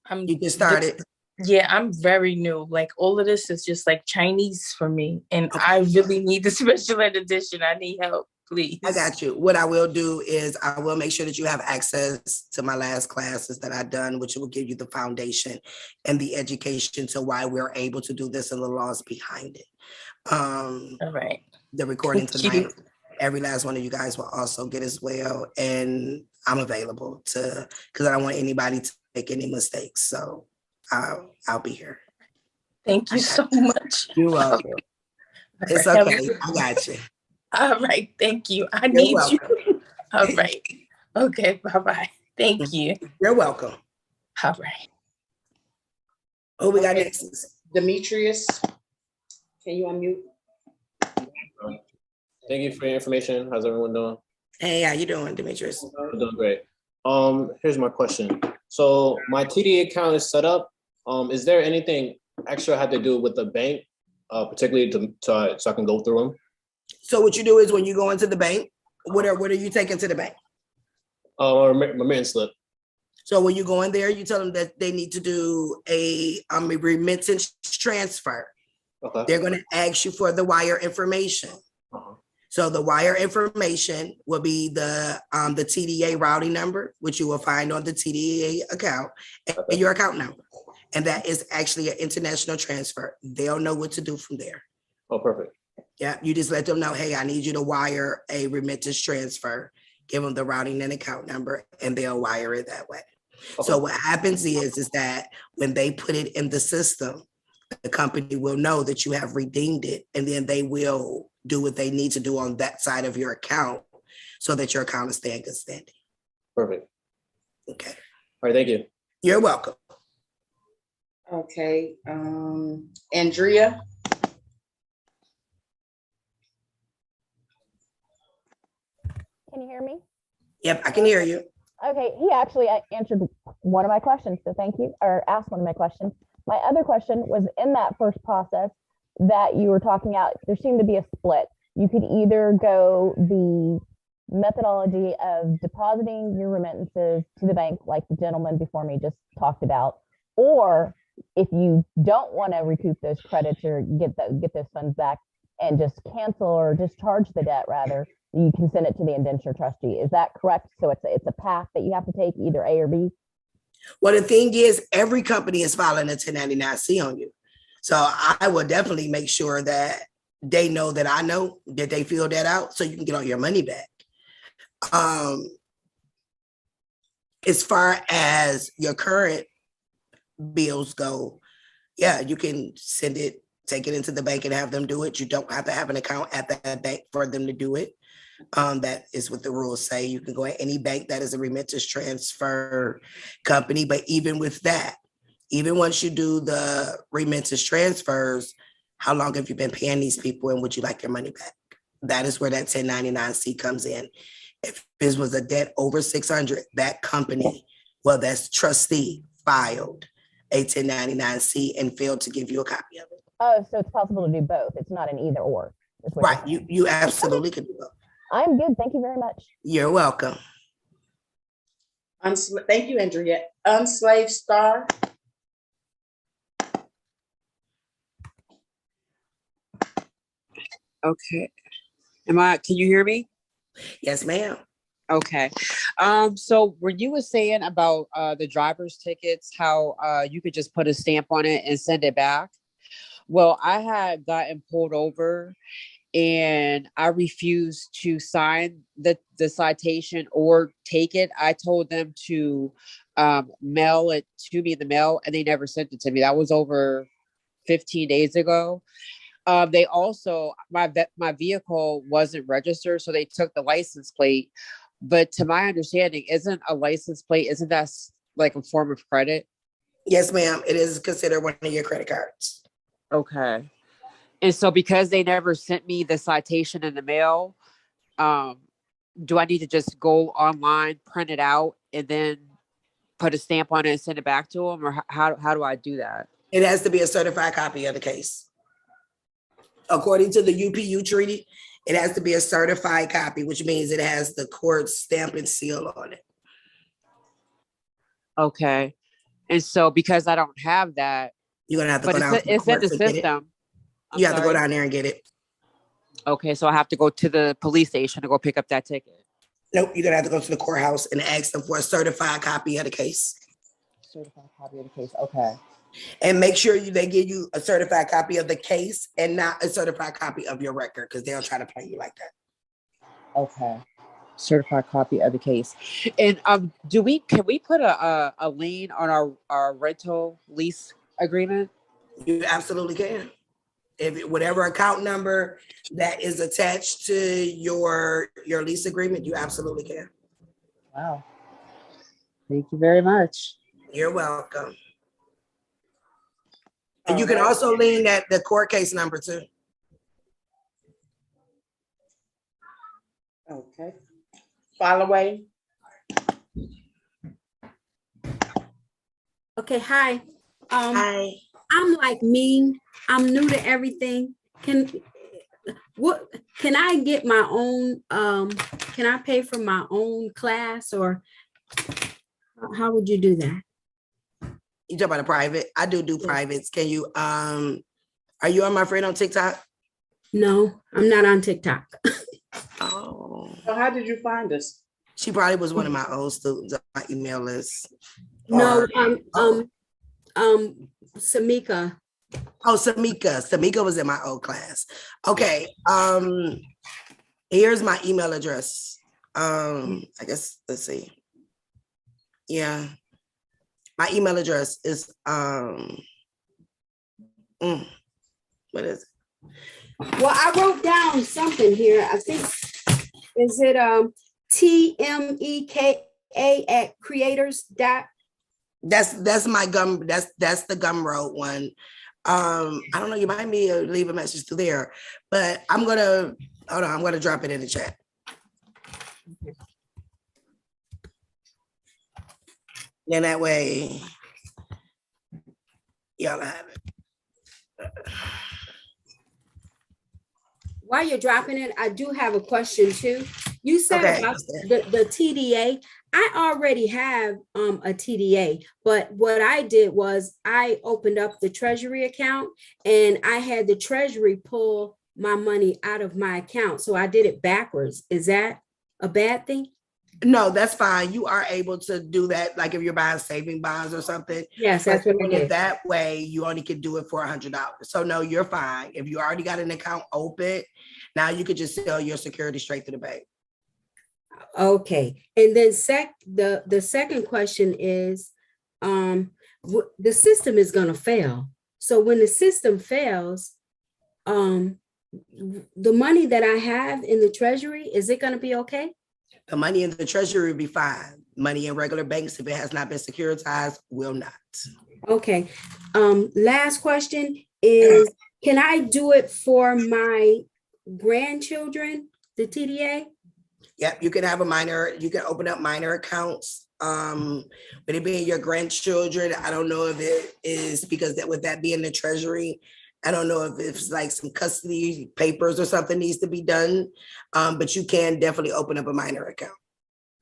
You just started? Yeah, I'm very new. Like, all of this is just like Chinese for me. And Okay. I really need the special ed edition. I need help, please. I got you. What I will do is I will make sure that you have access to my last classes that I've done, which will give you the foundation and the education to why we're able to do this and the laws behind it. All right. The recording Thank tonight, you. every last one of you guys will also get as well. And I'm available because I don't want anybody to make any mistakes. So I'll be here. Thank you so much. You're welcome. It's okay. I got you. All right. Thank you. I You're need welcome. you. All right. Okay. Bye-bye. Thank you. You're welcome. All right. Who we got next? Demetrius, can you unmute? Thank you for your information. How's everyone doing? Hey, how you doing, Demetrius? I'm doing great. Here's my question. So my TD account is set up. Is there anything extra I have to do with the bank, particularly so I can go through them? So what you do is when you go into the bank, what are you taking to the bank? My remittance slip. So when you go in there, you tell them that they need to do a remittance transfer. Okay. They're going to ask you for the wire information. Uh-huh. So the wire information will be the TDA routing number, which you will find on the TDA account, and your account number. And that is actually an international transfer. They'll know what to do from there. Oh, perfect. Yeah, you just let them know, hey, I need you to wire a remittance transfer. Give them the routing and account number, and they'll wire it that way. Okay. So what happens is that when they put it in the system, the company will know that you have redeemed it, and then they will do what they need to do on that side of your account so that your account is staying good standing. Perfect. Okay. All right, thank you. You're welcome. Okay. Andrea. Can you hear me? Yep, I can hear you. Okay, he actually answered one of my questions, so thank you, or asked one of my questions. My other question was in that first process that you were talking about, there seemed to be a split. You could either go the methodology of depositing your remittances to the bank, like the gentleman before me just talked about, or if you don't want to recoup those credits or get those funds back and just cancel or discharge the debt, rather, you can send it to the indenture trustee. Is that correct? So it's a path that you have to take, either A or B. Well, the thing is, every company is filing a 1099-C on you. So I will definitely make sure that they know that I know that they fill that out so you can get all your money back. As far as your current bills go, yeah, you can send it, take it into the bank and have them do it. You don't have to have an account at that bank for them to do it. That is what the rules say. You can go at any bank that is a remittance transfer company. But even with that, even once you do the remittance transfers, how long have you been paying these people and would you like your money back? That is where that 1099-C comes in. If this was a debt over 600, that company, well, that's trustee filed a 1099-C and failed to give you a copy of it. Oh, so it's possible to do both. It's not an either or. Right. You absolutely can do both. I'm good. Thank you very much. You're welcome. Thank you, Andrea. Unslaved Star. Okay. Can you hear me? Yes, ma'am. Okay. So when you were saying about the driver's tickets, how you could just put a stamp on it and send it back. Well, I had gotten pulled over and I refused to sign the citation or take it. I told them to mail it to me in the mail and they never sent it to me. That was over 15 days ago. They also, my vehicle wasn't registered, so they took the license plate. But to my understanding, isn't that like a form of credit? Yes, ma'am. It is considered one of your credit cards. Okay. And so because they never sent me the citation in the mail, do I need to just go online, print it out, and then put a stamp on it and send it back to them? Or how do I do that? It has to be a certified copy of the case. According to the UPU treaty, it has to be a certified copy, which means it has the court stamp and seal on it. Okay. And so because I don't have that, you're going to have to go down to the it's in court the to get it. system. You have to go down there and get it. Okay, so I have to go to the police station to go pick up that ticket. Nope, you're going to have to go to the courthouse and ask them for a certified copy of the case. Certified copy of the case, okay. And make sure they give you a certified copy of the case and not a certified copy of your record, because they'll try to play you like that. Okay. Certified copy of the case. And can we put a lien on our rental lease agreement? You absolutely can. If whatever account number that is attached to your lease agreement, you absolutely can. Wow. Thank you very much. You're welcome. And you can also lien the court case number too. Okay. Followay. Okay, hi. Hi. I'm like mean. I'm new to everything. Can I get my own? Can I pay for my own class, or how would you do that? You talk about a private? I do privates. Can you? Are you on my friend on TikTok? No, I'm not on TikTok. Oh. So how did you find us? She probably was one of my old students on my email list. No, Tmeka. Oh, Tmeka. Tmeka was in my old class. Okay. Here's my email address. I guess let's see. Yeah. My email address is what is it? Well, I wrote down something here. I think is it Tmeka at creators dot. That's my gum. That's the Gumroad one. I don't know. You might be able to leave a message through there, but I'm gonna hold on. I'm gonna drop it in the chat. Then that way, y'all have it. While you're dropping it, I do have a question too. You said Okay. about the TDA. I already have a TDA, but what I did was I opened up the treasury account and I had the treasury pull my money out of my account. So I did it backwards. Is that a bad thing? No, that's fine. You are able to do that, like if you're buying saving bonds or something. Yes, that's what I Doing did. it that way, you only could do it for $100. So no, you're fine. If you already got an account open, now you could just sell your security straight to the bank. Okay, and then the second question is, the system is gonna fail. So when the system fails, the money that I have in the treasury, is it gonna be okay? The money in the treasury will be fine. Money in regular banks, if it has not been securitized, will not. Okay, last question is, can I do it for my grandchildren, the TDA? Yep, you can have you can open up minor accounts. But it being your grandchildren, I don't know if it is because with that being the treasury, I don't know if it's like some custody papers or something needs to be done. But you can definitely open up a minor account.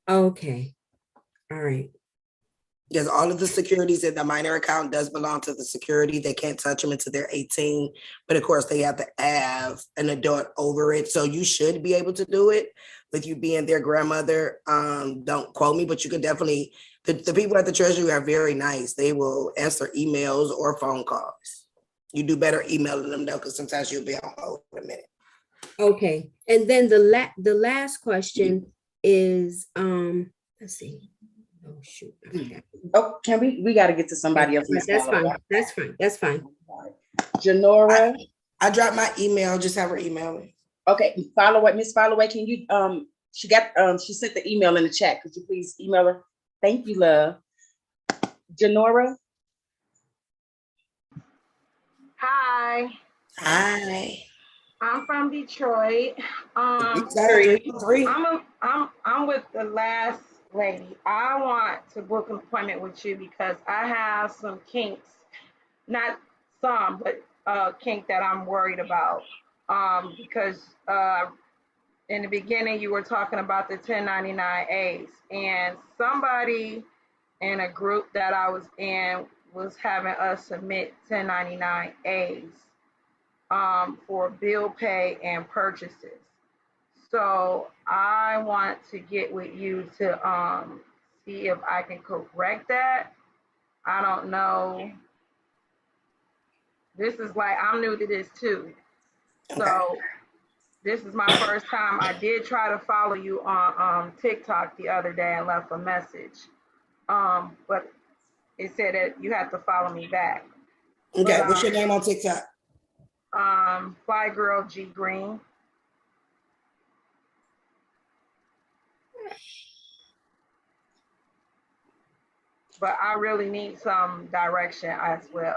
Okay, all right. Because all of the securities in the minor account does belong to the security. They can't touch them until they're 18. But of course, they have to have an adult over it. So you should be able to do it with you being their grandmother. Don't quote me, but you can definitely, the people at the treasury are very nice. They will answer emails or phone calls. You do better emailing them though, because sometimes you'll be on hold for a minute. Okay, and then the last question is, let's see. Oh shoot. Oh, can we got to get to somebody else. That's fine. That's fine. That's fine. Janora. I dropped my email. Just have her email me. Okay, Miss Followay, can you she sent the email in the chat. Could you please email her? Thank you, love. Janora. Hi. Hi. I'm from Detroit. I'm with the last lady. I want to book an appointment with you because I have some kinks, not some, but kink that I'm worried about. Because in the beginning you were talking about the 1099As, and somebody in a group that I was in was having us submit 1099As for bill pay and purchases. So I want to get with you to see if I can correct that. I don't know. This is like, I'm new to this too. So this is my first time. I did try to follow you on TikTok the other day and left a message. But it said that you have to follow me back. Okay, what's your name on TikTok? Fly Girl G Green. But I really need some direction as well.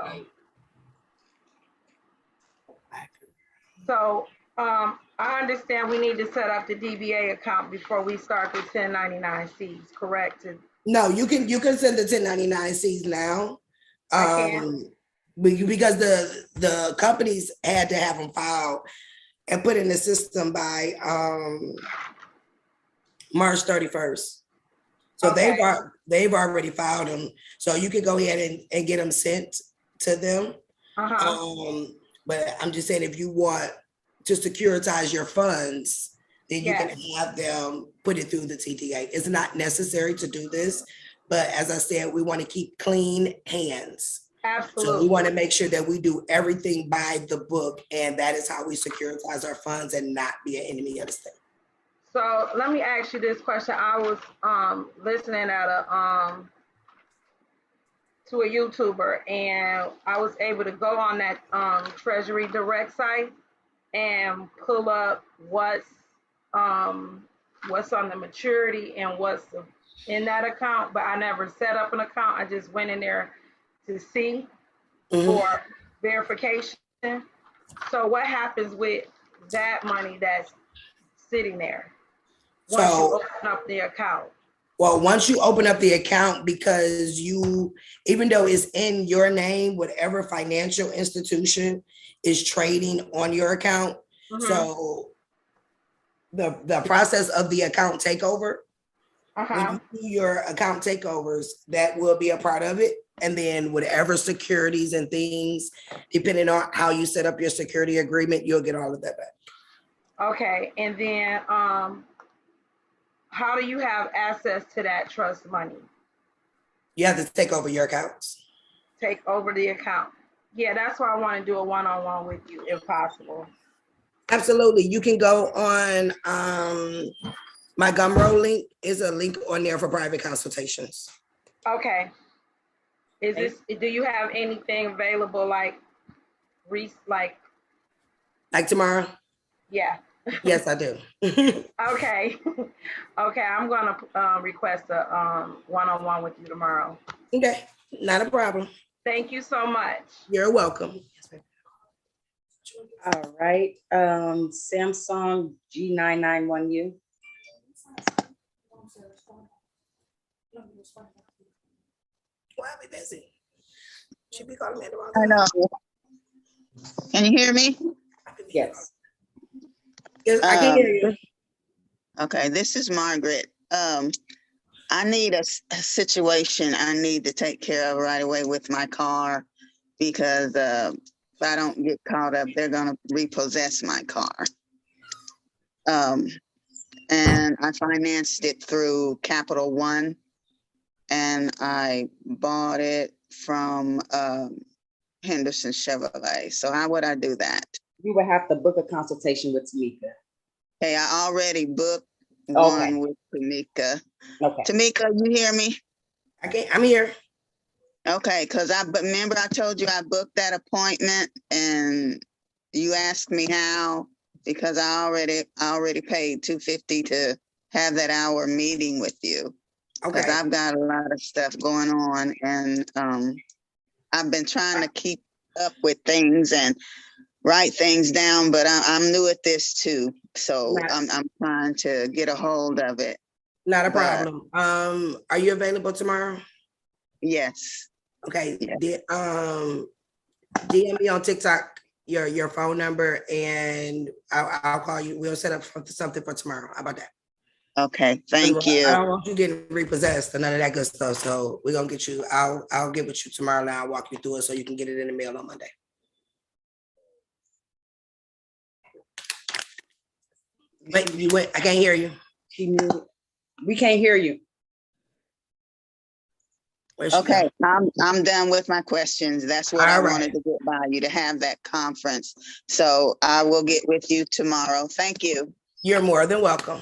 So I understand we need to set up the DBA account before we start the 1099Cs, correct? No, you can send the 1099Cs now. I can. Because the companies had to have them filed and put in the system by March 31st. So okay. they've already filed them. So you can go ahead and get them sent to them. But I'm just saying, if you want to securitize your funds, then you can have them put it through the TDA. It's not necessary to do this, but as I said, we want to keep clean hands. Absolutely. So we want to make sure that we do everything by the book, and that is how we securitize our funds and not be an enemy of the state. So let me ask you this question. I was listening at to a YouTuber, and I was able to go on that Treasury Direct site and pull up what's on the maturity and what's in that account, but I never set up an account. I just went in there to see for verification. So what happens with that money that's sitting there once you open up the account? Well, once you open up the account, because you, even though it's in your name, whatever financial institution is trading on your account. So the process of the account takeover, when you do your account takeovers, that will be a part of it. And then whatever securities and things, depending on how you set up your security agreement, you'll get all of that back. Okay, and then how do you have access to that trust money? You have to take over your accounts. Take over the account. Yeah, that's why I want to do a one-on-one with you, if possible. Absolutely. You can go on my Gumroad link. Is a link on there for private consultations. Okay. Is this? Do you have anything available like tomorrow? Yeah. Yes, I do. Okay. Okay, I'm gonna request a one-on-one with you tomorrow. Okay, not a problem. Thank you so much. You're welcome. All right, Samsung G991U. Why are we busy? She be calling me at the wrong I time. know. Can you hear me? Yes. Yes, I can hear you. Okay, this is Margaret. I need a situation I need to take care of right away with my car because if I don't get caught up, they're gonna repossess my car. And I financed it through Capital One, and I bought it from Henderson Chevrolet. So how would I do that? You would have to book a consultation with Tmeka. Hey, I already booked Okay. one with Tmeka. Okay. Tmeka, you hear me? I'm here. Okay, because remember I told you I booked that appointment and you asked me how, because I already paid $250 to have that hour meeting with you. Okay. Because I've got a lot of stuff going on, and I've been trying to keep up with things and write things down, but I'm new at this too. So I'm trying to get a hold of it. Not a problem. Are you available tomorrow? Yes. Okay. Yeah. DM me on TikTok your phone number, and I'll call you. We'll set up something for tomorrow. How about that? Okay. Thank you. I don't want you getting repossessed or none of that good stuff. So we're gonna get you. I'll get with you tomorrow. Now I'll walk you through it so you can get it in the mail on Monday. Wait, you wait. I can't hear you. We can't hear you. Okay, I'm done with my questions. That's what I wanted to get by you, to have that conference. So I will get with you tomorrow. Thank you. You're more than welcome.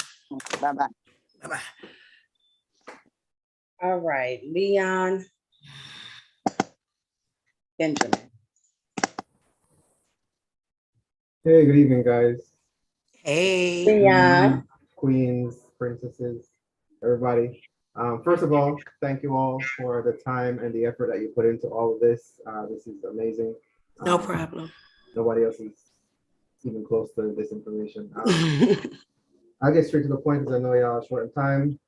Bye-bye. Bye-bye. All right, Leon Benjamin. Hey, good evening, guys. Hey. Leon. Queens, princesses, everybody. First of all, thank you all for the time and the effort that you put into all of this. This is amazing. No problem. Nobody else is even close to this information. I'll get straight to the point because I know y'all are short in time.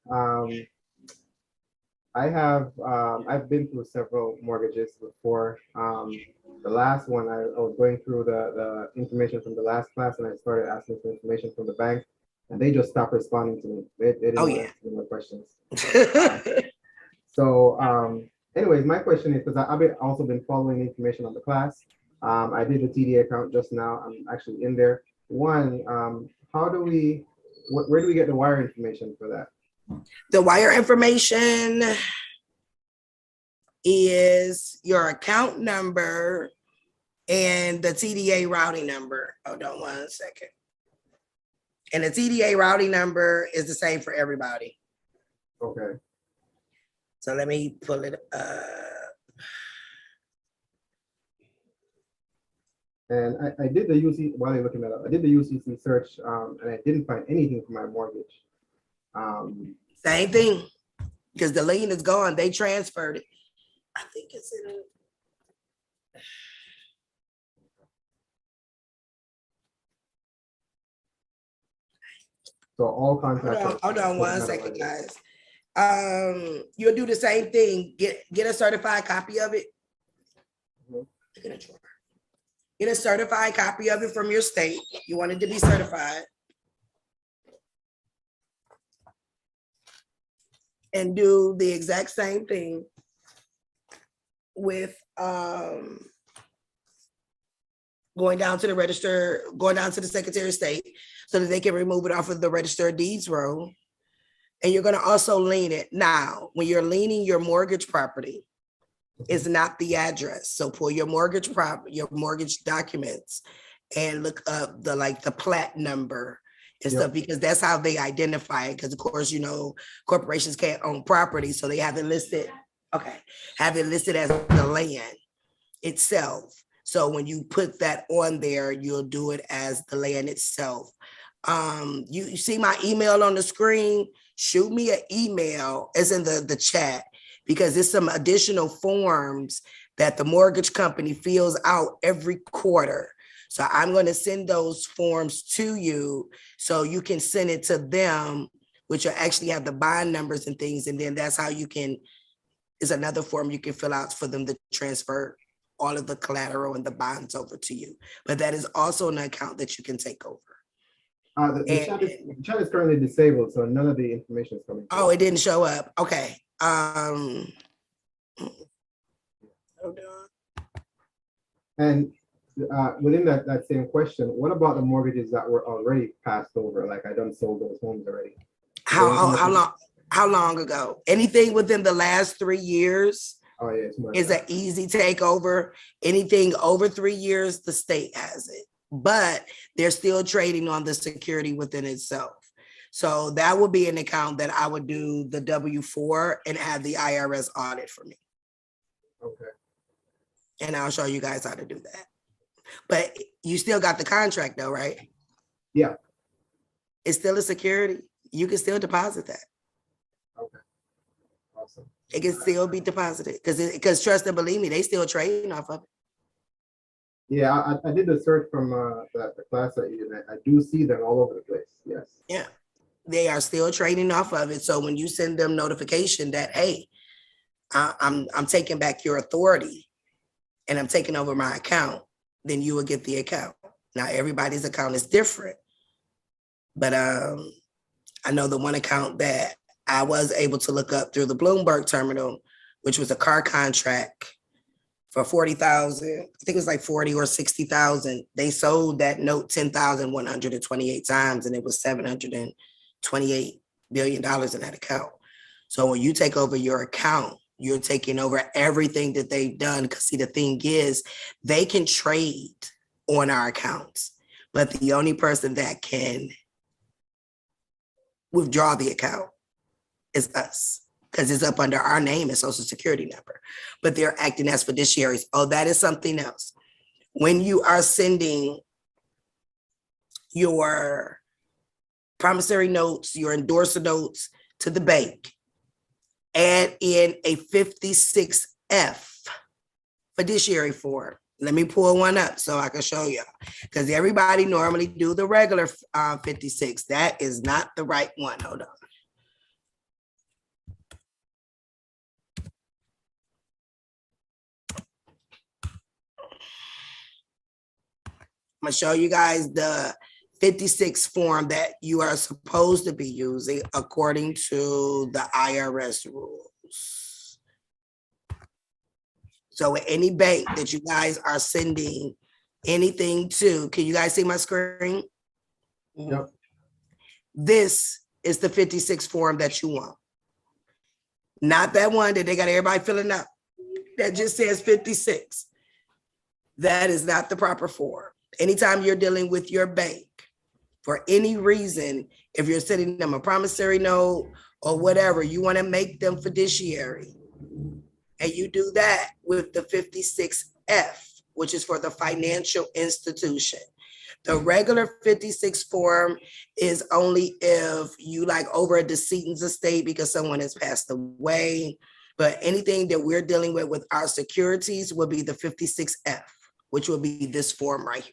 I've been through several mortgages before. The last one, I was going through the information from the last class, and I started asking for information from the bank, and they just stopped responding to me. They didn't ask any more questions. Anyways, my question is, because I've also been following the information on the class. I did the TD account just now. I'm actually in there. One, where do we get the wire information for that? The wire information is your account number and the TDA routing number. Hold on 1 second. And the TDA routing number is the same for everybody. Okay. So let me pull it up. And I did the UC, while you're looking that up, I did the UCC search and I didn't find anything for my mortgage. Same thing, because the lien is gone. They transferred it. I think it's in a... So all contracts. Hold on 1 second, guys. You'll do the same thing. Get a certified copy of it. Get a certified copy of it from your state. You want it to be certified. And do the exact same thing with going down to the register, going down to the Secretary of State so that they can remove it off of the Register of Deeds roll. And you're going to also lien it. Now, when you're liening your mortgage property, it's not the address. So pull your mortgage documents and look up the plat number and stuff, because that's how they identify it. Because of course, you know, corporations can't own property, so they have it listed. Okay, have it listed as the land itself. So when you put that on there, you'll do it as the land itself. You see my email on the screen? Shoot me an email. It's in the chat, because there's some additional forms that the mortgage company fills out every quarter. So I'm going to send those forms to you so you can send it to them, which will actually have the bond numbers and things. And then that's how you can, is another form you can fill out for them to transfer all of the collateral and the bonds over to you. But that is also an account that you can take over. The chat is currently disabled, so none of the information is coming. Oh, it didn't show up. Okay. Hold on. And within that same question, what about the mortgages that were already passed over? Like I done sold those homes already. How long ago? Anything within the last 3 years? Oh yeah, is an easy takeover. Anything over 3 years, the state has it, but they're still trading on the security within itself. So that would be an account that I would do the W-4 and have the IRS audit for me. Okay. And I'll show you guys how to do that. But you still got the contract though, right? Yeah. It's still a security. You can still deposit that. Okay. Awesome. It can still be deposited because trust and believe me, they still trading off of it. Yeah, I did the search from the class that you did. I do see them all over the place. Yes. Yeah, they are still trading off of it. So when you send them notification that, hey, I'm taking back your authority and I'm taking over my account, then you will get the account. Now everybody's account is different, but I know the one account that I was able to look up through the Bloomberg terminal, which was a car contract for 40,000. I think it was like 40 or 60,000. They sold that note 10,128 times, and it was $728 billion in that account. So when you take over your account, you're taking over everything that they've done. Because see, the thing is, they can trade on our accounts, but the only person that can withdraw the account is us, because it's up under our name and social security number, but they're acting as fiduciaries. Oh, that is something else. When you are sending your promissory notes, your endorser notes to the bank, add in a 56F fiduciary form. Let me pull one up so I can show you, because everybody normally do the regular 56. That is not the right one. Hold on. I'm gonna show you guys the 56 form that you are supposed to be using according to the IRS rules. So with any bank that you guys are sending anything to, can you guys see my screen? Yep. This is the 56 form that you want. Not that one that they got everybody filling up that just says 56. That is not the proper form. Anytime you're dealing with your bank, for any reason, if you're sending them a promissory note or whatever, you want to make them fiduciary. And you do that with the 56F, which is for the financial institution. The regular 56 form is only if you like over a decedent's estate because someone has passed away. But anything that we're dealing with our securities will be the 56F, which will be this form right here.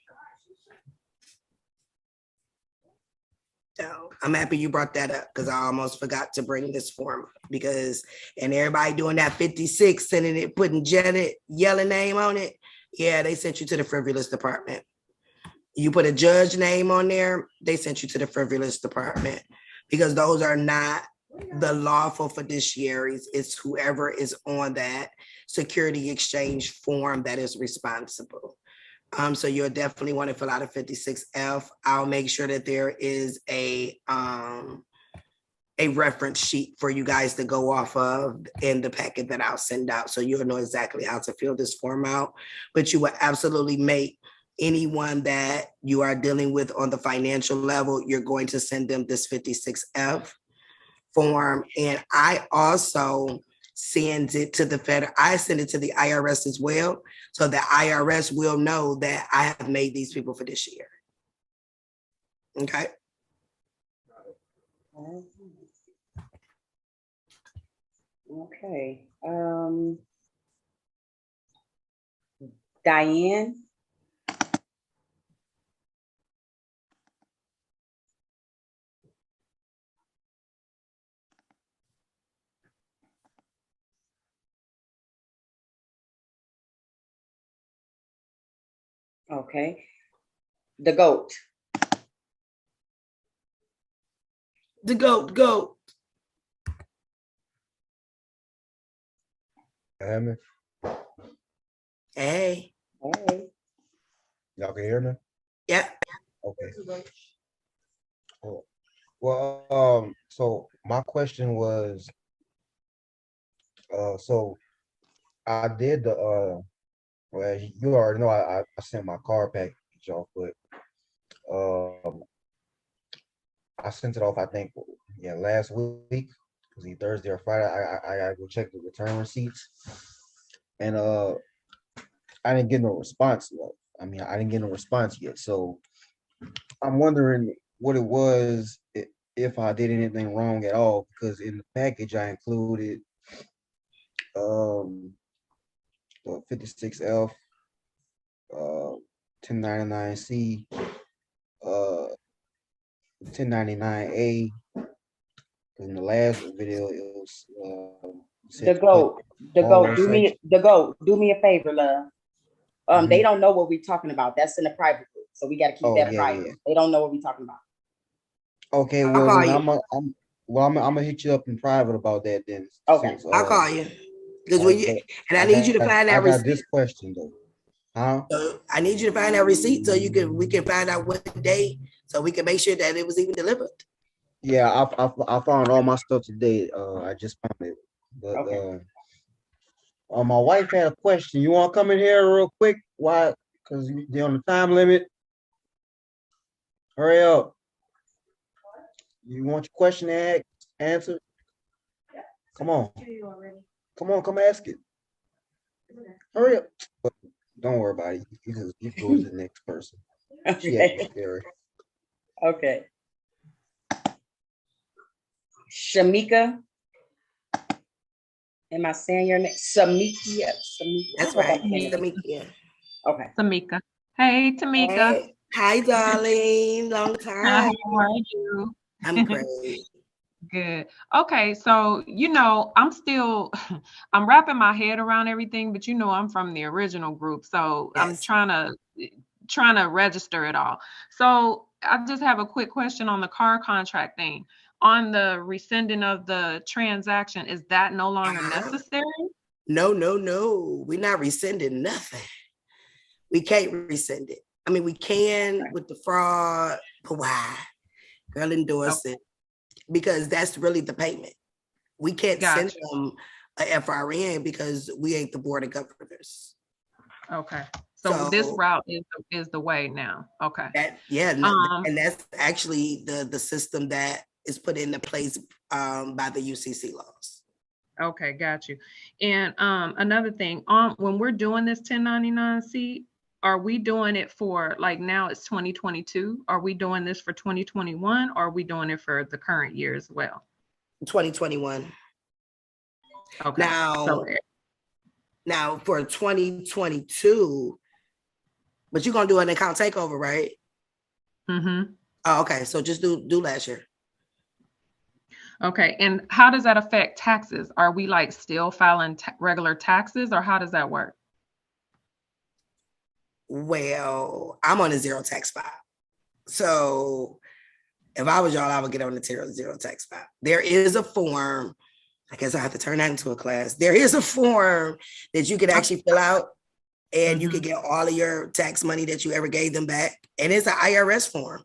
So I'm happy you brought that up because I almost forgot to bring this form and everybody doing that 56, sending it, putting Janet yelling name on it. Yeah, they sent you to the frivolous department. You put a judge name on there, they sent you to the frivolous department because those are not the lawful fiduciaries. It's whoever is on that security exchange form that is responsible. So you'll definitely want to fill out a 56F. I'll make sure that there is a reference sheet for you guys to go off of in the packet that I'll send out. So you'll know exactly how to fill this form out, but you will absolutely make anyone that you are dealing with on the financial level, you're going to send them this 56F form. And I also send it to the federal, I send it to the IRS as well. So the IRS will know that I have made these people for this year. Okay. Okay. Diane. Okay. The goat. The goat. Hey. Hey. Y'all can hear me? Yeah. Okay. Cool. Well, so my question was, so I did the well, you already know I sent my car package off, but I sent it off, I think, last week. It was either Thursday or Friday. I gotta go check the return receipts. And I didn't get no response. I didn't get no response yet. So I'm wondering what it was, if I did anything wrong at all, because in the package I included the 56F, 1099C, 1099A. In the last video, it was The goat. Do me a favor, love. They don't know what we're talking about. That's in the private group, so we got to keep that private. Yeah. They don't know what we're talking about. Okay, well then I'm gonna hit you up in private about that then. Okay, I'll call you because I need you to find that receipt. I got this question though. Huh? So I need you to find that receipt so we can find out what day, so we can make sure that it was even delivered. Yeah, I found all my stuff today. I just found it, but my wife had a question. You want to come in here real quick? Why? Because you're on the time limit. Hurry up. You want your question answered? Come on. Come ask it. Hurry up. But don't worry about it. You go to the next person. She ain't scary. Okay. Shamika. Am I saying your name? Samika. That's right. Samika. Okay. Tameka. Hey, Tameka. Hey. Hi, darling. Long time. Hi, how are you? I'm great. Good. Okay, so I'm wrapping my head around everything, but I'm from the original group, so yes. I'm trying to register it all. So I just have a quick question on the car contract thing. On the rescinding of the transaction, is that no longer necessary? No. We're not rescinding nothing. We can't rescind it. I mean, we can with the fraud, but why? Girl, endorse it. Because that's really the payment. We can't send them a FRN because we ain't the board of governors. Okay. So this route is the way now. Okay. And that's actually the system that is put into place by the UCC laws. Okay, got you. And another thing, when we're doing this 1099C, are we doing it for, like, now it's 2022? Are we doing this for 2021? Or are we doing it for the current year as well? 2021. Okay. Now for 2022, but you're gonna do an account takeover, right? Mm-hmm. Oh, okay. So just do last year. Okay, and how does that affect taxes? Are we like still filing regular taxes, or how does that work? Well, I'm on a zero tax file. So if I was y'all, I would get on the zero tax file. There is a form. I guess I have to turn that into a class. There is a form that you can actually fill out, and you can get all of your tax money that you ever gave them back. And it's an IRS form.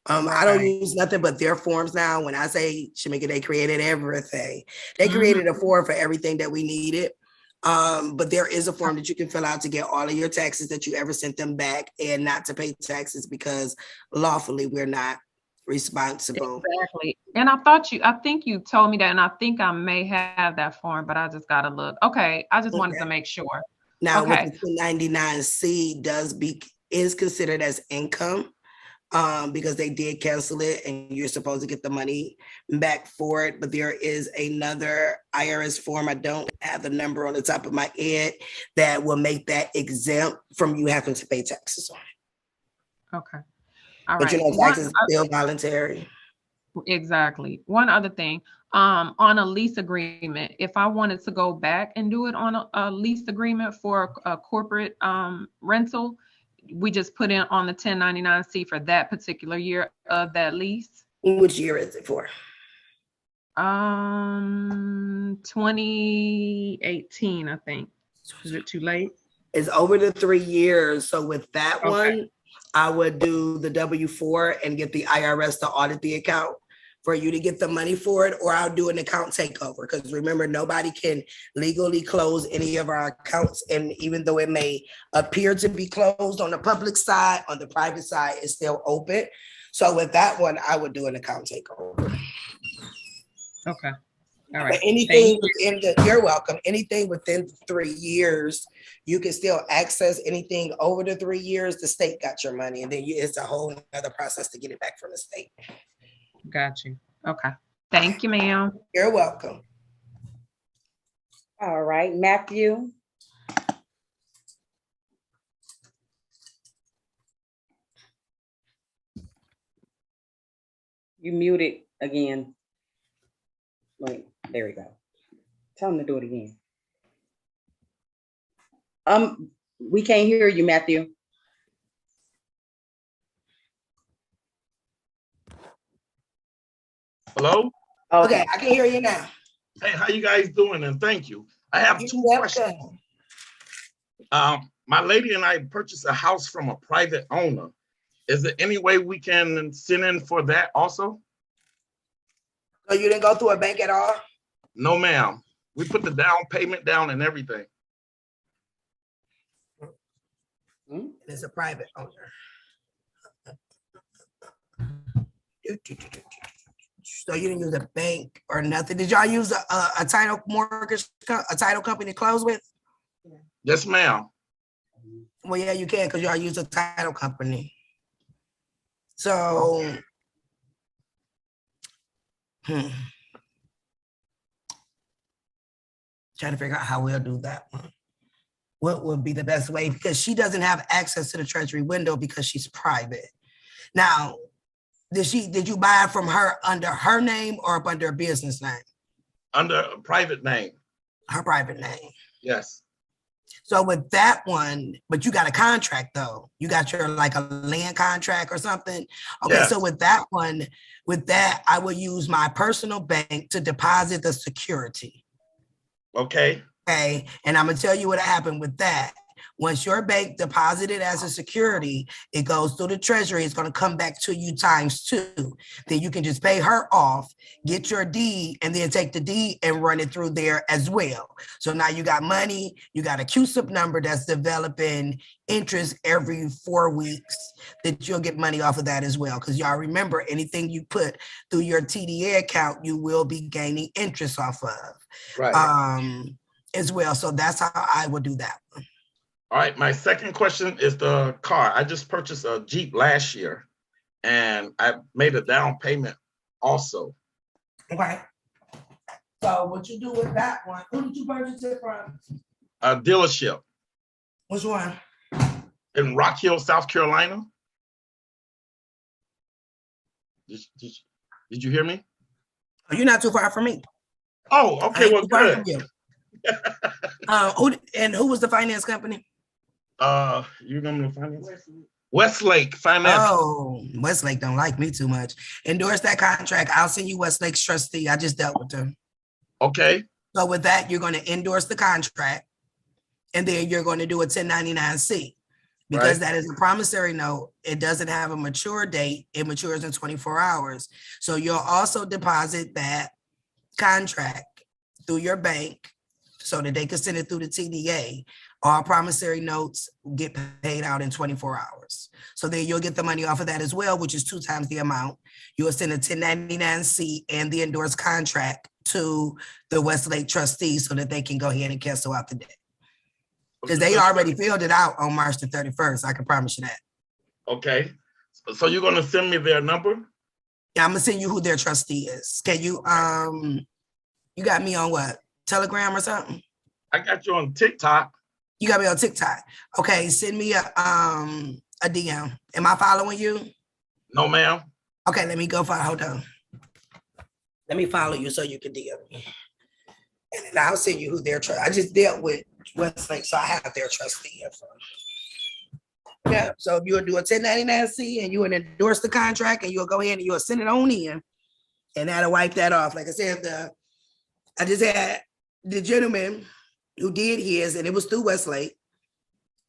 I don't use nothing but their forms now. When I say Tmeka, they created everything. They created a form for everything that we needed. But there is a form that you can fill out to get all of your taxes that you ever sent them back, and not to pay taxes because lawfully we're not responsible. Exactly. And I think you told me that, and I think I may have that form, but I just gotta look. Okay, I just wanted to make sure. Now, Okay. with the 1099-C is considered as income. Because they did cancel it and you're supposed to get the money back for it. But there is another IRS form, I don't have the number on the top of my head, that will make that exempt from you having to pay taxes on it. Okay. All but right. you know, taxes is still voluntary. Exactly. One other thing, on a lease agreement, if I wanted to go back and do it on a lease agreement for a corporate rental, we just put in on the 1099-C for that particular year of that lease. Which year is it for? 2018, I think. Is it too late? It's over the 3 years. So with that one, I would do the W-4 and get the IRS to audit the account for you to get the money for it, or I'll do an account takeover. Because remember, nobody can legally close any of our accounts. And even though it may appear to be closed on the public side, on the private side, it's still open. So with that one, I would do an account takeover. Okay. All right. But anything within you're welcome. Anything within 3 years, you can still access. Anything over the 3 years, the state got your money. And then it's a whole other process to get it back from the state. Got you. Okay. Thank you, ma'am. You're welcome. All right, Matthew. You muted again. Wait, there we go. Tell him to do it again. We can't hear you, Matthew. Hello? Okay, I can hear you now. Hey, how you guys doing? And thank you. I have two questions. My lady and I purchased a house from a private owner. Is there any way we can send in for that also? So you didn't go through a bank at all? No, ma'am. We put the down payment down and everything. It's a private owner. So you didn't use a bank or nothing. Did y'all use a title mortgage, a title company to close with? Yes, ma'am. Well, yeah, you can because y'all use a title company. So, trying to figure out how we'll do that one. What would be the best way? Because she doesn't have access to the treasury window because she's private. Now, did you buy it from her under her name or up under a business name? Under a private name. Her private name. Yes. So with that one, but you got a contract though. You got your like a land contract or something. Okay, yes. So with that one, I would use my personal bank to deposit the security. Okay. Okay, and I'm gonna tell you what happened with that. Once your bank deposited as a security, it goes through the treasury. It's going to come back to you ×2. Then you can just pay her off, get your deed, and then take the deed and run it through there as well. So now you got money. You got a QSIP number that's developing interest every 4 weeks that you'll get money off of that as well. Because y'all remember, anything you put through your TDA account, you will be gaining interest off of. Right. As well. So that's how I would do that one. All right, my second question is the car. I just purchased a Jeep last year and I made a down payment also. Okay. So what you do with that one, who did you purchase it from? A dealership. Which one? In Rock Hill, South Carolina. Did you hear me? Oh, you're not too far from me. Oh, okay. Well, good. Who was the finance company? You remember the finance? Westlake Finance. Oh, Westlake don't like me too much. Endorse that contract. I'll send you Westlake's trustee. I just dealt with them. Okay. So with that, you're going to endorse the contract, and then you're going to do a 1099-C. Because that is a promissory note, it doesn't have a mature date. It matures in 24 hours. So you'll also deposit that contract through your bank so that they can send it through the TDA. All promissory notes get paid out in 24 hours. So then you'll get the money off of that as well, which is 2 times the amount. You will send a 1099-C and the endorsed contract to the Westlake trustee so that they can go ahead and cancel out the debt. Because they already filled it out on March the 31st. I can promise you that. Okay. So you're going to send me their number? Yeah, I'm going to send you who their trustee is. Can you, you got me on what? Telegram or something? I got you on TikTok. You got me on TikTok. Okay, send me a DM. Am I following you? No, ma'am. Okay, let me go follow. Hold on. Let me follow you so you can DM me. And then I'll send you who their trustee. I just dealt with Westlake, so I have their trustee info. Yeah, so you'll do a 1099-C and you will endorse the contract and you'll go ahead and you'll send it on in. And that'll wipe that off. Like I said, I just had the gentleman who did his, and it was through Westlake.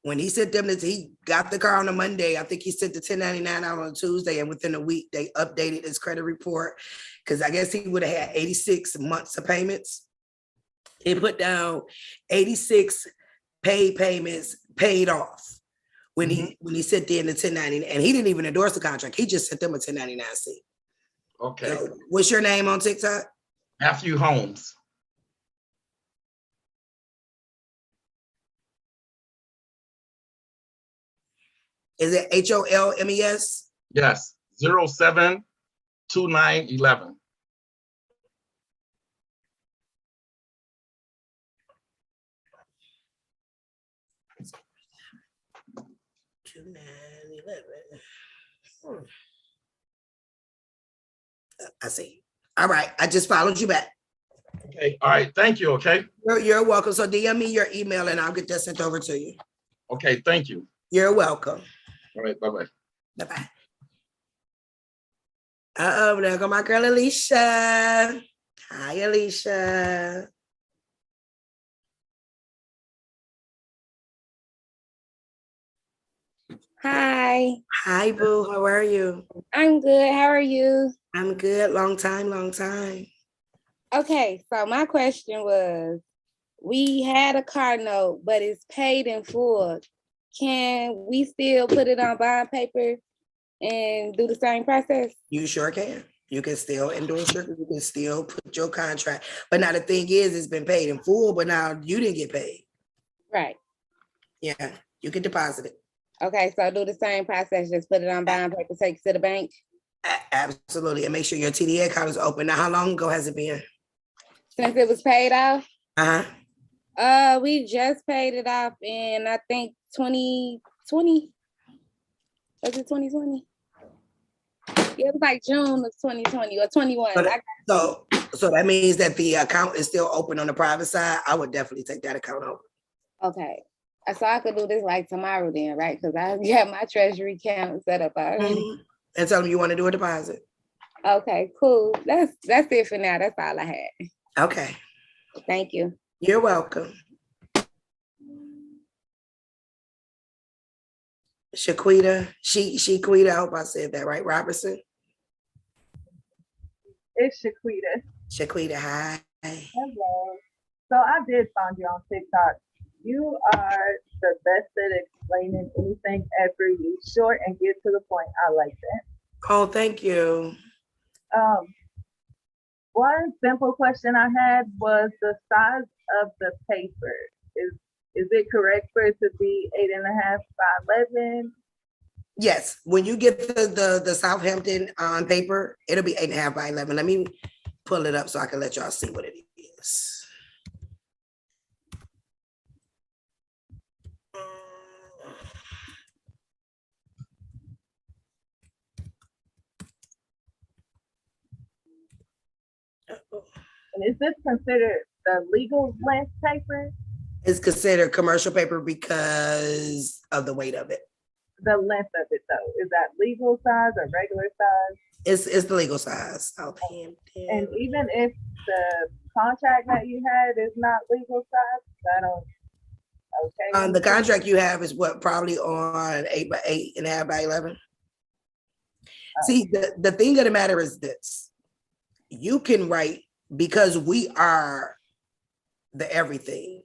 When he sent them, he got the car on a Monday. I think he sent the 1099 out on a Tuesday, and within a week, they updated his credit report because I guess he would have had 86 months of payments. He put down 86 paid payments paid off when he sent in the 1099, and he didn't even endorse the contract. He just sent them a 1099-C. Okay. So, what's your name on TikTok? Matthew Holmes. Is it HOLMES? Yes. 072911. I see. All right. I just followed you back. Okay. All right. Thank you. Okay. You're welcome. So DM me your email and I'll get that sent over to you. Okay. Thank you. You're welcome. All right. Bye-bye. Bye-bye. There go my girl Alicia. Hi, Alicia. Hi. Hi, boo. How are you? I'm good. How are you? I'm good. Long time, long time. Okay, so my question was, we had a car note, but it's paid in full. Can we still put it on bond paper and do the same process? You sure can. You can still endorse your, you can still put your contract. But now the thing is, it's been paid in full, but now you didn't get paid. Right. Yeah, you can deposit it. Okay, so do the same process, just put it on bond paper, take it to the bank? Absolutely. And make sure your TDA account is open. Now, how long ago has it been? Since it was paid off? Uh-huh. We just paid it off in, I think, 2020. Was it 2020? Yeah, it was like June of 2020 or 21. So that means that the account is still open on the private side. I would definitely take that account over. Okay. So I could do this like tomorrow then, right? Because I got my treasury account set up already. And tell them you want to do a deposit. Okay, cool. That's it for now. That's all I had. Okay. Thank you. You're welcome. Shaquita, Shaquita, I hope I said that right, Robertson? It's Shaquita. Shaquita, hi. Hello. So I did find you on TikTok. You are the best at explaining anything ever. You short and get to the point. I like that. Oh, thank you. One simple question I had was the size of the paper. Is it correct for it to be 8.5 by 11? Yes, when you get the Southampton paper, it'll be 8.5 by 11. Let me pull it up so I can let y'all see what it is. is this considered the legal length paper? It's considered commercial paper because of the weight of it. The length of it though, is that legal size or regular size? It's the legal size. Southampton. And even if the contract that you had is not legal size, I don't. Okay. The contract you have is what, probably on 8 by 8.5 by 11. See, the thing of the matter is this: you can write, because we are the everything.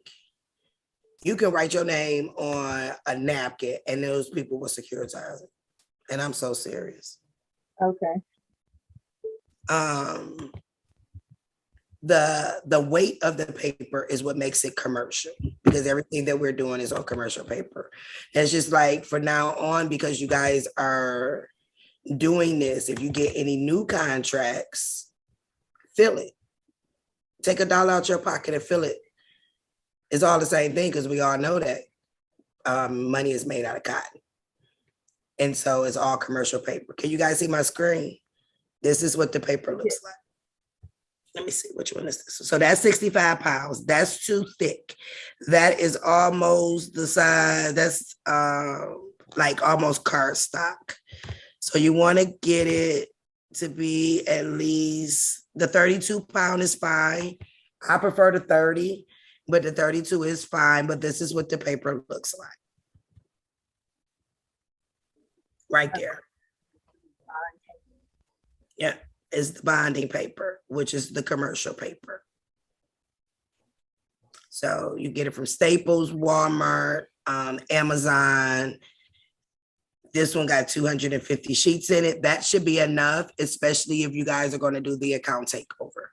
You can write your name on a napkin, and those people will securitize it. And I'm so serious. Okay. The weight of the paper is what makes it commercial, because everything that we're doing is on commercial paper. It's just like, for now on, because you guys are doing this, if you get any new contracts, fill it. Take $1 out your pocket and fill it. It's all the same thing, because we all know that money is made out of cotton. And so it's all commercial paper. Can you guys see my screen? This is what the paper looks like. Let me see, which one is this? So that's 65 pounds. That's too thick. That is almost the size, that's like almost cardstock. So you want to get it to be at least, the 32 pound is fine. I prefer the 30, but the 32 is fine. But this is what the paper looks like. Right there. Yeah, is the bonding paper, which is the commercial paper. So you get it from Staples, Walmart, Amazon. This one got 250 sheets in it. That should be enough, especially if you guys are going to do the account takeover.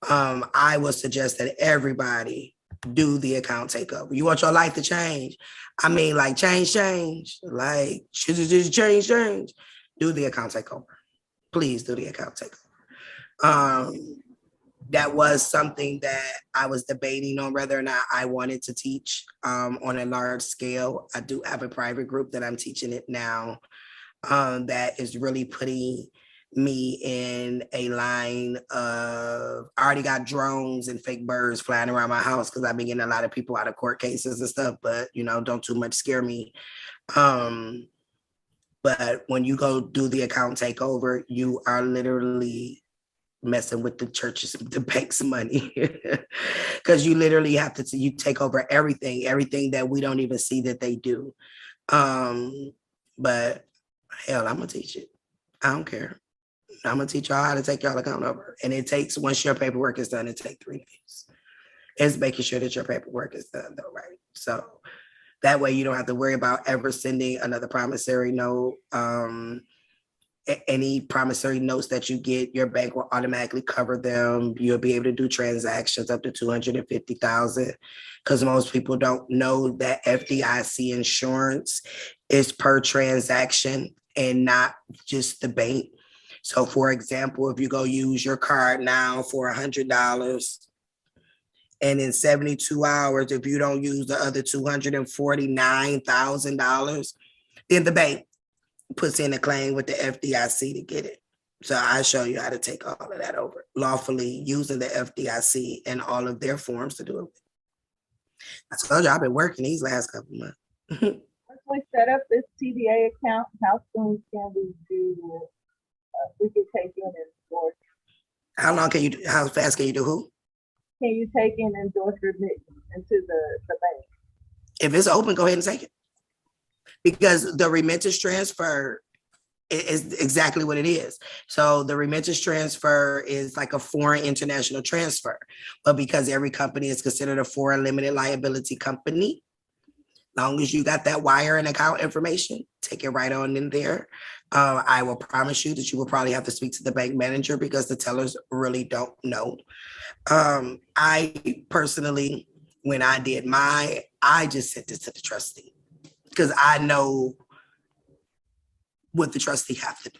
I would suggest that everybody do the account takeover. You want your life to change. I mean, like change, like change. Do the account takeover. Please do the account takeover. That was something that I was debating on whether or not I wanted to teach on a large scale. I do have a private group that I'm teaching it now that is really putting me in a line of, I already got drones and fake birds flying around my house because I've been getting a lot of people out of court cases and stuff, but don't too much scare me. But when you go do the account takeover, you are literally messing with the churches, the bank's money, because you literally have to, you take over everything that we don't even see that they do. But hell, I'm gonna teach it. I don't care. I'm gonna teach y'all how to take y'all account over. And it takes, once your paperwork is done, it takes 3 days. It's making sure that your paperwork is done though, right? So that way you don't have to worry about ever sending another promissory note. Any promissory notes that you get, your bank will automatically cover them. You'll be able to do transactions up to $250,000, because most people don't know that FDIC insurance is per transaction and not just the bank. So for example, if you go use your card now for $100, and in 72 hours, if you don't use the other $249,000, then the bank puts in a claim with the FDIC to get it. So I show you how to take all of that over lawfully using the FDIC and all of their forms to do it. I told you I've been working these last couple of months. Once we set up this TDA account, how soon can we do? We can take in endorse. How fast can you do who? Can you take in endorse remittance into the bank? If it's open, go ahead and take it. Because the remittance transfer is exactly what it is. So the remittance transfer is like a foreign international transfer. But because every company is considered a foreign limited liability company, long as you got that wire and account information, take it right on in there. I will promise you that you will probably have to speak to the bank manager because the tellers really don't know. I personally, when I did I just sent it to the trustee because I know what the trustee have to do.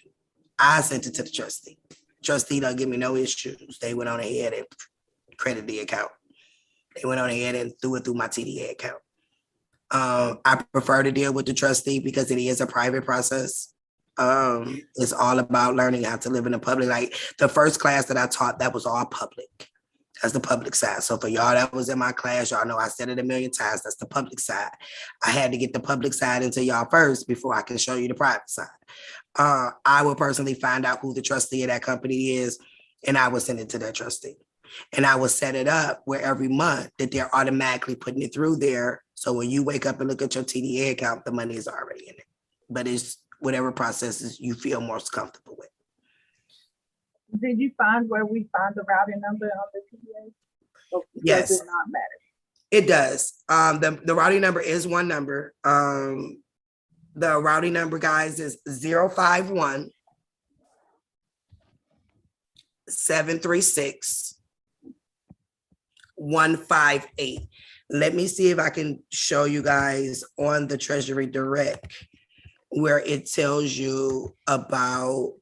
I sent it to the trustee. Trustee don't give me no issues. They went on ahead and credited the account. They went on ahead and threw it through my TDA account. I prefer to deal with the trustee because it is a private process. It's all about learning how to live in the public. Like the first class that I taught, that was all public. That's the public side. So for y'all that was in my class, y'all know I said it a million times. That's the public side. I had to get the public side into y'all first before I can show you the private side. I will personally find out who the trustee of that company is, and I will send it to that trustee. And I will set it up where every month that they're automatically putting it through there. So when you wake up and look at your TDA account, the money is already in it. But it's whatever processes you feel most comfortable with. Did you find where we find the routing number on the TDA? Or Yes. does it not matter? It does. The routing number is one number. The routing number, guys, is 051 736 158. Let me see if I can show you guys on the Treasury Direct where it tells you about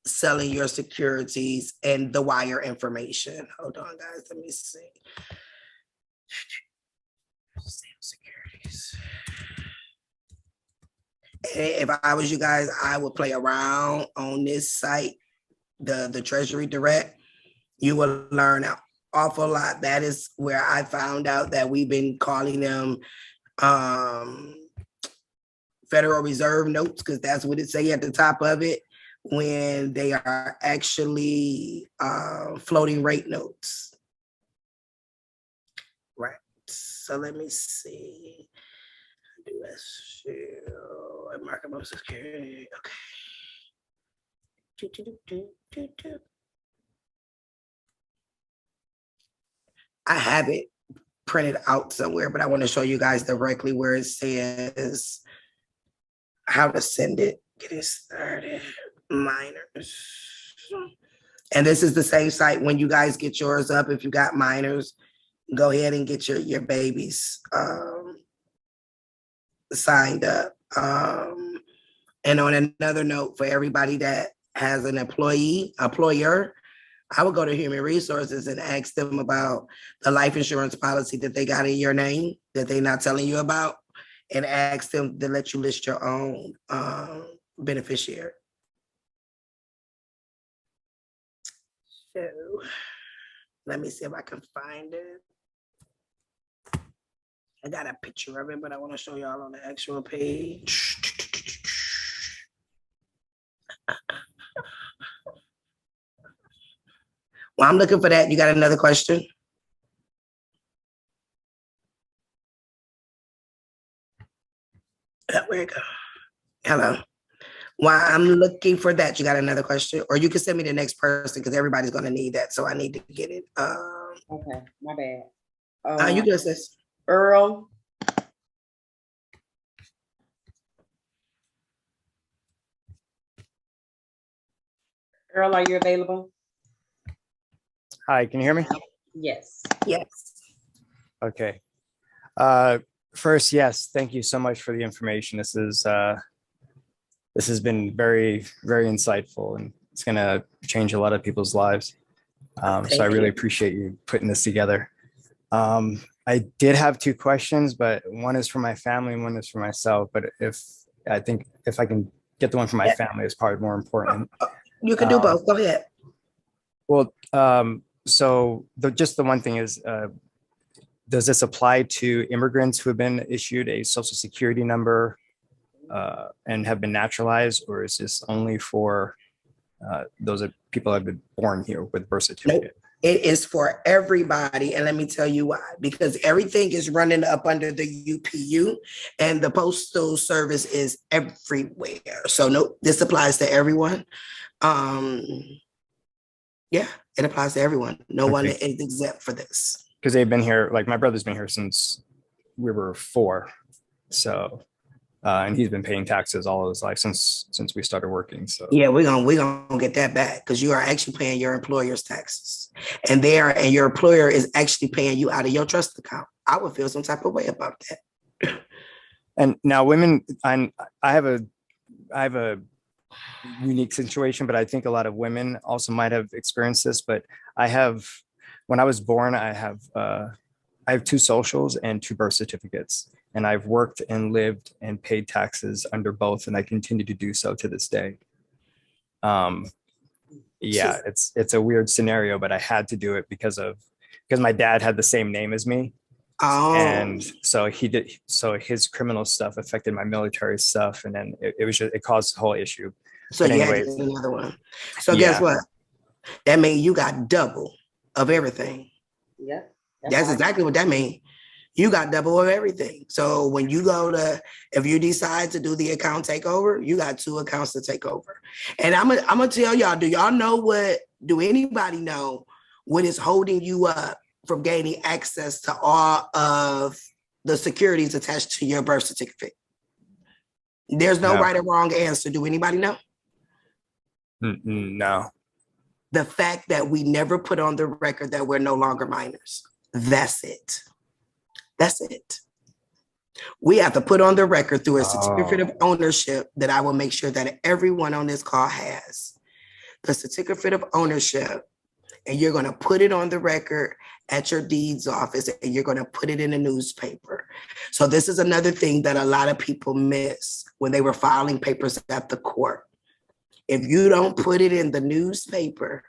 selling your securities and the wire information. Hold on, guys. Let me see. Sale securities. If I was you guys, I would play around on this site, the Treasury Direct. You will learn an awful lot. That is where I found out that we've been calling them Federal Reserve notes, because that's what it say at the top of it, when they are actually floating rate notes. Right. So let me see. Marketable security. Okay. I have it printed out somewhere, but I want to show you guys directly where it says how to send it. Get it started. Minors. And this is the same site when you guys get yours up. If you got minors, go ahead and get your babies signed up. And on another note, for everybody that has an employer, I would go to Human Resources and ask them about the life insurance policy that they got in your name that they're not telling you about, and ask them to let you list your own beneficiary. So let me see if I can find it. I got a picture of it, but I want to show y'all on the actual page. While I'm looking for that, you got another question? Where it go? Hello. While I'm looking for that, you got another question? Or you can send me the next person because everybody's going to need that. So I need to get it. Okay, my bad. You good, sis? Earl. Earl, are you available? Hi, can you hear me? Yes. Yes. Okay. First, yes, thank you so much for the information. This has been very, very insightful, and it's going to change a lot of people's lives. So I really appreciate you putting this together. I did have two questions, but one is for my family and one is for myself. But I think if I can get the one for my family, is probably more important. You can do both. Go ahead. Well, so just the one thing is, does this apply to immigrants who have been issued a social security number and have been naturalized, or is this only for those people that have been born here with birth certificate? Nope. It is for everybody. And let me tell you why. Because everything is running up under the UPU and the Postal Service is everywhere. So nope, this applies to everyone. Yeah, it applies to everyone. No one is exempt for this. Because they've been here, like my brother's been here since we were 4. So, and he's been paying taxes all of his life since we started working. So yeah, we're gonna get that back because you are actually paying your employer's taxes, and your employer is actually paying you out of your trust account. I would feel some type of way about that. And now women, I have a unique situation, but I think a lot of women also might have experienced this. But when I was born, I have 2 socials and 2 birth certificates, and I've worked and lived and paid taxes under both, and I continue to do so to this day. Yeah, it's a weird scenario, but I had to do it because of because my dad had the same name as me. Oh. And so his criminal stuff affected my military stuff. And then it caused the whole issue. So but you anyway, had to get another one. So guess what? That means you got double of everything. Yeah. That's exactly what that means. You got double of everything. So when you if you decide to do the account takeover, you got 2 accounts to take over. And I'm gonna tell y'all, do anybody know what is holding you up from gaining access to all of the securities attached to your birth certificate? There's no right or wrong answer. Do anybody know? No. The fact that we never put on the record that we're no longer minors. That's it. That's it. We have to put on the record through a certificate of ownership that I will make sure that everyone on this call has. The certificate of ownership, and you're going to put it on the record at your deeds office, and you're going to put it in a newspaper. So this is another thing that a lot of people miss when they were filing papers at the court. If you don't put it in the newspaper,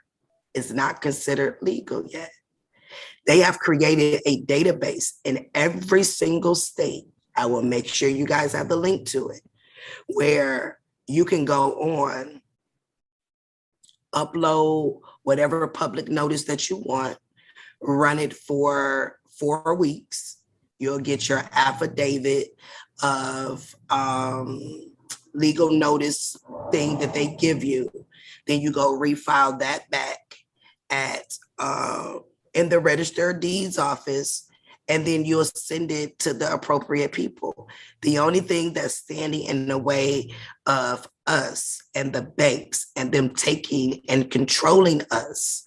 it's not considered legal yet. They have created a database in every single state. I will make sure you guys have the link to it, where you can go on, upload whatever public notice that you want, run it for 4 weeks. You'll get your affidavit of legal notice thing that they give you. Then you go refile that back at in the Register of Deeds office, and then you'll send it to the appropriate people. The only thing that's standing in the way of us and the banks and them taking and controlling us,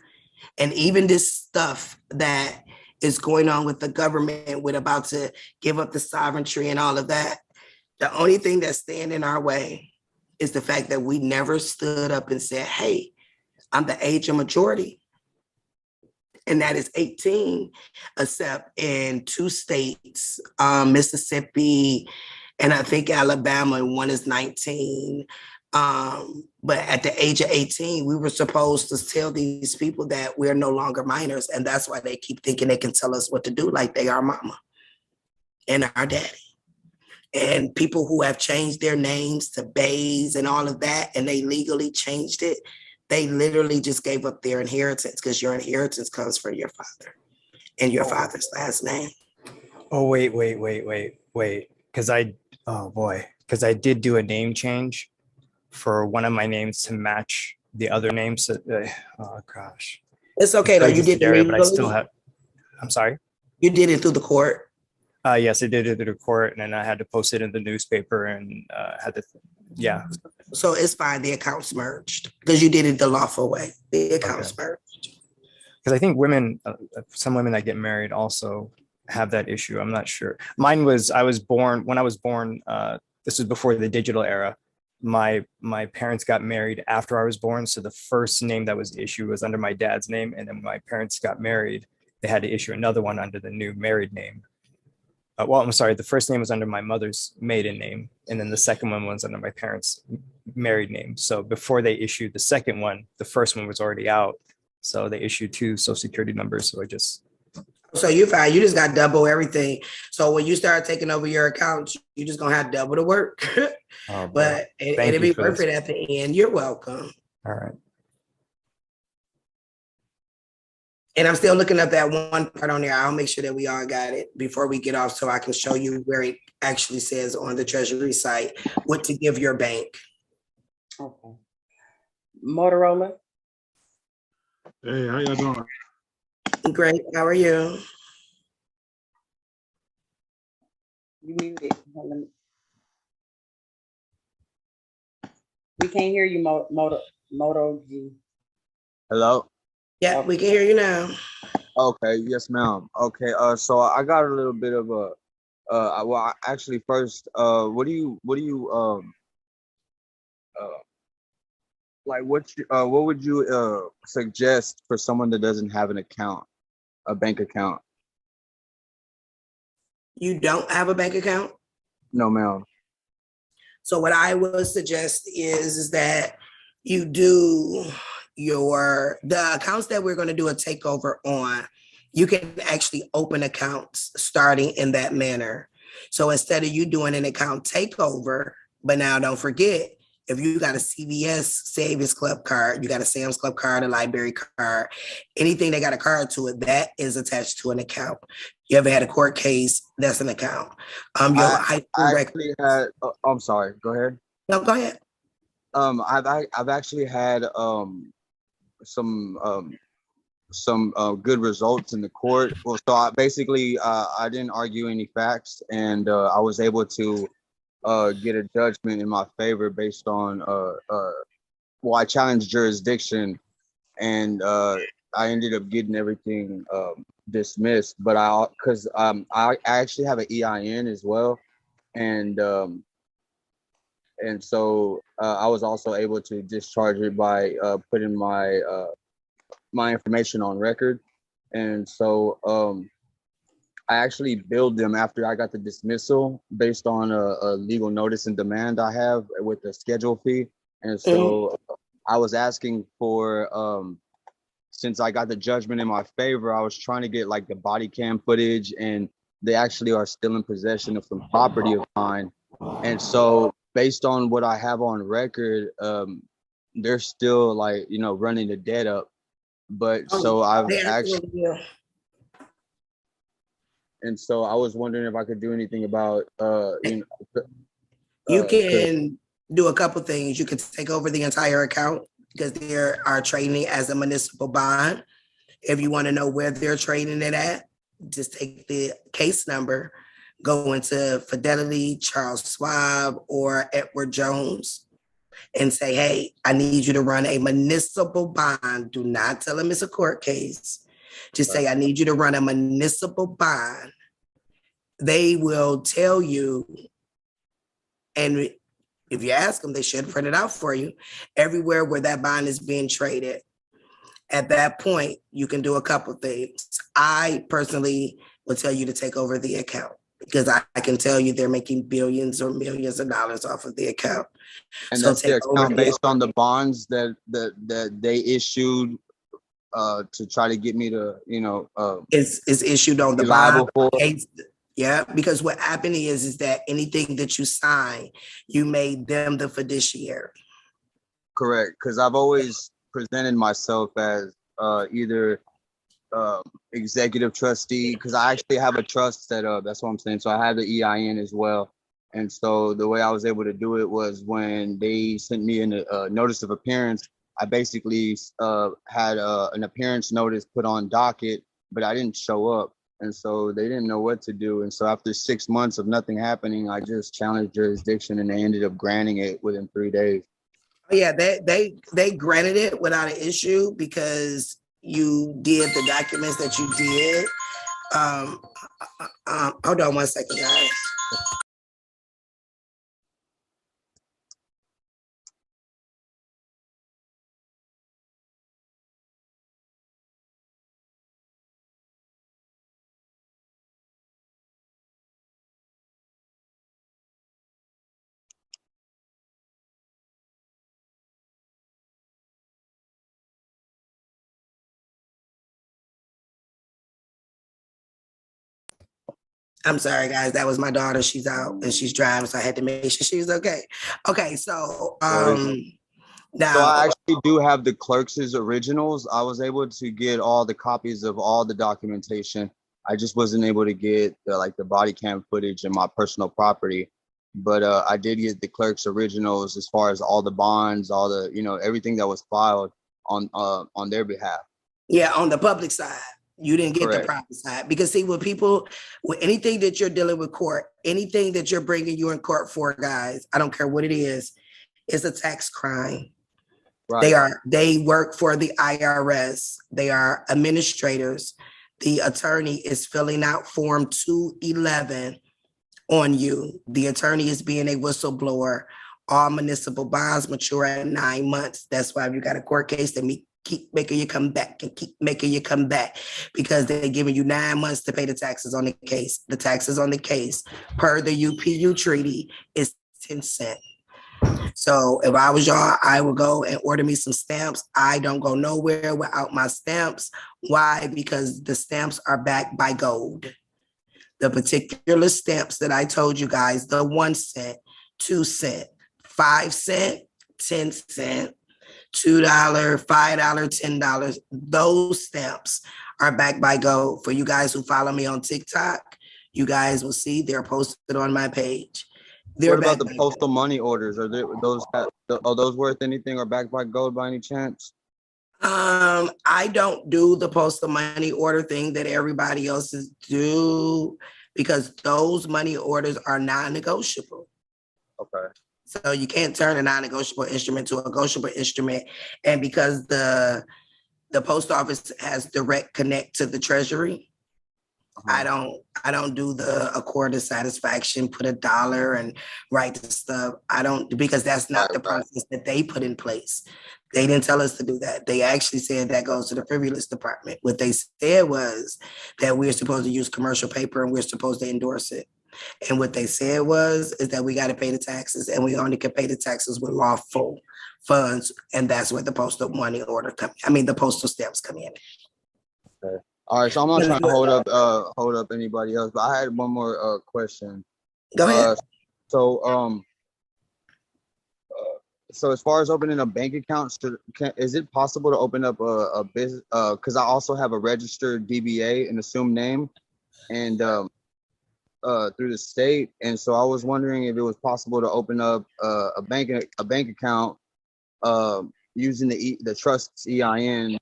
and even this stuff that is going on with the government with about to give up the sovereignty and all of that, the only thing that's standing in our way is the fact that we never stood up and said, hey, I'm the age of majority. And that is 18, except in 2 states, Mississippi, and I think Alabama, and one is 19. But at the age of 18, we were supposed to tell these people that we're no longer minors. And that's why they keep thinking they can tell us what to do, like they are mama and our daddy. And people who have changed their names to Bays and all of that, and they legally changed it, they literally just gave up their inheritance, because your inheritance comes from your father and your father's last name. Oh, wait. Because I did do a name change for one of my names to match the other names. Oh gosh. It's okay though. You did it, but I still have. I'm sorry. You did it through the court. Yes, I did it through the court, and then I had to post it in the newspaper, and had to. Yeah. So it's fine. The accounts merged because you did it the lawful way. The accounts merged. Because I think women, some women that get married also have that issue. I'm not sure. Mine was, when I was born, this was before the digital era. My parents got married after I was born. So the first name that was issued was under my dad's name. And then my parents got married, they had to issue another one under the new married name. I'm sorry, the first name was under my mother's maiden name, and then the second one was under my parents' married name. So before they issued the second one, the first one was already out. So they issued 2 social security numbers. So you're fine. You just got double everything. So when you start taking over your accounts, you're just gonna have double the work. But it'll be worth it at the end. You're welcome. All right. And I'm still looking up that one part on there. I'll make sure that we all got it before we get off, so I can show you where it actually says on the Treasury site what to give your bank. Okay. Motorola. Hey, how y'all doing? Great. How are you? You muted. We can't hear you, Moto G. Hello? Yeah, we can hear you now. Okay, yes, ma'am. Okay, so I got a little bit of a well, actually first, what would you suggest for someone that doesn't have an account, a bank account? You don't have a bank account? No, ma'am. So what I would suggest is that you do the accounts that we're going to do a takeover on. you can actually open accounts starting in that manner. So instead of you doing an account takeover, but now don't forget, if you got a CVS Savings Club card, you got a Sam's Club card, a library card, anything that got a card to it, that is attached to an account. You ever had a court case, that's an account. Your high school record. I'm sorry, go ahead. No, go ahead. I've actually had some good results in the court. Well, so I didn't argue any facts, and I was able to get a judgment in my favor based on I challenged jurisdiction, and I ended up getting everything dismissed. But I actually have an EIN as well, and so I was also able to discharge it by putting my information on record. And so I actually billed them after I got the dismissal based on a legal notice and demand I have with the schedule fee. And so I was asking for, since I got the judgment in my favor, I was trying to get like the body cam footage, and they actually are still in possession of some property of mine. And so based on what I have on record, they're still like, running the debt up. But so I've actually, and so I was wondering if I could do anything about, you can do a couple things. You can take over the entire account because they are trading as a municipal bond. If you want to know where they're trading it at, just take the case number, go into Fidelity, Charles Schwab, or Edward Jones, and say, hey, I need you to run a municipal bond. Do not tell them it's a court case. Just say, I need you to run a municipal bond. They will tell you, and if you ask them, they should print it out for you, everywhere where that bond is being traded. At that point, you can do a couple things. I personally will tell you to take over the account because I can tell you they're making billions or millions of dollars off of the account. And so that's their account based on the bonds that they issued to try to get me to, it's issued on the bond case. Yeah, because what happened is that anything that you sign, you made them the fiduciary. Correct, because I've always presented myself as either executive trustee, because I actually have a trust set up. That's what I'm saying. So I have the EIN as well. And so the way I was able to do it was when they sent me a notice of appearance, I basically had an appearance notice put on docket, but I didn't show up. And so they didn't know what to do. And so after 6 months of nothing happening, I just challenged jurisdiction and they ended up granting it within 3 days. Yeah, they granted it without an issue because you did the documents that you did. Hold on one second, guys. I'm sorry, guys. That was my daughter. She's out and she's driving, so I had to make sure she was okay. Okay, so now, so I actually do have the clerk's originals. I was able to get all the copies of all the documentation. I just wasn't able to get the body cam footage and my personal property. But I did get the clerk's originals as far as all the bonds, all the everything that was filed on their behalf. Yeah, on the public side. You didn't get Correct. the private side because see, with anything that you're dealing with court, anything that you're bringing you in court for, guys, I don't care what it is a tax crime. Right. They work for the IRS. They are administrators. The attorney is filling out Form 211 on you. The attorney is being a whistleblower. All municipal bonds mature at 9 months. That's why if you got a court case, they keep making you come back and keep making you come back because they're giving you 9 months to pay the taxes on the case. The taxes on the case per the UPU treaty is 10 cents. So if I was y'all, I would go and order me some stamps. I don't go nowhere without my stamps. Why? Because the stamps are backed by gold. The particular stamps that I told you guys, the 1 cent, 2 cent, 5 cent, 10 cent, $2, $5, $10, those stamps are backed by gold. For you guys who follow me on TikTok, you guys will see they're posted on my page. They're What about backed the by postal money orders? Are those worth anything or backed by gold by any chance? I don't do the postal money order thing that everybody else do because those money orders are non-negotiable. Okay. So you can't turn a non-negotiable instrument to a negotiable instrument. And because the post office has direct connect to the treasury, I don't do the accord of satisfaction, put $1 and write the stuff. I don't, because that's not the process that they put in place. They didn't tell us to do that. They actually said that goes to the frivolous department. What they said was that we're supposed to use commercial paper and we're supposed to endorse it. And what they said is that we got to pay the taxes and we only can pay the taxes with lawful funds. And that's where the postal money order the postal stamps come in. Okay. All right, so I'm not trying to hold up anybody else, but I had one more question. Go ahead. So as far as opening a bank account, is it possible to open up a business? Because I also have a registered DBA, an assumed name, and through the state, and so I was wondering if it was possible to open up a bank account using the trust's EIN,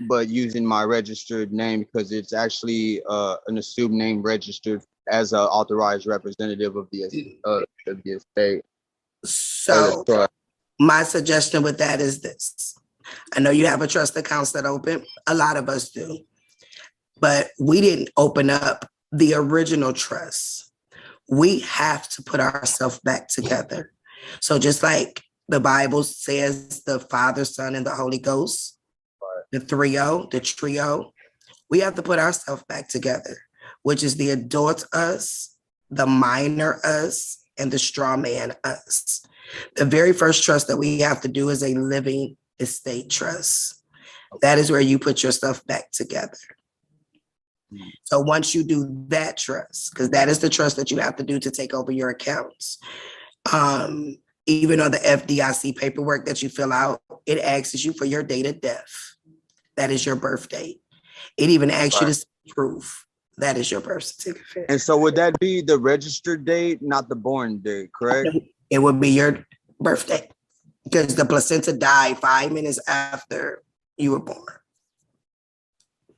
but using my registered name because it's actually an assumed name registered as an authorized representative of the estate. So my suggestion with that is this. I know you have a trust account set open. A lot of us do. But we didn't open up the original trust. We have to put ourselves back together. So just like the Bible says, the Father, Son, and the Holy Ghost, the trio, we have to put ourselves back together, which is the adult us, the minor us, and the straw man us. The very first trust that we have to do is a living estate trust. That is where you put your stuff back together. So once you do that trust, because that is the trust that you have to do to take over your accounts, even on the FDIC paperwork that you fill out, it asks you for your date of death. That is your birth date. It even asks you to see proof. That is your birth certificate. And so would that be the registered date, not the born date, correct? It would be your birthday because the placenta died 5 minutes after you were born.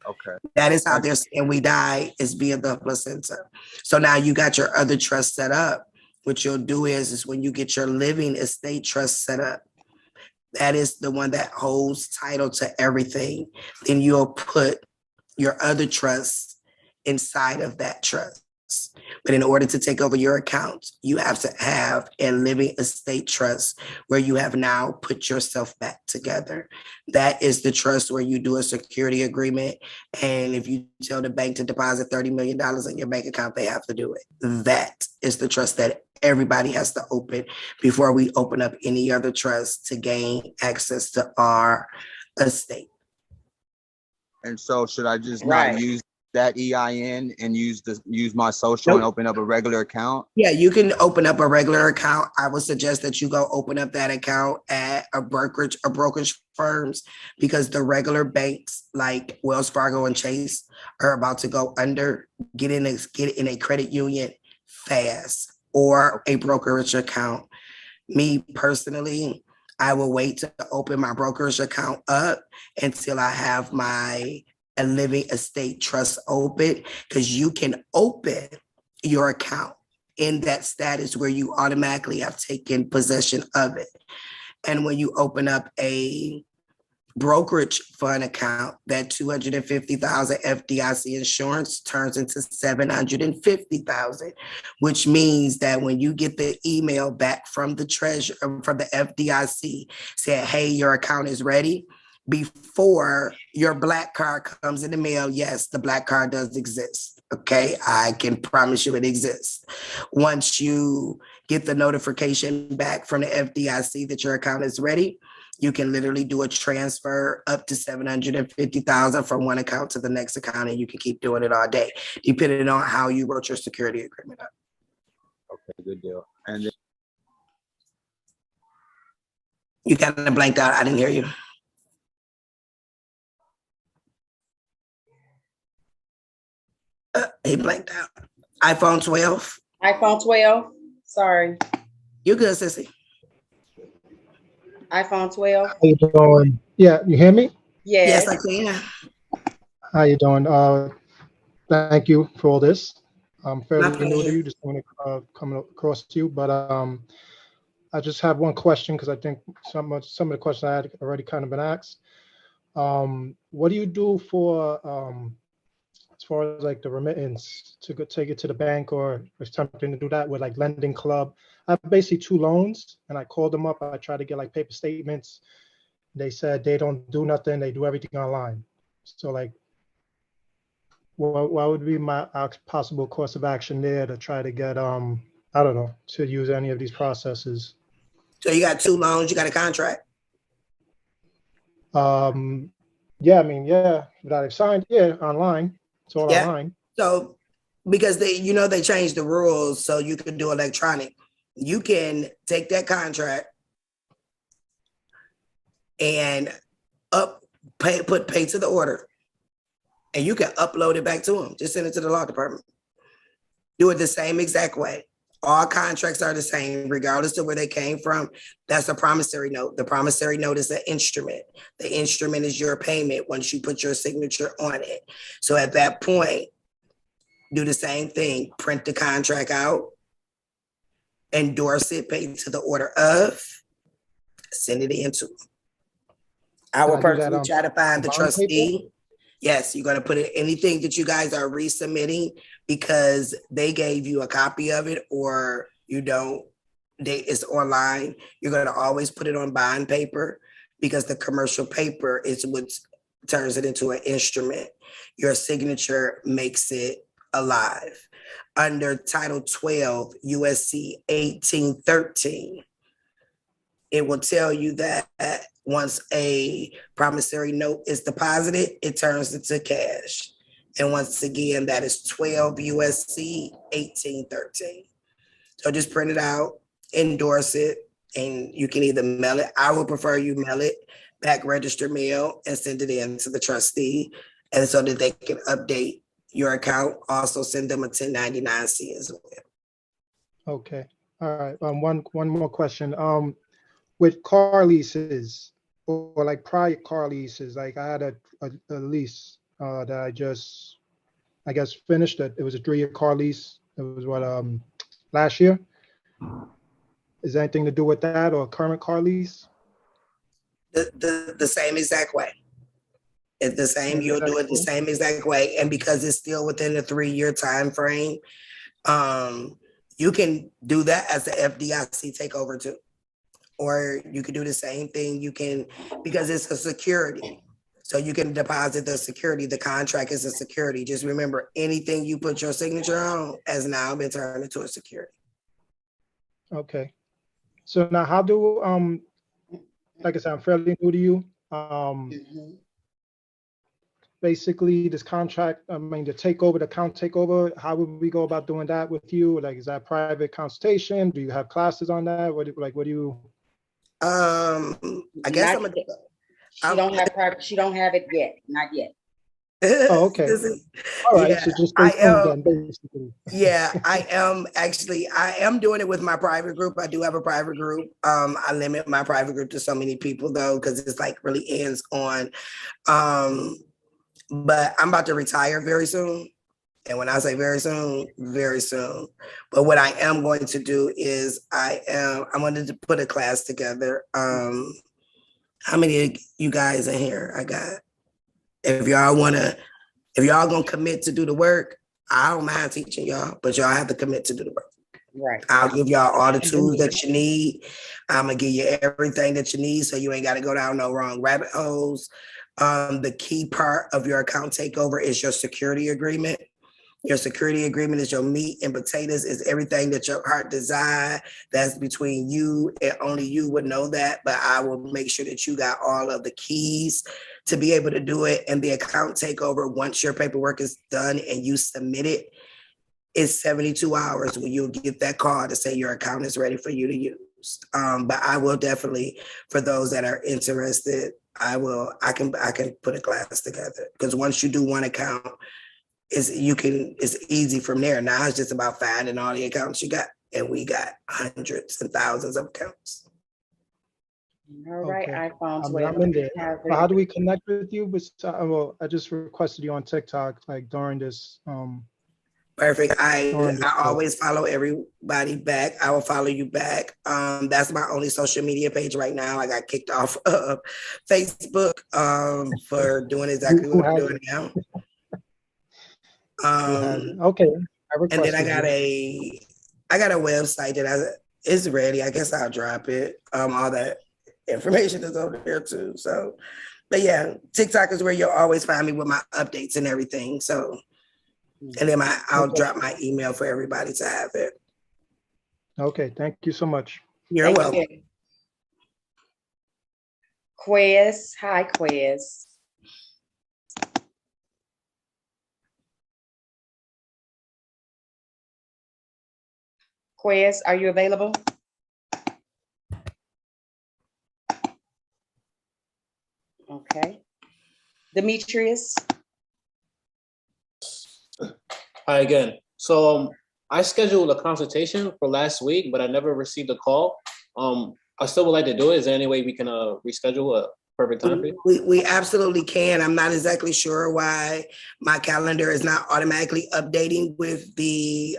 Okay. That is how they're saying we die is via the placenta. So now you got your other trust set up. What you'll do is when you get your living estate trust set up, that is the one that holds title to everything. Then you'll put your other trust inside of that trust. But in order to take over your account, you have to have a living estate trust where you have now put yourself back together. That is the trust where you do a security agreement. And if you tell the bank to deposit $30 million in your bank account, they have to do it. That is the trust that everybody has to open before we open up any other trust to gain access to our estate. And so should I just not use that EIN and use my social and open up a regular account? Yeah, you can open up a regular account. I would suggest that you go open up that account at a brokerage firms because the regular banks like Wells Fargo and Chase are about to go under. Get in a credit union fast or a brokerage account. Me personally, I will wait to open my brokerage account up until I have a living estate trust open, because you can open your account in that status where you automatically have taken possession of it. And when you open up a brokerage fund account, that $250,000 FDIC insurance turns into $750,000, which means that when you get the email back from the treasurer, from the FDIC saying, hey, your account is ready, before your black card comes in the mail. Yes, the black card does exist. Okay, I can promise you it exists. Once you get the notification back from the FDIC that your account is ready, you can literally do a transfer up to $750,000 from one account to the next account, and you can keep doing it all day, depending on how you wrote your security agreement up. Okay, good deal. And then, You kind of blanked out. I didn't hear you. He blanked out. iPhone 12. iPhone 12. Sorry. You good, sissy? iPhone 12. How you doing? Yeah, you hear me? Yes. Yes, I can. How you doing? Thank you for all this. I'm fairly My new to pleasure. you, just want to come across to you, but I just have one question because I think some of the questions I had already kind of been asked. What do you do for as far as like the remittance to go take it to the bank or attempting to do that with like Lending Club? I have basically 2 loans, and I called them up. I tried to get like paper statements. They said they don't do nothing. They do everything online. So like, what would be my possible course of action there to try to get I don't know, to use any of these processes? So you got 2 loans. You got a contract. Yeah, I mean, yeah, that I've signed, yeah, online. It's all Yeah. online. So because they changed the rules, so you can do electronic. You can take that contract and put pay to the order, and you can upload it back to them. Just send it to the law department. Do it the same exact way. All contracts are the same, regardless of where they came from. That's a promissory note. The promissory note is an instrument. The instrument is your payment once you put your signature on it. So at that point, do the same thing. Print the contract out, endorse it, pay to the order of, send it in to them. I will personally try to find the trustee. Yes, you're going to put it anything that you guys are resubmitting because they gave you a copy of it or you don't. It's online. You're going to always put it on bond paper because the commercial paper is what turns it into an instrument. Your signature makes it alive. Under Title 12, USC 1813, it will tell you that once a promissory note is deposited, it turns into cash. And once again, that is 12 USC 1813. So just print it out, endorse it, and you can either mail it. I would prefer you mail it back registered mail and send it in to the trustee, and so that they can update your account. Also send them a 1099-C as well. Okay. All right. One more question. With car leases or like prior car leases, like I had a lease that I guess finished it. It was a 3-year car lease. It was last year. Is there anything to do with that or current car lease? The same exact way. It's the same. You'll do it the same exact way. And because it's still within the 3-year time frame, you can do that as the FDIC takeover too. Or you can do the same thing. You can, because it's a security. So you can deposit the security. The contract is a security. Just remember, anything you put your signature on has now been turned into a security. Okay. So now how do, like I said, I'm fairly new to you. Basically this contract, I mean, the account takeover, how would we go about doing that with you? Like, is that private consultation? Do you have classes on that? What do you? I guess She don't have private. She don't have it yet. Not yet. Oh, okay. All right. Yeah, So just stay tuned then, basically. Yeah, I am doing it with my private group. I do have a private group. I limit my private group to so many people though, because it's like really hands on. But I'm about to retire very soon. And when I say very soon, very soon. But what I am going to do is I wanted to put a class together. How many of you guys are here? I got, if y'all gonna commit to do the work, I don't mind teaching y'all, but y'all have to commit to do the work. Right. I'll give y'all all the And tools that you need. I'm gonna give you everything that you need so you ain't got to go down no wrong rabbit holes. The key part of your account takeover is your security agreement. Your security agreement is your meat and potatoes, is everything that your heart desire. That's between you and only you would know that. But I will make sure that you got all of the keys to be able to do it. And the account takeover, once your paperwork is done and you submit it, it's 72 hours when you'll get that call to say your account is ready for you to use. But I will definitely, for those that are interested, I can put a class together, because once you do one account, it's easy from there. Now it's just about finding all the accounts you got, and we got hundreds and thousands of accounts. All right, Okay. iPhone I'm 12. in there. Have Well, how do it. we connect with you? Well, I just requested you on TikTok, like during this. Perfect. During this I call. always follow everybody back. I will follow you back. That's my only social media page right now. I got kicked off of Facebook for doing exactly Who what I'm has doing it? now. Who has it? Okay. And then I requested got a website that is ready. I guess I'll drop it. All that information is over there too. So, but yeah, TikTok is where you'll always find me with my updates and everything. So, and then I'll drop my email for everybody to have it. Okay. Thank you so much. You're Thank welcome. you. Quiz. Hi, Quiz. Quiz, are you available? Okay. Demetrius. Hi again. So I scheduled a consultation for last week, but I never received a call. I still would like to do it. Is there any way we can reschedule a perfect time for you? We absolutely can. I'm not exactly sure why my calendar is not automatically updating with the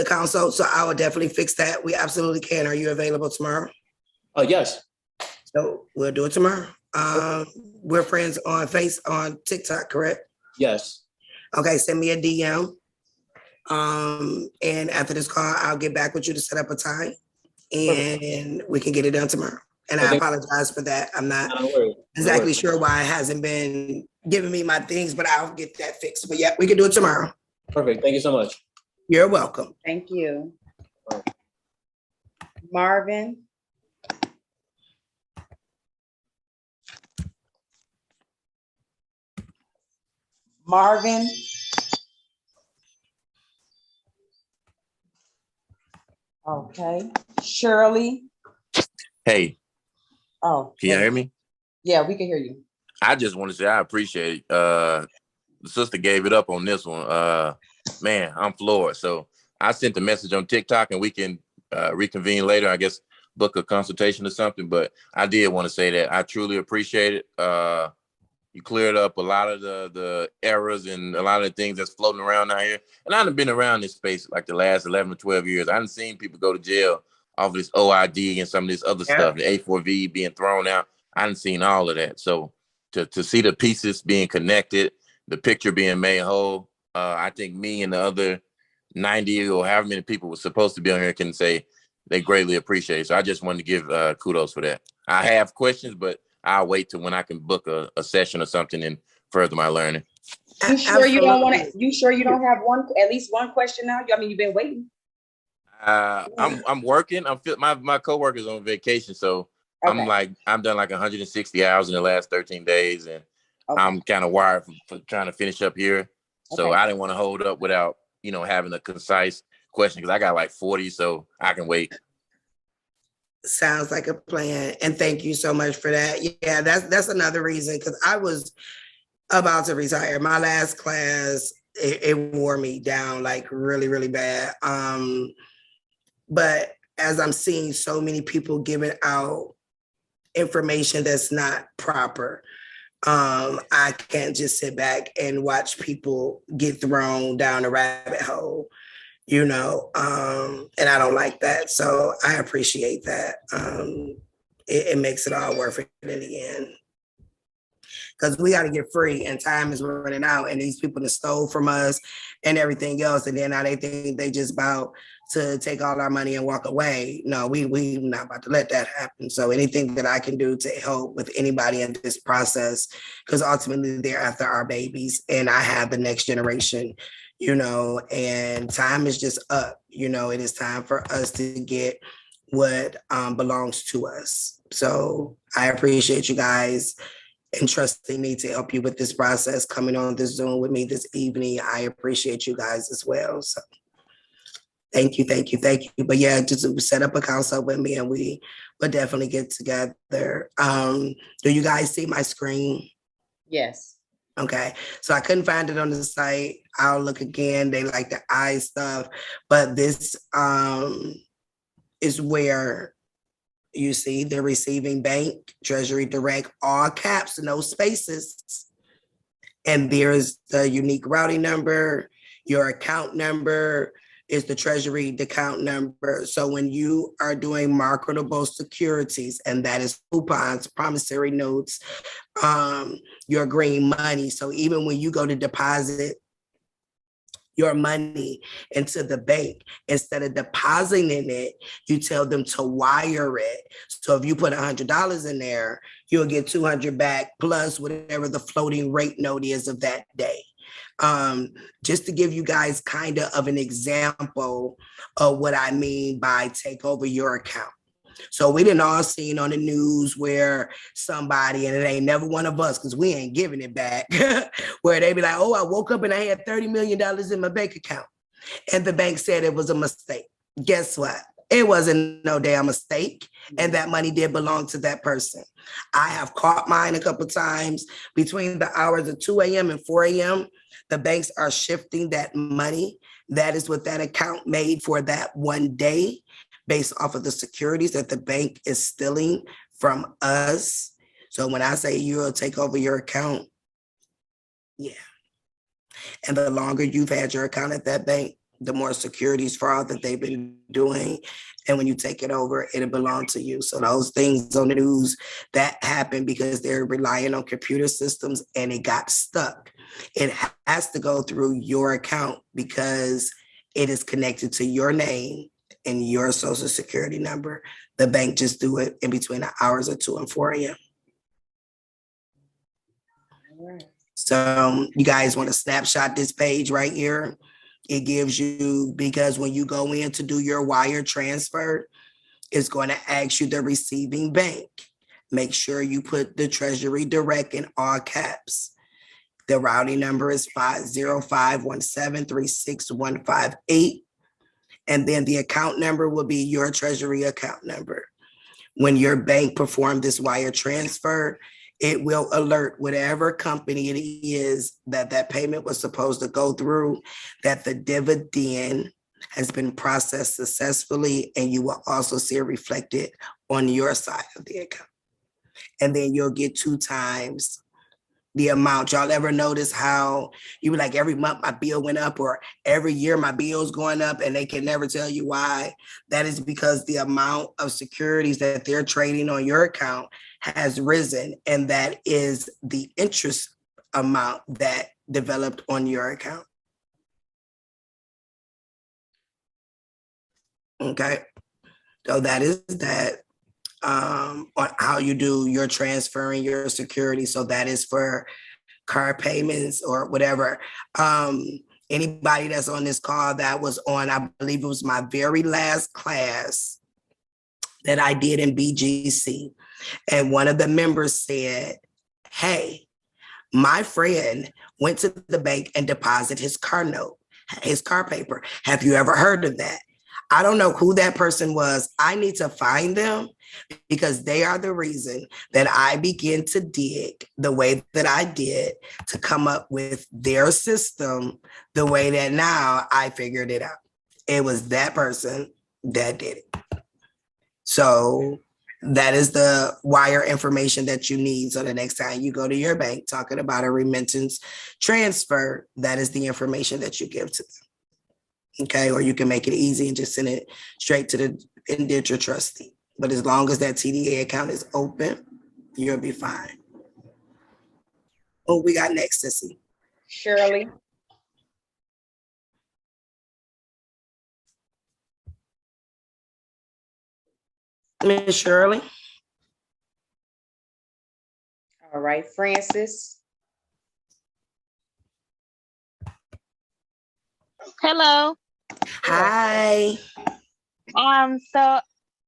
consult. So I will definitely fix that. We absolutely can. Are you available tomorrow? Yes. So we'll do it tomorrow. We're friends on TikTok, correct? Yes. Okay, send me a DM. And after this call, I'll get back with you to set up a time, and we can get it done tomorrow. And I apologize for that. I'm not exactly sure why it hasn't been giving me my things, but I'll get that fixed. But yeah, we can do it tomorrow. Perfect. Thank you so much. You're welcome. Thank you. Marvin. Marvin. Okay. Shirley. Hey, Oh, can you hear me? yeah, we can hear you. I just want to say I appreciate it. The sister gave it up on this one. Man, I'm floored. So I sent the message on TikTok, and we can reconvene later. I guess book a consultation or something. But I did want to say that I truly appreciate it. You cleared up a lot of the errors and a lot of the things that's floating around out here. And I've been around this space like the last 11 or 12 years. I haven't seen people go to jail off of this OID and some of this other stuff, the A4V being thrown out. I haven't seen all of that. So to see the pieces being connected, the picture being made whole, I think me and the other 90 or however many people were supposed to be on here can say they greatly appreciate it. So I just wanted to give kudos for that. I have questions, but I'll wait till when I can book a session or something and further my learning. You sure you don't want to? You sure you don't have at least one question now? I mean, you've been waiting. I'm working. My coworker's on vacation, so Okay. I'm done like 160 hours in the last 13 days, and I'm kind of wired for trying to finish up here. So I didn't want to hold up without having a concise question, because I got like 40, so I can wait. Sounds like a plan. And thank you so much for that. Yeah, that's another reason, because I was about to retire. My last class, it wore me down like really, really bad. But as I'm seeing so many people giving out information that's not proper, I can't just sit back and watch people get thrown down a rabbit hole. And I don't like that. So I appreciate that. It makes it all worth it in the end. because we got to get free and time is running out and these people that stole from us and everything else. And then now they think they just about to take all our money and walk away. No, we not about to let that happen. So anything that I can do to help with anybody in this process, because ultimately they're after our babies and I have the next generation, you know, and time is just up. You know, it is time for us to get what belongs to us. So I appreciate you guys entrusting me to help you with this process, coming on this Zoom with me this evening. I appreciate you guys as well. So thank you, thank you, thank you. But yeah, just set up a consult with me and we will definitely get together. Do you guys see my screen? Yes. Okay, so I couldn't find it on the site. I'll look again. They like the eye stuff, but this is where you see the receiving bank, Treasury Direct, all caps, no spaces. And there's the unique routing number, your account number is the Treasury account number. So when you are doing marketable securities, and that is coupons, promissory notes, your green money. So even when you go to deposit your money into the bank, instead of depositing it, you tell them to wire it. So if you put $100 in there, you'll get 200 back plus whatever the floating rate note is of that day. Just to give you guys kind of an example of what I mean by take over your account. So we didn't all seen on the news where somebody, and it ain't never one of us because we ain't giving it back, where they be like, oh, I woke up and I had $30 million in my bank account. And the bank said it was a mistake. Guess what? It wasn't no damn mistake. And that money did belong to that person. I have caught mine a couple of times between the hours of 2 a.m. and 4 a.m. The banks are shifting that money. That is what that account made for that one day, based off of the securities that the bank is stealing from us. So when I say you'll take over your account, yeah. And the longer you've had your account at that bank, the more securities fraud that they've been doing. And when you take it over, it'll belong to you. So those things on the news that happen because they're relying on computer systems and it got stuck. It has to go through your account because it is connected to your name and your social security number. The bank just do it in between the hours of 2 and 4 a.m. So you guys want to snapshot this page right here? It gives you, because when you go in to do your wire transfer, it's going to ask you the receiving bank. Make sure you put the Treasury Direct in all caps. The routing number is 50517366158. And then the account number will be your Treasury account number. When your bank performed this wire transfer, it will alert whatever company it is that that payment was supposed to go through, that the dividend has been processed successfully, and you will also see it reflected on your side of the account. And then you'll get 2 times the amount. Y'all ever notice how you be like, every month my bill went up, or every year my bill's going up, and they can never tell you why? That is because the amount of securities that they're trading on your account has risen, and that is the interest amount that developed on your account. Okay, so that is that. On how you do your transferring your security. So that is for car payments or whatever. Anybody that's on this call that was on, I believe it was my very last class that I did in BGC. And one of the members said, hey, my friend went to the bank and deposited his car note, his car paper. Have you ever heard of that? I don't know who that person was. I need to find them because they are the reason that I began to dig the way that I did to come up with their system the way that now I figured it out. It was that person that did it. So that is the wire information that you need. So the next time you go to your bank talking about a remittance transfer, that is the information that you give to them. Okay, or you can make it easy and just send it straight to the indenture trustee. But as long as that TDA account is open, you'll be fine. Who we got next, Sissy? Shirley. Miss Shirley. All right, Francis. Hello. Hi. So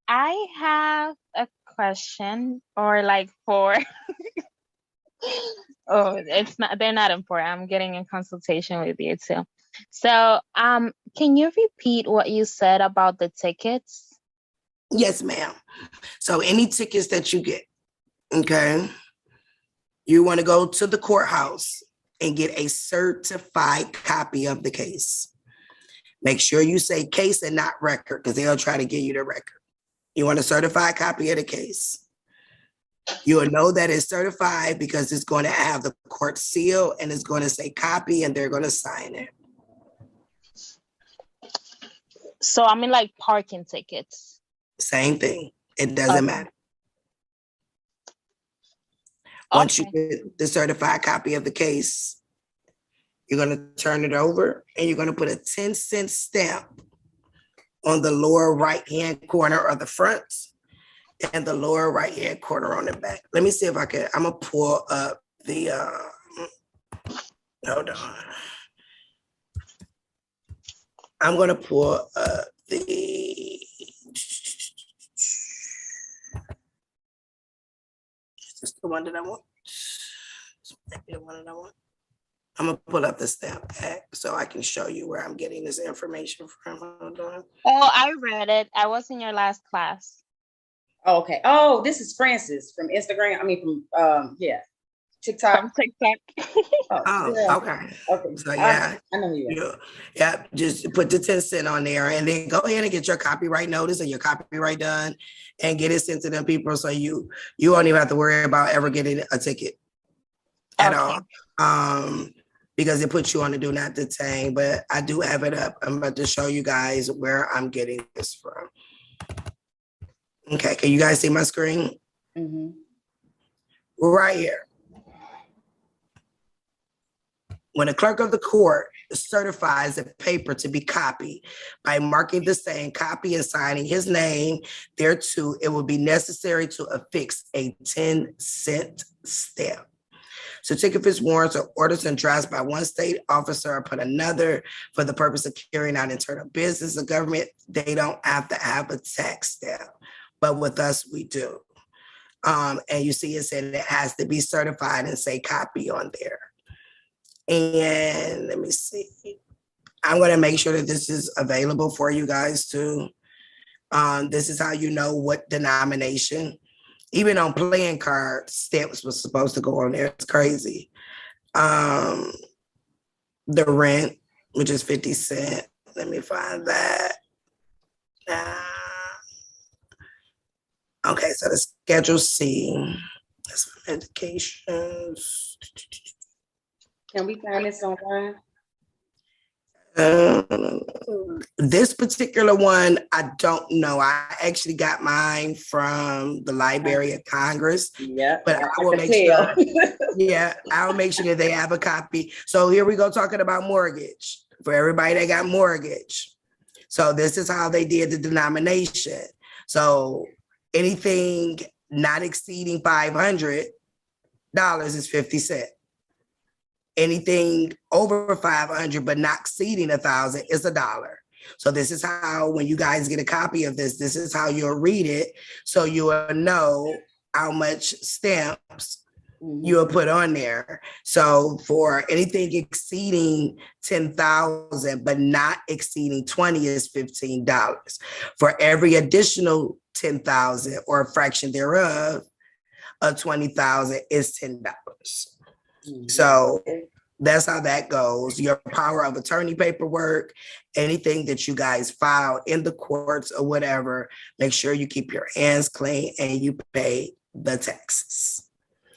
I have a question or like four. Oh, they're not important. I'm getting in consultation with you too. So, can you repeat what you said about the tickets? Yes, ma'am. So any tickets that you get, okay, you want to go to the courthouse and get a certified copy of the case. Make sure you say case and not record, because they'll try to give you the record. You want a certified copy of the case. You will know that it's certified because it's going to have the court seal and it's going to say copy and they're going to sign it. So I mean like parking tickets. Same thing. It doesn't matter. Once you get the certified copy of the case, you're going to turn it over and you're going to put a 10-cent stamp on the lower right-hand corner of the front and the lower right-hand corner on the back. Let me see if I can, I'm going to pull up the, hold on. I'm going to pull up the, is this the one that I want? This might be the one that I want. I'm gonna pull up the stamp pack so I can show you where I'm getting this information from. Hold on. Oh, I read it. I was in your last class. Oh, okay. Oh, this is Francis from Instagram. I mean, from TikTok. From TikTok. Oh, okay. Okay. So yeah, I know who you are. Yeah, just put the 10 cent on there and then go ahead and get your copyright notice and your copyright done and get it sent to them people so you won't even have to worry about ever getting a ticket at all. Because it puts you on the do not detain, but I do have it up. I'm about to show you guys where I'm getting this from. Okay, can you guys see my screen? Mm-hmm. Right here. When a clerk of the court certifies a paper to be copied by marking the same copy and signing his name thereto, it will be necessary to affix a 10-cent stamp. Certificates, warrants, or orders and drafts by one state officer upon another for the purpose of carrying out internal business of government, they don't have to have a tax stamp. But with us, we do. And you see it said it has to be certified and say copy on there. And let me see. I'm going to make sure that this is available for you guys too. This is how you know what denomination. Even on playing cards, stamps was supposed to go on there. It's crazy. The rent, which is 50 cents. Let me find that. Okay, so the Schedule C. That's for medications. Can we find this online? This particular one, I don't know. I actually got mine from the Library of Congress. Yeah, but I will make sure. Yeah, I'll make sure that they have a copy. So here we go talking about mortgage for everybody that got mortgage. So this is how they did the denomination. So anything not exceeding $500 is 50 cents. Anything over 500 but not exceeding 1,000 is $1. So this is how, when you guys get a copy of this, this is how you'll read it. So you will know how much stamps you'll put on there. So for anything exceeding 10,000 but not exceeding 20 is $15. For every additional 10,000 or a fraction thereof of 20,000 is $10. So that's how that goes. Your power of attorney paperwork, anything that you guys file in the courts or whatever, make sure you keep your hands clean and you pay the taxes.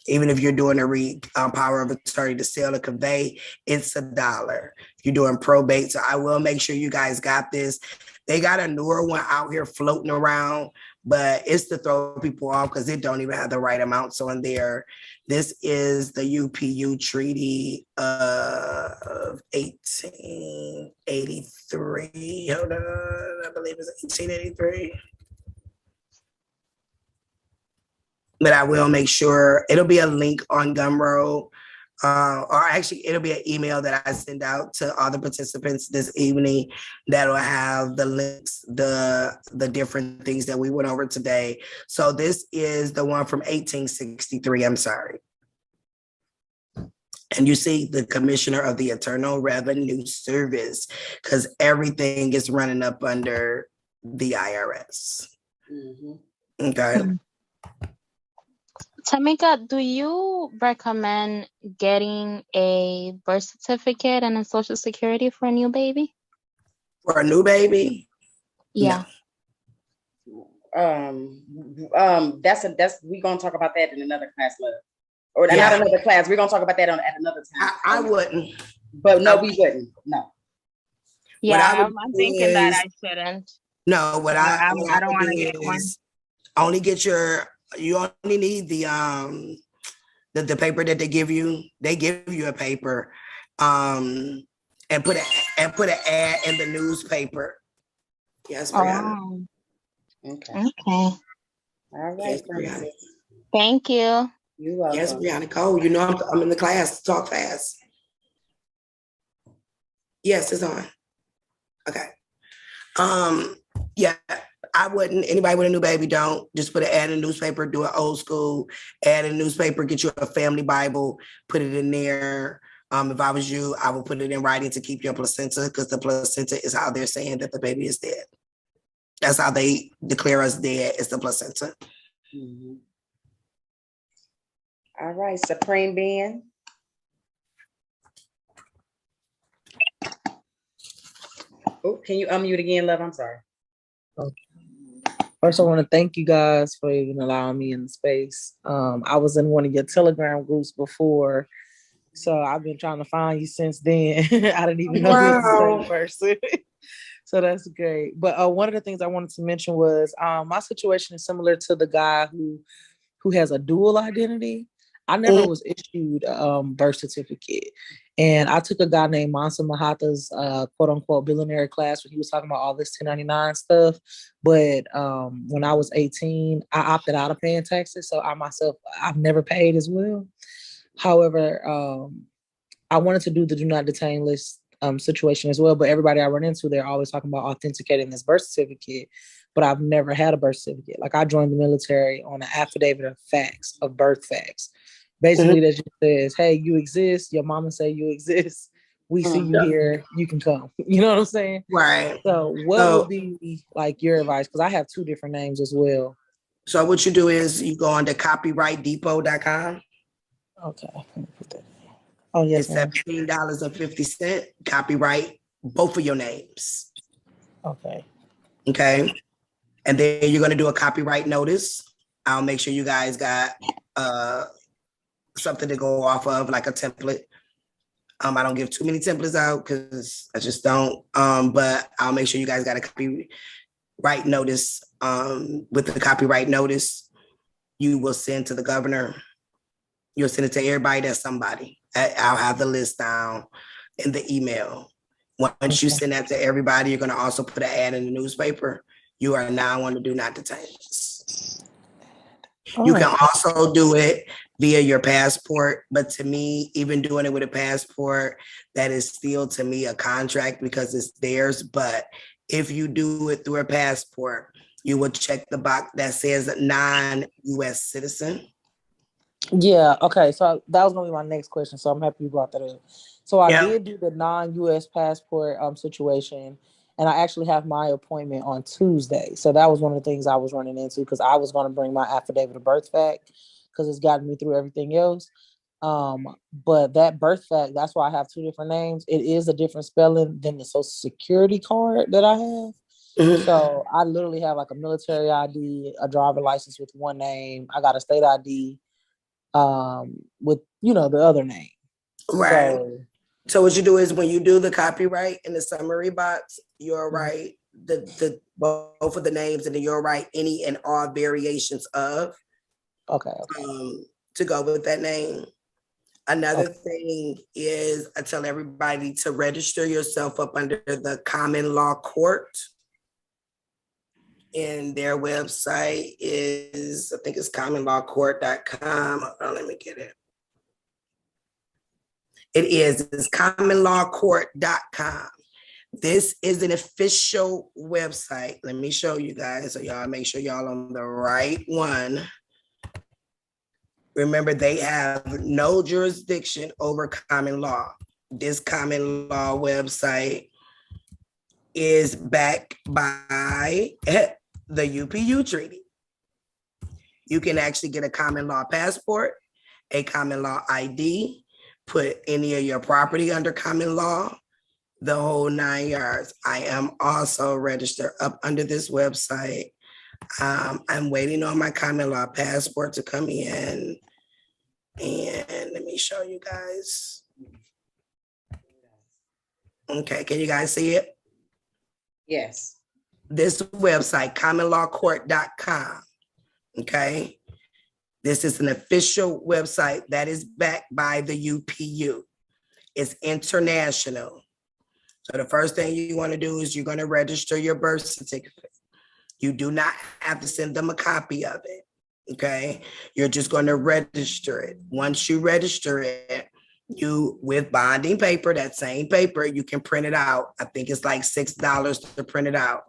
Even if you're doing a power of attorney to sell or convey, it's $1. If you're doing probate, so I will make sure you guys got this. They got a newer one out here floating around, but it's to throw people off because it don't even have the right amounts on there. This is the UPU Treaty of 1883. Hold on, I believe it's 1883. But I will make sure it'll be a link on Gumroad. Or actually it'll be an email that I send out to all the participants this evening that'll have the links, the different things that we went over today. So this is the one from 1863, I'm sorry. And you see the Commissioner of the Internal Revenue Service, because everything is running up under the IRS. Okay. Tmeka, do you recommend getting a birth certificate and a social security for a new baby? For a new baby? Yeah. That's we're gonna talk about that in another class, love. Or not another class. We're gonna talk about that at another time. I wouldn't. But no, we wouldn't. No. Yeah, I'm thinking that I shouldn't. No, what I don't want to get one. Only get you only need the paper that they give you. They give you a paper, and put an ad in the newspaper. Yes, Brianna. Okay. All right. Yes, Brianna. Thank you. You're welcome. Yes, Brianna Cole. You know I'm in the class to talk fast. Yes, it's on. Okay. Yeah, I wouldn't. Anybody with a new baby, don't just put an ad in the newspaper. Do an old school ad in the newspaper. Get you a family Bible. Put it in there. If I was you, I would put it in writing to keep your placenta, because the placenta is how they're saying that the baby is dead. That's how they declare us dead. It's the placenta. All right, Supreme Being. Oh, can you unmute again, love? I'm sorry. Okay. First, I want to thank you guys for even allowing me in the space. I was in one of your Telegram groups before, so I've been trying to find you since then. I didn't even know you was the same person. So that's great. But one of the things I wanted to mention was my situation is similar to the guy who has a dual identity. I never was issued a birth certificate. And I took a guy named Mansa Mahatha's quote unquote billionaire class when he was talking about all this 1099 stuff. But when I was 18, I opted out of paying taxes. So I've never paid as well. However, I wanted to do the do not detain list situation as well. But everybody I run into, they're always talking about authenticating this birth certificate. But I've never had a birth certificate. Like I joined the military on an affidavit of facts, of birth facts. Basically, that just says, hey, you exist. Your mama say you exist. We see you here. You can come. You know what I'm saying? Right. So what would be like your advice? Because I have two different names as well. So what you do is you go on to copyrightdepot.com. Okay. Let me put that in. Oh, yes, it's $17.50. Copyright both of your names. Okay. Okay. And then you're going to do a copyright notice. I'll make sure you guys got something to go off of, like a template. I don't give too many templates out because I just don't. But I'll make sure you guys got a copyright notice. With the copyright notice, you will send to the governor. You'll send it to everybody that's somebody. I'll have the list down in the email. Once you send that to everybody, you're going to also put an ad in the newspaper. You are now on the do not detain list. You can also do it via your passport, but to me, even doing it with a passport, that is still to me a contract because it's theirs. But if you do it through a passport, you will check the box that says non-US citizen. Yeah, okay. So that was gonna be my next question. So I'm happy you brought that up. So I did do the non-US passport situation, and I actually have my appointment on Tuesday. So that was one of the things I was running into because I was gonna bring my affidavit of birth fact because it's gotten me through everything else. But that birth fact, that's why I have two different names. It is a different spelling than the Social Security card that I have. So I literally have like a military ID, a driver license with one name. I got a state ID with the other name. Right. So what you do is when you do the copyright in the summary box, you'll write the both of the names, and then you'll write any and all variations of. Okay. To go with that name. Another thing is I tell everybody to register yourself up under the common law court. And their website is, I think it's commonlawcourt.com. Oh, let me get it. It's commonlawcourt.com. This is an official website. Let me show you guys so y'all make sure y'all on the right one. Remember, they have no jurisdiction over common law. This common law website is backed by the UPU treaty. You can actually get a common law passport, a common law ID, put any of your property under common law, the whole 9 yards. I am also registered up under this website. I'm waiting on my common law passport to come in. And let me show you guys. Okay, can you guys see it? Yes. This website, commonlawcourt.com. Okay. This is an official website that is backed by the UPU. It's international. So the first thing you want to do is you're going to register your birth certificate. You do not have to send them a copy of it. Okay. You're just going to register it. Once you register it, you with bonding paper, that same paper, you can print it out. I think it's like $6 to print it out.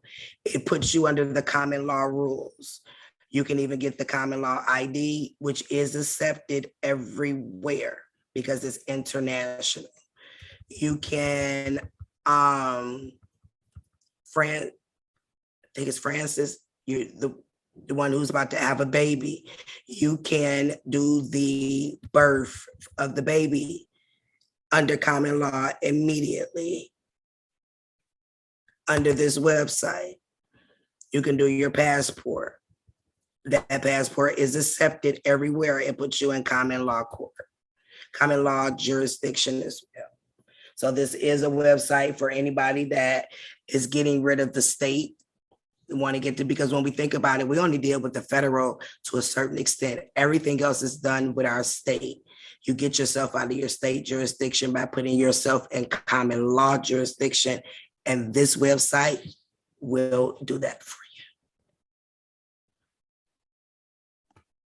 It puts you under the common law rules. You can even get the common law ID, which is accepted everywhere because it's international. You can, I think it's Francis, you're the one who's about to have a baby. You can do the birth of the baby under common law immediately under this website. You can do your passport. That passport is accepted everywhere. It puts you in common law court, common law jurisdiction as well. So this is a website for anybody that is getting rid of the state. Want to get to, because when we think about it, we only deal with the federal to a certain extent. Everything else is done with our state. You get yourself out of your state jurisdiction by putting yourself in common law jurisdiction, and this website will do that for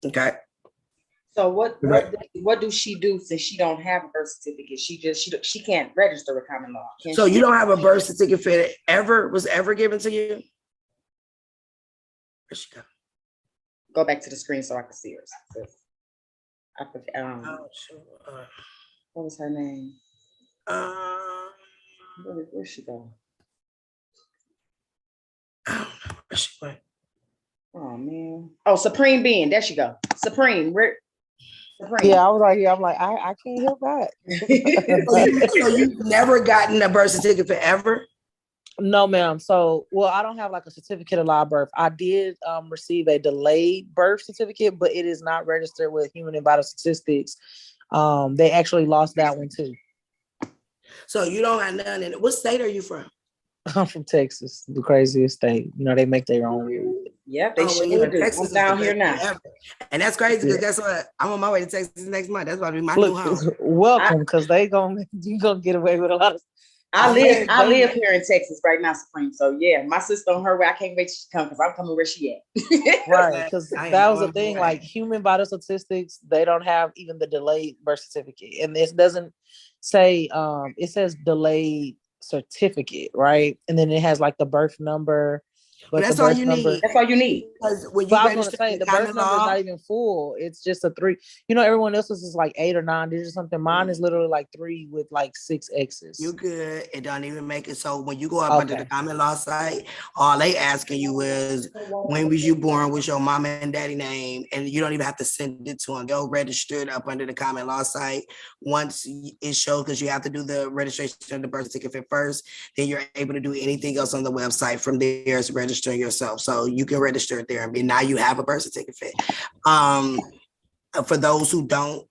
you. Okay. So what does she do since she don't have a birth certificate? She can't register with common law. So you don't have a birth certificate was ever given to you? Where'd she go? Go back to the screen so I can see her. What was her name? Where'd she go? I don't know where she went. Oh man. Oh, Supreme Being. There she go. Supreme. Yeah, I was right here. I'm like, I can't help that. So you've never gotten a birth certificate ever? No, ma'am. So, well, I don't have like a certificate of live birth. I did receive a delayed birth certificate, but it is not registered with Human and Vital Statistics. They actually lost that one too. So you don't have none in it. What state are you from? I'm from Texas, the craziest state. You know, they make their own rules. Yep, they should do. Texas I'm down here now. Ever. And that's crazy because that's what I'm on my way to Texas next month. That's about to be my new home. Welcome, because you gonna get away with a lot of. I live here in Texas right now, Supreme. So yeah, my sister on her way. I can't wait to come because I'm coming where she at. Right, because that was the thing. Like Human Vital Statistics, they don't have even the delayed birth certificate, and this doesn't say. It says delayed certificate, right? And then it has like the birth number. But that's all you need. That's all you need. Because when you I was going to say the birth number is not even full. It's just a 3. You know, everyone else's is like 8 or 9 digits or something. Mine is literally like 3 with like 6 X's. You good. It don't even make it. So when you go up under the common law site, all they asking you is when was you born, what's your mama and daddy name, and you don't even have to send it to them. They'll register it up under the common law site. Once it shows, because you have to do the registration of the birth certificate first, then you're able to do anything else on the website from there is registering yourself. So you can register it there and now you have a birth certificate. For those who don't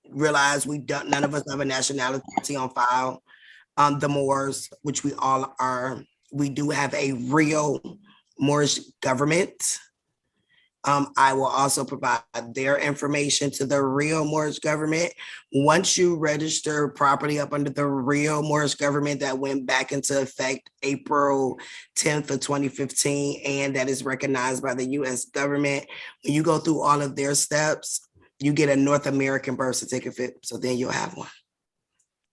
realize, none of us have a nationality on file. The Moors, which we all are, we do have a real mortgage government. I will also provide their information to the real mortgage government. Once you register property up under the real mortgage government that went back into effect April 10th of 2015, and that is recognized by the US government, when you go through all of their steps, you get a North American birth certificate. So then you'll have one.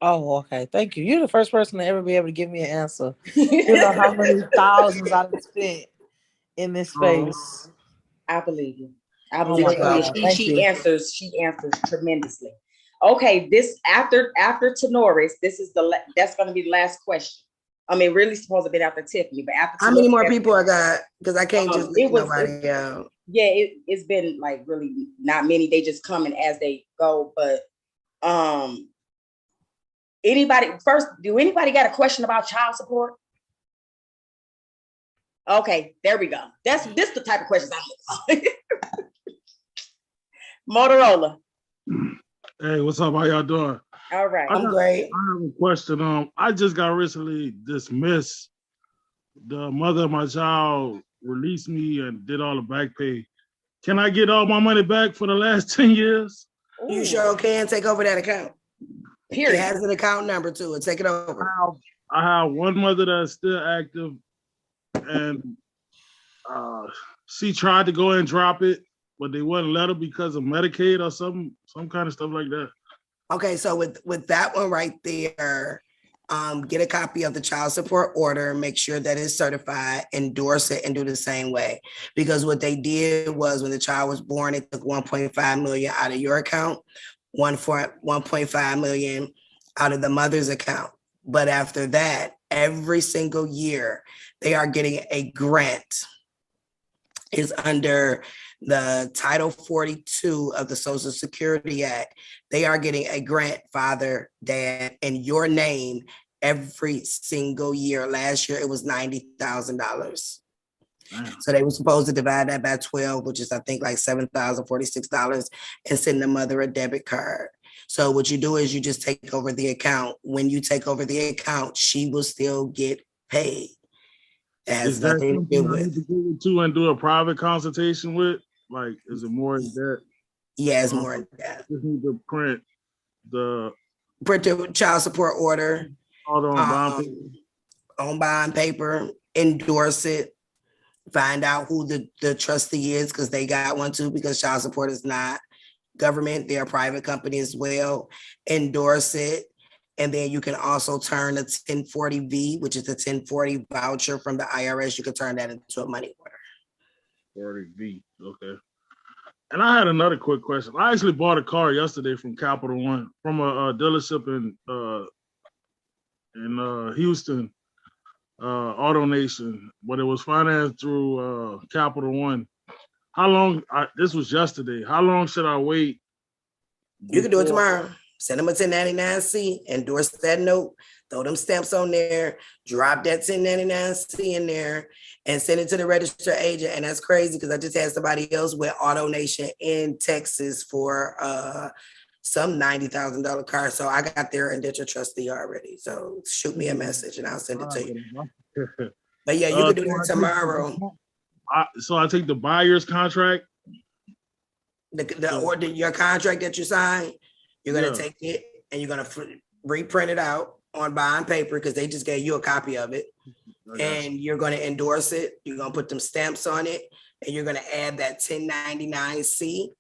Oh, okay. Thank you. You're the first person to ever be able to give me an answer. You know how many thousands I've spent in this space. I believe you. I Oh believe my you. God. Thank She you. answers tremendously. Okay, this after Tenoris, this is that's going to be the last question. I mean, really supposed to be after Tiffany, but after How many Tenoris, more people I got? Because I can't just leave nobody out. Yeah, it's been like really not many. They just coming as they go. But anybody first? Do anybody got a question about child support? Okay, there we go. This the type of questions I'm looking for. Motorola. Hey, what's up? How y'all doing? All right. I'm great. I have a question. I just got recently dismissed. The mother of my child released me and did all the back pay. Can I get all my money back for the last 10 years? You sure can take over that account. Period. It has an account number to it. Take it over. I have one mother that's still active, and she tried to go and drop it, but they wouldn't let her because of Medicaid or some kind of stuff like that. Okay, so with that one right there, get a copy of the child support order, make sure that it's certified, endorse it, and do the same way. Because what they did was when the child was born, it took 1.5 million out of your account, 1.5 million out of the mother's account. But after that, every single year, they are getting a grant. Is under the Title 42 of the Social Security Act. They are getting a grant, father, dad, in your name every single year. Last year, it was $90,000. So they were supposed to divide that by 12, which is, I think, like $7,046, and send the mother a debit card. So what you do is you just take over the account. When you take over the account, she will still get paid. Is that something I need to go to and do a private consultation with? Like, is it more in that? Yeah, it's more in that. Just need to print the child support order on bond paper, endorse it, find out who the trustee is, because they got one too, because child support is not government, they're a private company as well. Endorse it. And then you can also turn a 1040V, which is a 1040 voucher from the IRS. You can turn that into a money order. 40V, okay. And I had another quick question. I actually bought a car yesterday from Capital One, from a dealership in Houston, Auto Nation, but it was financed through Capital One. How long? This was yesterday. How long should I wait? You can do it tomorrow. Send them a 1099-C, endorse that note, throw them stamps on there, drop that 1099-C in there, and send it to the registered agent. And that's crazy because I just had somebody else with Auto Nation in Texas for some $90,000 car. So I got their indentured trustee already. So shoot me a message and I'll send it to you. But yeah, you can do that tomorrow. So I take the buyer's contract? Your contract that you sign, you're going to take it and you're going to reprint it out on bond paper because they just gave you a copy of it. And you're going to endorse it. You're going to put them stamps on it. And you're going to add that 1099-C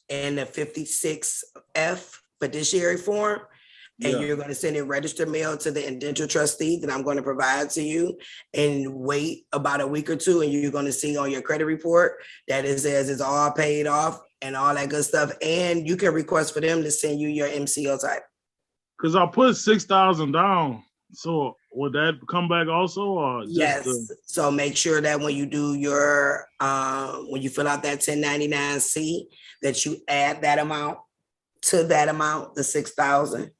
and the 56F fiduciary form. And you're going to send it registered mail to the indentured trustee that I'm going to provide to you, and wait about a week or two. And you're going to see on your credit report that it says it's all paid off and all that good stuff. And you can request for them to send you your MCO type. Because I put $6,000 down. So would that come back also? Or just yes. So make sure that when you do your, when you fill out that 1099-C, that you add that amount to that amount, the 6,000.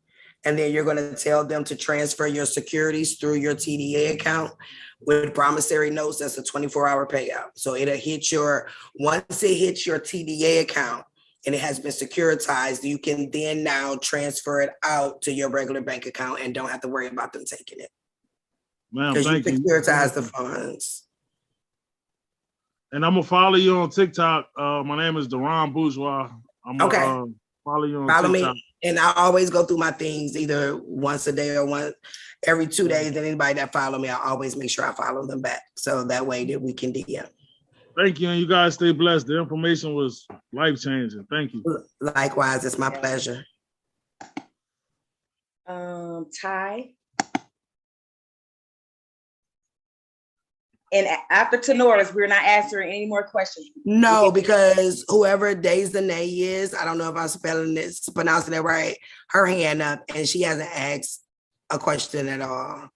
And then you're going to tell them to transfer your securities through your TDA account with promissory notes. That's a 24-hour payout. So it'll hit once it hits your TDA account and it has been securitized, you can then now transfer it out to your regular bank account and don't have to worry about them taking it. Ma'am, because you thank you. securitize the funds. And I'm gonna follow you on TikTok. My name is Deron Bourgeois. I'm Okay. gonna follow you on Follow TikTok. me, and I always go through my things either once a day or every 2 days. And anybody that follow me, I always make sure I follow them back, so that way that we can DM. Thank you, and you guys stay blessed. The information was life-changing. Thank you. Likewise, it's my pleasure. Ty. And after Tenora's, we're not answering any more questions. No, because whoever Daisy is, I don't know if I'm pronouncing it right, her hand up, and she hasn't asked a question at all.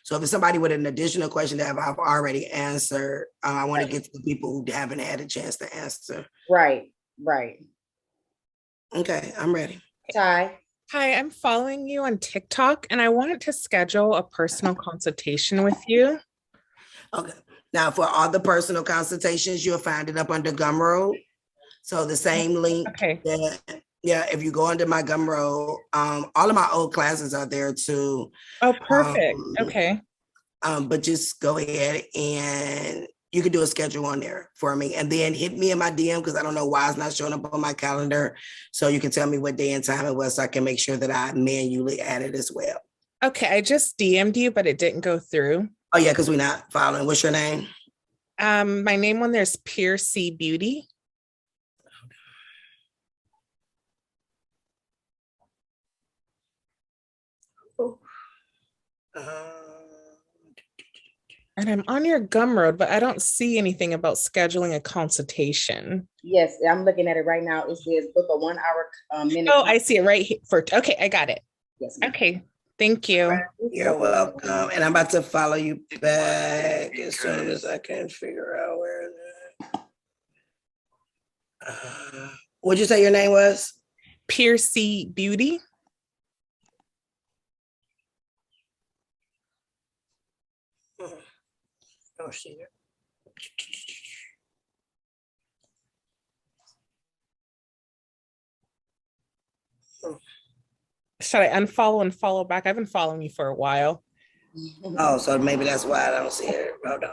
So if it's somebody with an additional question that I've already answered, I want to get to the people who haven't had a chance to answer. Right. Okay, I'm ready. Ty. Hi, I'm following you on TikTok, and I wanted to schedule a personal consultation with you. Okay. Now, for all the personal consultations, you'll find it up under Gumroad. So the same link. Okay. If you go under my Gumroad, all of my old classes are there too. Oh, perfect. Okay. But just go ahead and you can do a schedule on there for me, and then hit me in my DM because I don't know why it's not showing up on my calendar. So you can tell me what day and time it was, so I can make sure that I manually add it as well. Okay, I just DM'd you, but it didn't go through. Oh yeah, because we're not following. What's your name? My name on there's Pure C Beauty. And I'm on your Gumroad, but I don't see anything about scheduling a consultation. Yes, I'm looking at it right now. It says book a 1 hour minute. Oh, I see it right here. Okay, I got it. Yes. Okay, thank you. You're welcome. And I'm about to follow you back as soon as I can figure out where. What'd you say your name was? Pure C Beauty. Oh, see it. Should I unfollow and follow back? I've been following you for a while. Oh, so maybe that's why I don't see it. Hold on.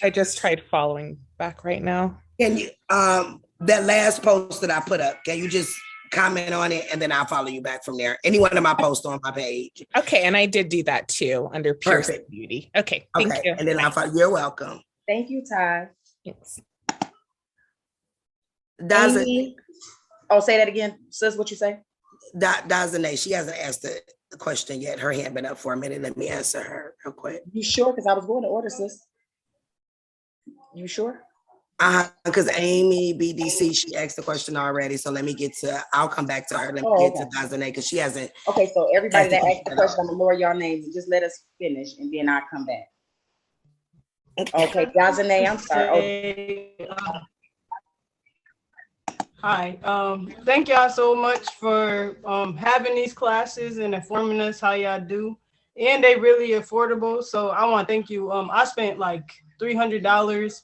I just tried following back right now. Can you that last post that I put up, can you just comment on it and then I'll follow you back from there? Any one of my posts on my page. Okay, and I did do that too under Pure Beauty. Okay, thank you. And then I'll follow. You're welcome. Thank you, Ty. Thanks. Amy. Oh, say that again, sis. What you say? Dazane, she hasn't asked the question yet. Her hand been up for a minute. Let me answer her real quick. You sure? Because I was going to order, sis. You sure? Because Amy BDC, she asked the question already. So let me get to, I'll come back to her. Let me get to Dazane because she hasn't. Okay, so everybody that asked the question, I'm gonna lower your names and just let us finish and then I'll come back. Okay, Dazane, I'm sorry. Hi, thank y'all so much for having these classes and informing us how y'all do. And they really affordable. So I want to thank you. I spent like $300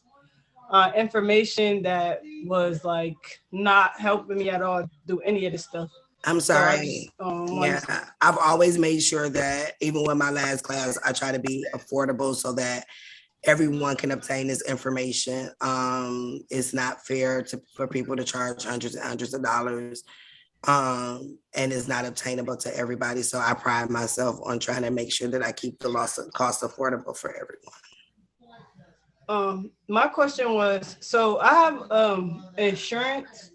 on information that was like not helping me at all do any of this stuff. I'm sorry. I've always made sure that even with my last class, I try to be affordable so that everyone can obtain this information. It's not fair for people to charge hundreds and hundreds of dollars, and it's not obtainable to everybody. So I pride myself on trying to make sure that I keep the cost affordable for everyone. My question was, so I have insurance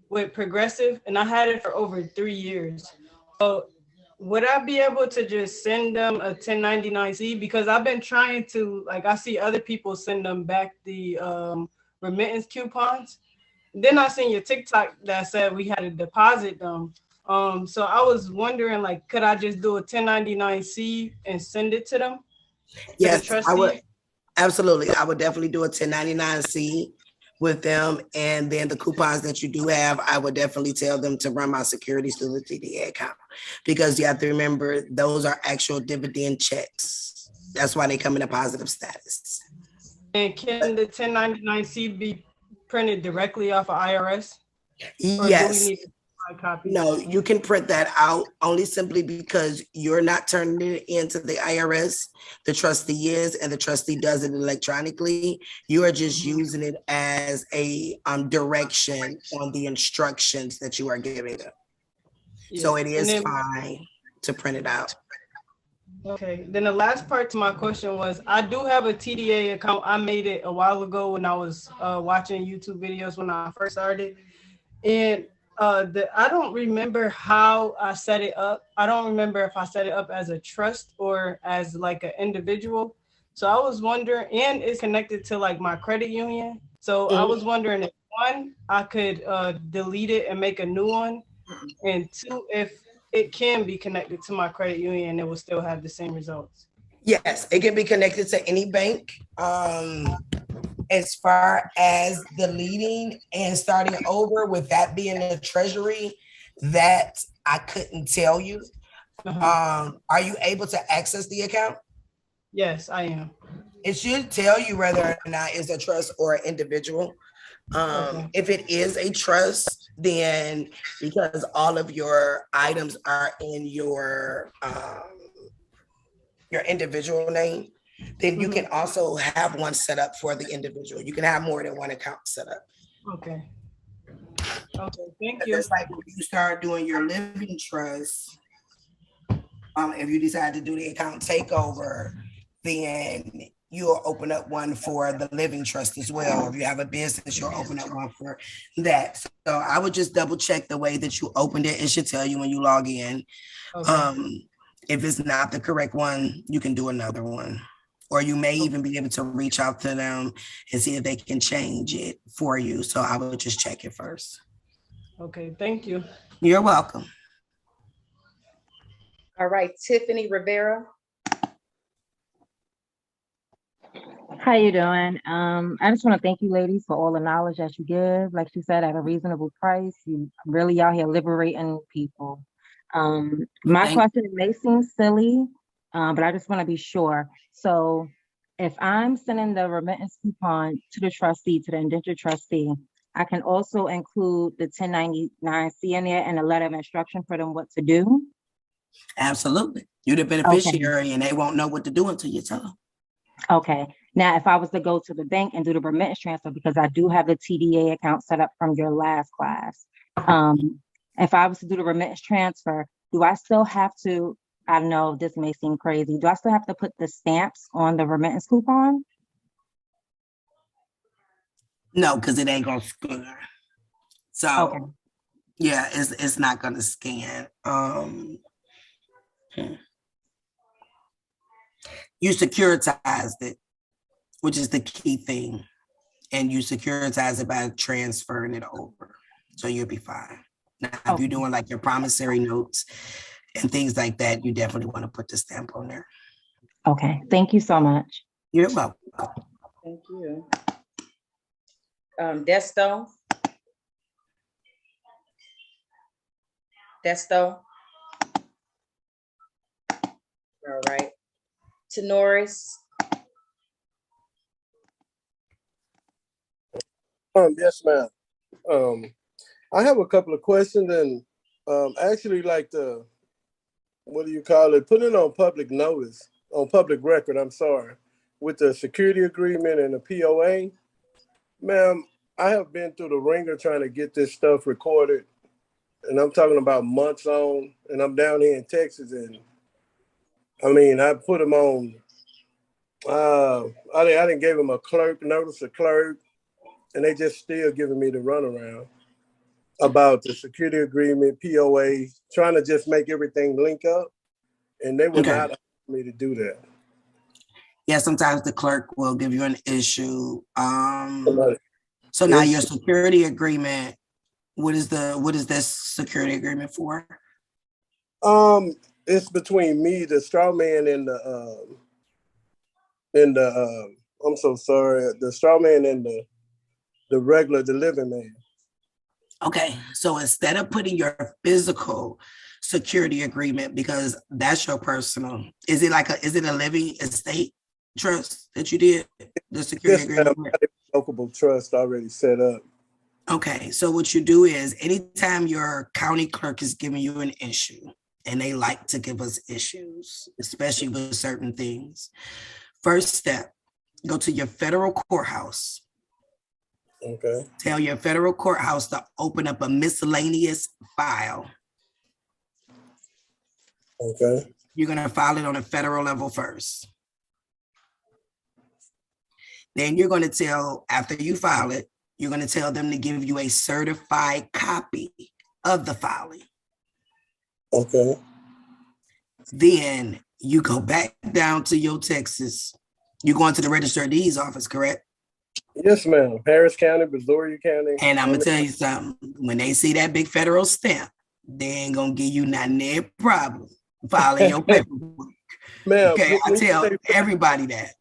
with Progressive, and I had it for over 3 years. So would I be able to just send them a 1099-C? Because I've been trying to, like, I see other people send them back the remittance coupons. Then I seen your TikTok that said we had to deposit them. So I was wondering, like, could I just do a 1099-C and send it to them? Yes, I would. Absolutely. I would definitely do a 1099-C with them. And then the coupons that you do have, I would definitely tell them to run my securities through the TDA account, because you have to remember those are actual dividend checks. That's why they come in a positive status. And can the 1099-C be printed directly off of IRS? Yes. No, you can print that out only simply because you're not turning it into the IRS. The trustee is, and the trustee does it electronically. You are just using it as a direction on the instructions that you are giving them. So it is fine to print it out. Okay, then the last part to my question was, I do have a TDA account. I made it a while ago when I was watching YouTube videos when I first started. And I don't remember how I set it up. I don't remember if I set it up as a trust or as like an individual. So I was wondering, and it's connected to like my credit union. So I was wondering if one, I could delete it and make a new one. And two, if it can be connected to my credit union and it will still have the same results. Yes, it can be connected to any bank. As far as deleting and starting over, with that being the treasury, that I couldn't tell you. Are you able to access the account? Yes, I am. It should tell you whether or not it's a trust or an individual. If it is a trust, then because all of your items are in your individual name, then you can also have one set up for the individual. You can have more than one account set up. Okay. Okay, thank you. It's like when you start doing your living trust, if you decide to do the account takeover, then you'll open up one for the living trust as well. If you have a business, you'll open up one for that. So I would just double check the way that you opened it. It should tell you when you log in. Okay. If it's not the correct one, you can do another one. Or you may even be able to reach out to them and see if they can change it for you. So I would just check it first. Okay, thank you. You're welcome. All right, Tiffany Rivera. How you doing? I just want to thank you ladies for all the knowledge that you give. Like she said, at a reasonable price. You really out here liberating people. My question may seem silly, but I just want to be sure. So if I'm sending the remittance coupon to the trustee, to the indentured trustee, I can also include the 1099-C in there and a letter of instruction for them what to do? Absolutely. You're the beneficiary and they won't know what to do until you tell them. Okay. Now, if I was to go to the bank and do the remittance transfer, because I do have the TDA account set up from your last class, if I was to do the remittance transfer, do I still have to, I know this may seem crazy, do I still have to put the stamps on the remittance coupon? No, because it ain't gonna scan. So yeah, it's not gonna scan. You securitized it, which is the key thing. And you securitize it by transferring it over. So you'll be fine. Now, if you're doing like your promissory notes and things like that, you definitely want to put the stamp on there. Okay, thank you so much. You're welcome. Thank you. Desto. All right. Tenoris. Yes, ma'am. I have a couple of questions and actually like to, what do you call it? Put it on public notice, on public record, I'm sorry, with the security agreement and the POA. Ma'am, I have been through the ringer trying to get this stuff recorded, and I'm talking about months on, and I'm down here in Texas, and I mean, I put them on, I didn't give them a clerk, notice a clerk, and they just still giving me the runaround about the security agreement, POA, trying to just make everything link up, and they would not allow me to do that. Yeah, sometimes the clerk will give you an issue. So now your security agreement, what is this security agreement for? It's between me, the straw man, and the I'm so sorry, the straw man and the regular, the living man. Okay, so instead of putting your physical security agreement, because that's your personal, is it a living estate trust that you did? The security agreement? Revocable trust already set up. Okay, so what you do is anytime your county clerk is giving you an issue, and they like to give us issues, especially with certain things. First step, go to your federal courthouse. Okay. Tell your federal courthouse to open up a miscellaneous file. Okay. You're going to file it on a federal level first. Then you're going to tell, after you file it, you're going to tell them to give you a certified copy of the filing. Okay. Then you go back down to your Texas. You're going to the Register of Deeds office, correct? Yes, ma'am. Harris County, Missouri County. And I'm going to tell you something. When they see that big federal stamp, they ain't going to give you not a problem filing your paperwork. Ma'am, Okay, I when you tell say- everybody that.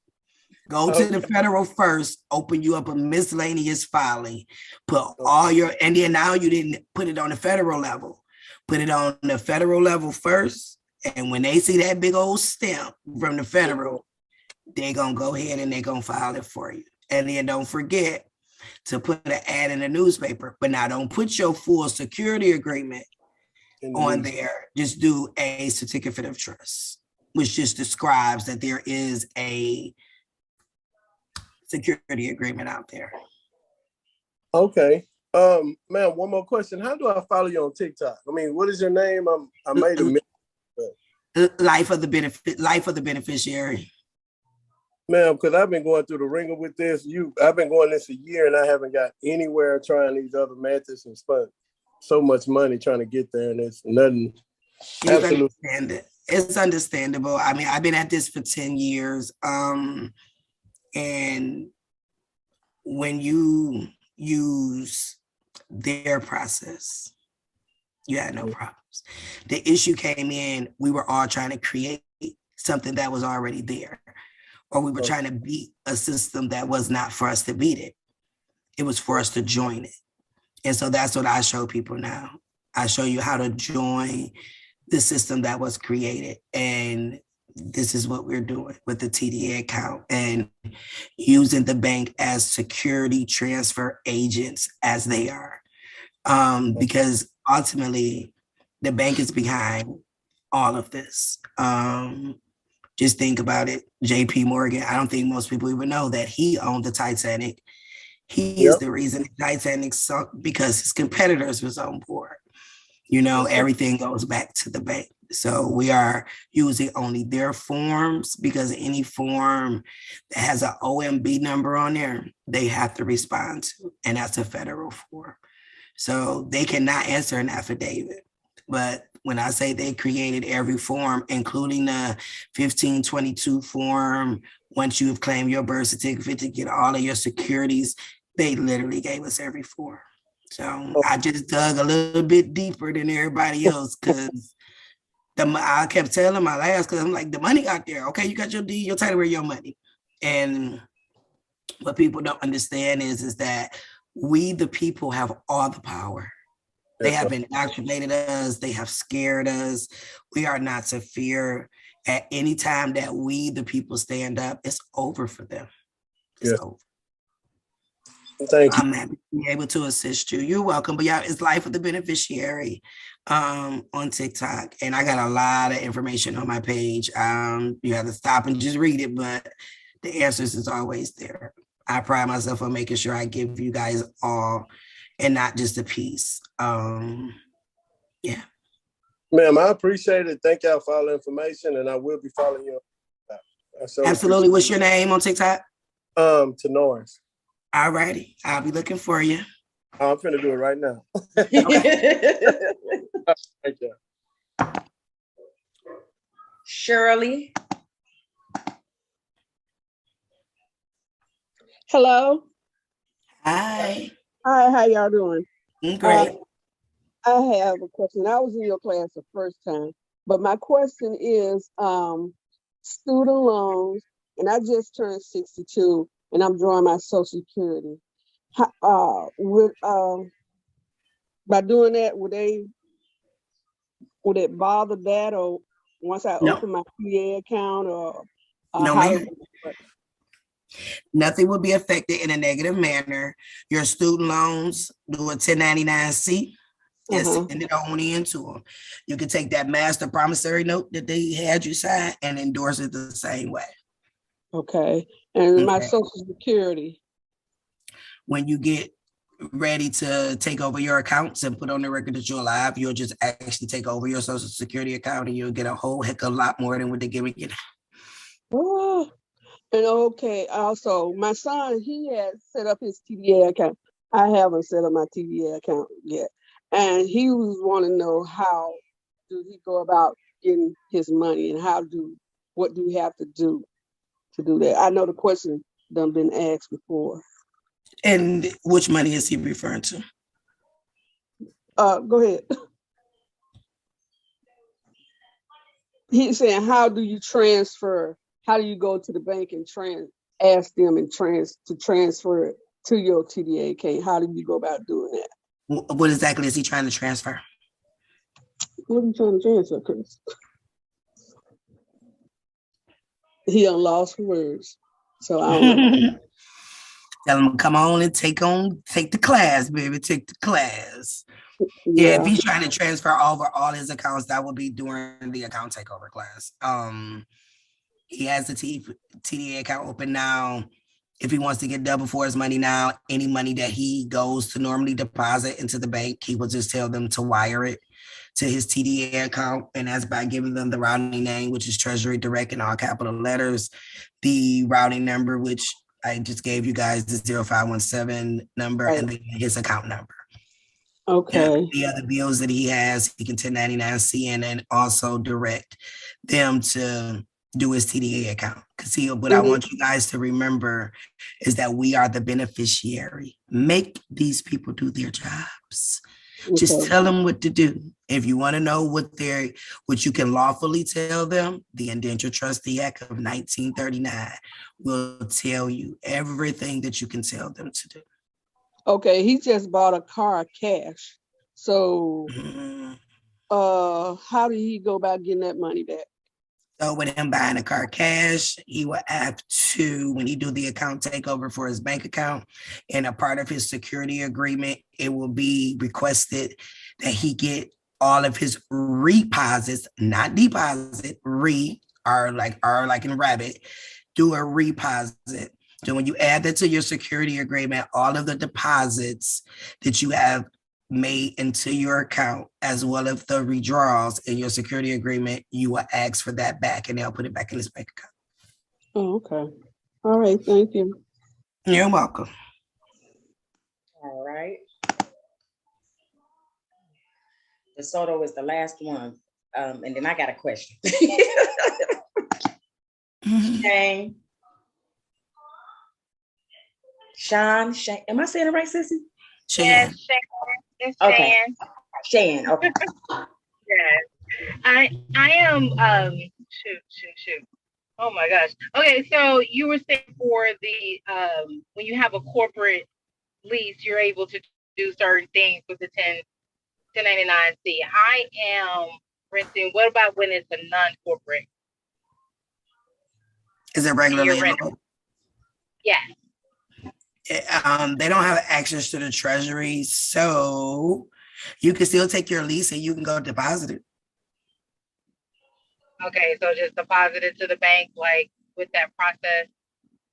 Go to the federal first, open you up a miscellaneous filing, put all your, and then now you didn't put it on the federal level. Put it on the federal level first. And when they see that big old stamp from the federal, they're going to go ahead and they're going to file it for you. And then don't forget to put an ad in the newspaper. But now don't put your full security agreement on there. Just do a certificate of trust, which just describes that there is a security agreement out there. Okay. Ma'am, one more question. How do I follow you on TikTok? I mean, what is your name? I made a mistake. Life of the beneficiary. Ma'am, because I've been going through the ringer with this. I've been going this a year and I haven't got anywhere trying these other methods and spent so much money trying to get there, and it's nothing. You understand it. It's understandable. I mean, I've been at this for 10 years. And when you use their process, you had no problems. The issue came in, we were all trying to create something that was already there, or we were trying to beat a system that was not for us to beat it. It was for us to join it. And so that's what I show people now. I show you how to join the system that was created. And this is what we're doing with the TDA account and using the bank as security transfer agents as they are. Because ultimately the bank is behind all of this. Just think about it. JP Morgan, I don't think most people even know that he owned the Titanic. He is the reason the Titanic sunk because his competitors was on board. You know, everything goes back to the bank. So we are using only their forms, because any form that has an OMB number on there, they have to respond to, and that's a federal form. So they cannot answer an affidavit. But when I say they created every form, including the 1522 form, once you've claimed your birth certificate to get all of your securities, they literally gave us every form. So I just dug a little bit deeper than everybody else, because I kept telling my last, because I'm like, the money out there. Okay, you got your deed, your title, where your money. And what people don't understand is that we, the people, have all the power. They have indoctrinated us. They have scared us. We are not to fear. At any time that we, the people, stand up, it's over for them. It's over. Thank you. I'm happy to be able to assist you. You're welcome. But yeah, it's Life of the Beneficiary on TikTok. And I got a lot of information on my page. You have to stop and just read it, but the answers is always there. I pride myself on making sure I give you guys all and not just a piece. Yeah. Ma'am, I appreciate it. Thank y'all for all the information, and I will be following you. Absolutely. What's your name on TikTok? Tenoris. All righty. I'll be looking for you. I'm finna do it right now. Thank you. Shirley. Hello. Hi. Hi, how y'all doing? Great. I have a question. I was in your class the first time, but my question is student loans, and I just turned 62, and I'm drawing my Social Security. By doing that, would it bother that, or once I open my PA account, or No, how ma'am. Nothing will be affected in a negative manner. Your student loans, do a 1099-C and send it on into them. You can take that master promissory note that they had you sign and endorse it the same way. Okay. And my Social Security. When you get ready to take over your accounts and put on the record that you're alive, you'll just actually take over your Social Security account and you'll get a whole heck of a lot more than what they're giving you. Oh, and okay. Also, my son, he had set up his TDA account. I haven't set up my TDA account yet. And he was wanting to know how do he go about getting his money and what do we have to do that? I know the question done been asked before. And which money is he referring to? Go ahead. He's saying, how do you transfer? How do you go to the bank and ask them and to transfer it to your TDA account? How do you go about doing that? What exactly is he trying to transfer? What are you trying to transfer, Chris? He done lost for words. So I don't know. Tell him, come on and take the class, baby. Take the class. Yeah, if he's trying to transfer over all his accounts, that will be during the account takeover class. He has the TDA account open now. If he wants to get double for his money now, any money that he goes to normally deposit into the bank, he will just tell them to wire it to his TDA account. And that's by giving them the routing name, which is Treasury Direct in all capital letters, the routing number, which I just gave you guys, the 0517 number, and then his account number. Okay. The other bills that he has, he can 1099-C and then also direct them to do his TDA account. Because see, what I want you guys to remember is that we are the beneficiary. Make these people do their jobs. Just tell them what to do. If you want to know what you can lawfully tell them, the Indentured Trustee Act of 1939 will tell you everything that you can tell them to do. Okay, he just bought a car cash. So how do he go about getting that money back? So with him buying a car cash, he will have to, when he do the account takeover for his bank account, and a part of his security agreement, it will be requested that he get all of his reposits, not deposit, R like in rabbit, do a reposit. So when you add that to your security agreement, all of the deposits that you have made into your account, as well as the withdrawals in your security agreement, you will ask for that back and they'll put it back in his bank account. Oh, okay. All right, thank you. You're welcome. All right. DeSoto is the last one. And then I got a question. Shane. Am I saying it right, Sissy? Yes, Shan. Okay. Shan, okay. Yes. I am shoot. Oh my gosh. Okay, so you were saying for the when you have a corporate lease, you're able to do certain things with the 1099-C. I am renting. What about when it's a non-corporate? Is it regular landlord? Yeah. They don't have access to the treasury, so you can still take your lease and you can go deposit it. Okay, so just deposit it to the bank, like with that process.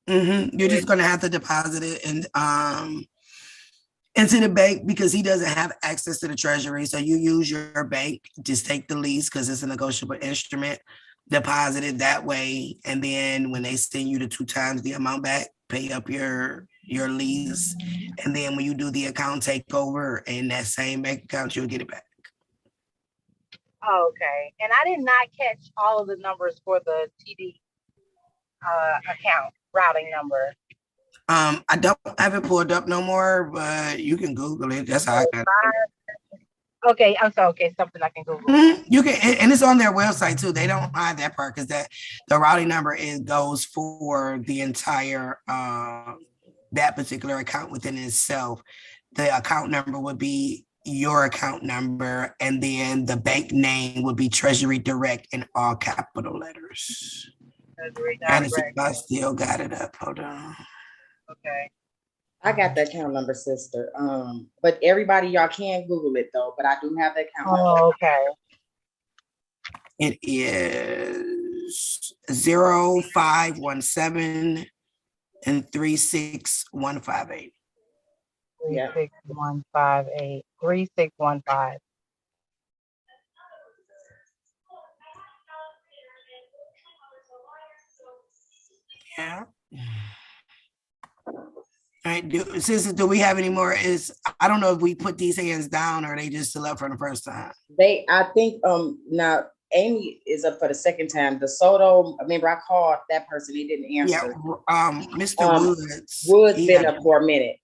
You're just gonna have to deposit it and into the bank because he doesn't have access to the treasury. So you use your bank, just take the lease because it's a negotiable instrument, deposit it that way, and then when they send you the 2 times the amount back, pay up your lease, and then when you do the account takeover in that same bank account, you'll get it back. Okay, and I did not catch all of the numbers for the TD account routing number. I don't have it pulled up no more, but you can Google it. That's how I got it. Okay, I'm sorry. Okay, something I can Google. You can, and it's on their website too. They don't hide that part because the routing number goes for the entire that particular account within itself. The account number would be your account number, and then the bank name would be Treasury Direct in all capital letters. Trying to see if I still got it up. Hold on. Okay. I got the account number, sister. But everybody, y'all can Google it though. But I do have the account number. Oh, okay. It is 0517 and 36158. 36158. 3615. Yeah. All right, sisters, do we have any more? I don't know if we put these hands down or they just still up for the first time. I think now Amy is up for the second time. The Soto, remember I called that person, he didn't answer. Yeah, Mr. Woods. Woods been up for a minute.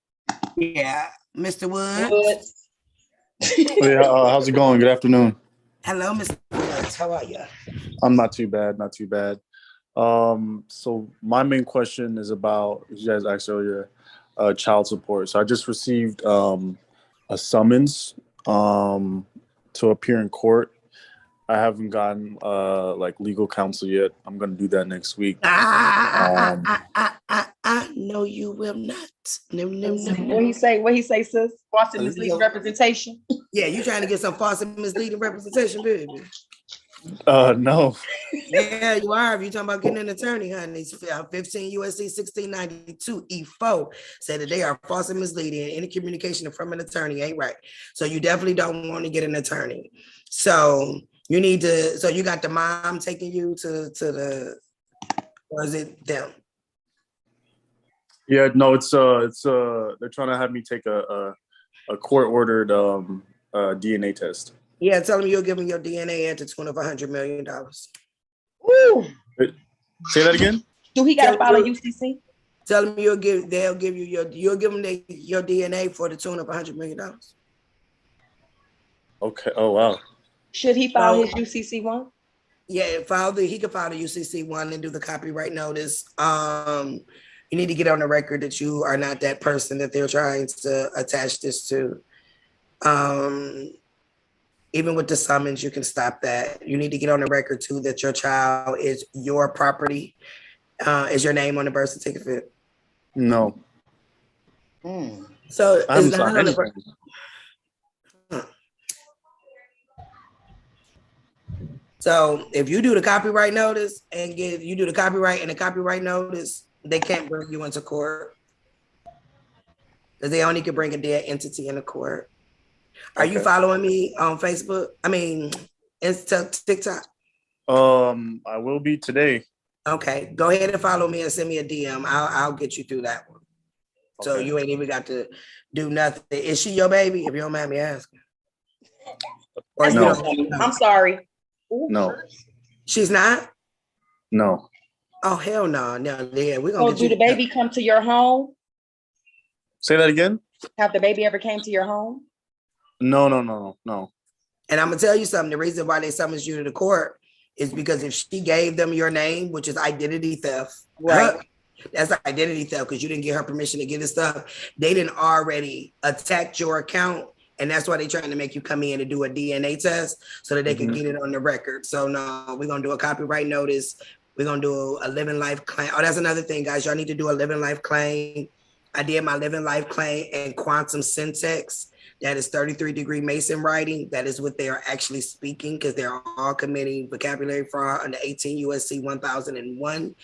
Yeah, Mr. Woods. Yeah, how's it going? Good afternoon. Hello, Mr. Woods. How are you? I'm not too bad, not too bad. So my main question is about, as you guys asked earlier, child support. So I just received a summons to appear in court. I haven't gotten like legal counsel yet. I'm gonna do that next week. No, you will not. No. What he say, sis? False and misleading representation. Yeah, you trying to get some false and misleading representation, baby? No. Yeah, you are. If you're talking about getting an attorney, honey, 15 USC 1692 E4 said that they are false and misleading. Any communication from an attorney ain't right. So you definitely don't want to get an attorney. So you need to. So you got the mom taking you to the, or is it them? Yeah, no, it's they're trying to have me take a court ordered DNA test. Yeah, tell them you'll give them your DNA at the tune of $100 million. Woo! Say that again. Do he got to file a UCC? Tell them you'll give them your DNA for the tune of $100 million. Okay. Oh wow. Should he file his UCC one? Yeah, he could file the UCC one and do the copyright notice. You need to get on the record that you are not that person that they're trying to attach this to. Even with the summons, you can stop that. You need to get on the record too that your child is your property. Is your name on the birth certificate? No. So I haven't signed anything. So if you do the copyright notice and the copyright notice, they can't bring you into court because they only can bring a dead entity into court. Are you following me on Facebook? I mean, TikTok. I will be today. Okay, go ahead and follow me and send me a DM. I'll get you through that one. So you ain't even got to do nothing. Is she your baby? If you don't mind me asking. Or No. you don't, I'm sorry. No. She's not? No. Oh hell no. No, yeah, we're gonna So get do you. the baby come to your home? Say that again. Have the baby ever came to your home? No. And I'm gonna tell you something. The reason why they summons you to the court is because if she gave them your name, which is identity theft, right? That's identity theft because you didn't get her permission to get this stuff. They didn't already attack your account, and that's why they're trying to make you come in and do a DNA test so that they can get it on the record. So no, we're gonna do a copyright notice. We're gonna do a living life claim. Oh, that's another thing, guys. Y'all need to do a living life claim. I did my living life claim in quantum syntax. That is 33-degree Mason writing. That is what they are actually speaking because they're all committing vocabulary fraud under 18 USC 1001.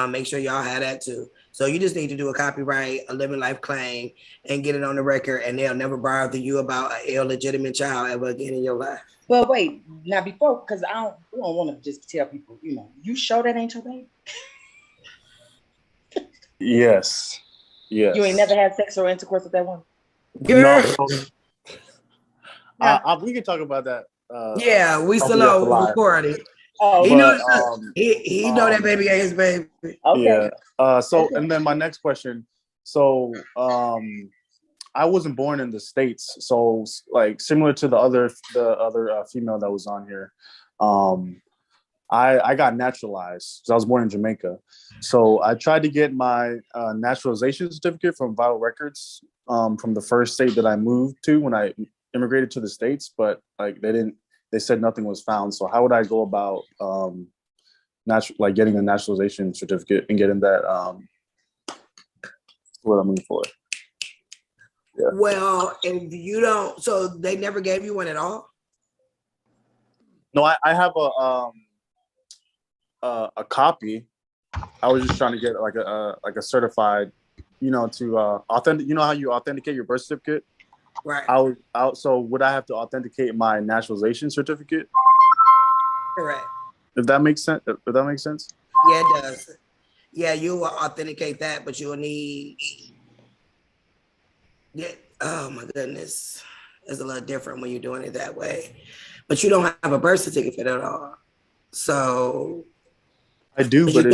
Make sure y'all have that too. So you just need to do a copyright, a living life claim, and get it on the record, and they'll never bother you about an illegitimate child ever again in your life. But wait, now before, because we don't want to just tell people, you sure that ain't your baby? Yes. Yes. You ain't never had sex or intercourse with that one? No. We can talk about that. Yeah, we still are recording. Oh, he but, knows he know that baby ain't his baby. Okay. Yeah. And then my next question. So, I wasn't born in the States, so like similar to the other female that was on here, I got naturalized because I was born in Jamaica. So I tried to get my naturalization certificate from Vital Records from the first state that I moved to when I immigrated to the States, but like they said nothing was found. So how would I go about like getting a naturalization certificate and getting that what I'm looking for. Yeah. Well, if you don't, so they never gave you one at all? No, I have a copy. I was just trying to get like a certified, to authentic. You know how you authenticate your birth certificate? Right. So would I have to authenticate my naturalization certificate? Correct. If that makes sense. If that makes sense. Yeah, it does. Yeah, you will authenticate that, but you'll need. Yeah. Oh my goodness, it's a little different when you're doing it that way. But you don't have a birth certificate at all, so. I do, but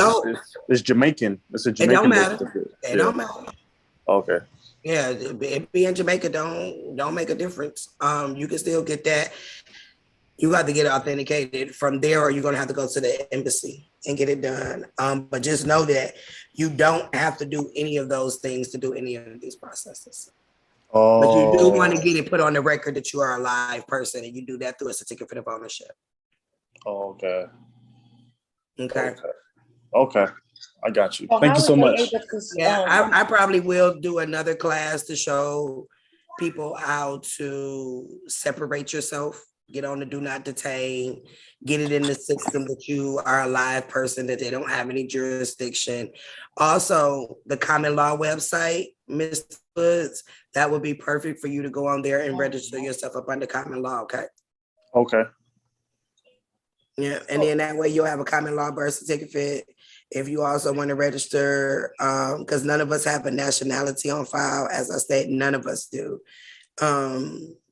it's Jamaican. It's a Jamaican birth certificate. It don't matter. Okay. Yeah, it being Jamaica don't make a difference. You can still get that. You have to get it authenticated from there, or you're gonna have to go to the embassy and get it done. But just know that you don't have to do any of those things to do any of these processes. Oh. But you do want to get it put on the record that you are a live person, and you do that through a certificate of ownership. Oh, okay. Okay. Okay. I got you. Thank you so much. Yeah, I probably will do another class to show people how to separate yourself, get on the do not detain, get it in the system that you are a live person, that they don't have any jurisdiction. Also, the common law website, Mr. Woods, that would be perfect for you to go on there and register yourself up under common law, okay? Okay. Yeah, and then that way you'll have a common law birth certificate. If you also want to register, because none of us have a nationality on file, as I said, none of us do.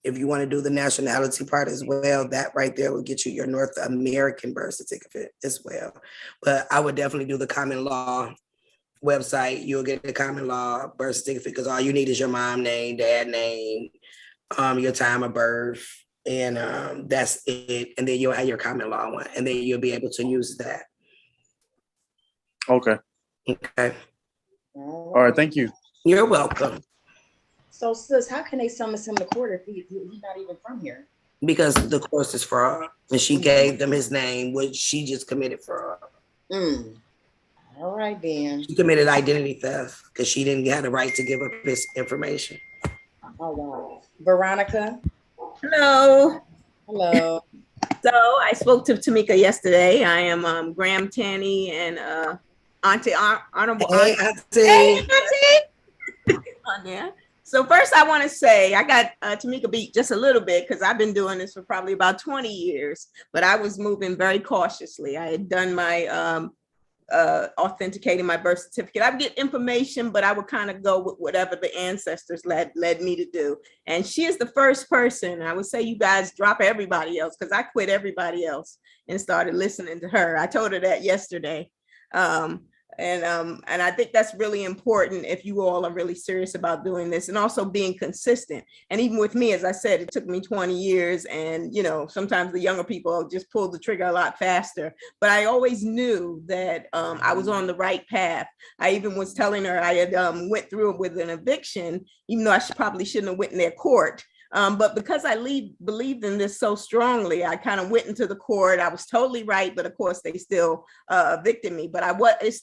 If you want to do the nationality part as well, that right there will get you your North American birth certificate as well. But I would definitely do the common law website. You'll get the common law birth certificate because all you need is your mom name, dad name, your time of birth, and that's it. And then you'll have your common law one, and then you'll be able to use that. Okay. Okay. All right. Thank you. You're welcome. So, sis, how can they summons him to court if he's not even from here? Because the course is fraud, and she gave them his name, which she just committed fraud. All right, then. She committed identity theft because she didn't have the right to give up his information. Oh, wow. Veronica? Hello. Hello. So I spoke to Tmeka yesterday. I am Graham Tanny and Auntie Honorable Hey, Auntie. Hey, Auntie. On there. So first I want to say I got Tmeka beat just a little bit because I've been doing this for probably about 20 years, but I was moving very cautiously. I had done my authenticating my birth certificate. I would get information, but I would kind of go with whatever the ancestors led me to do. And she is the first person. I would say you guys drop everybody else because I quit everybody else and started listening to her. I told her that yesterday. And I think that's really important if you all are really serious about doing this, and also being consistent. And even with me, as I said, it took me 20 years, and sometimes the younger people just pull the trigger a lot faster. But I always knew that I was on the right path. I even was telling her I had went through it with an eviction, even though I probably shouldn't have went in their court. But because I believed in this so strongly, I kind of went into the court. I was totally right, but of course they still evicted me. But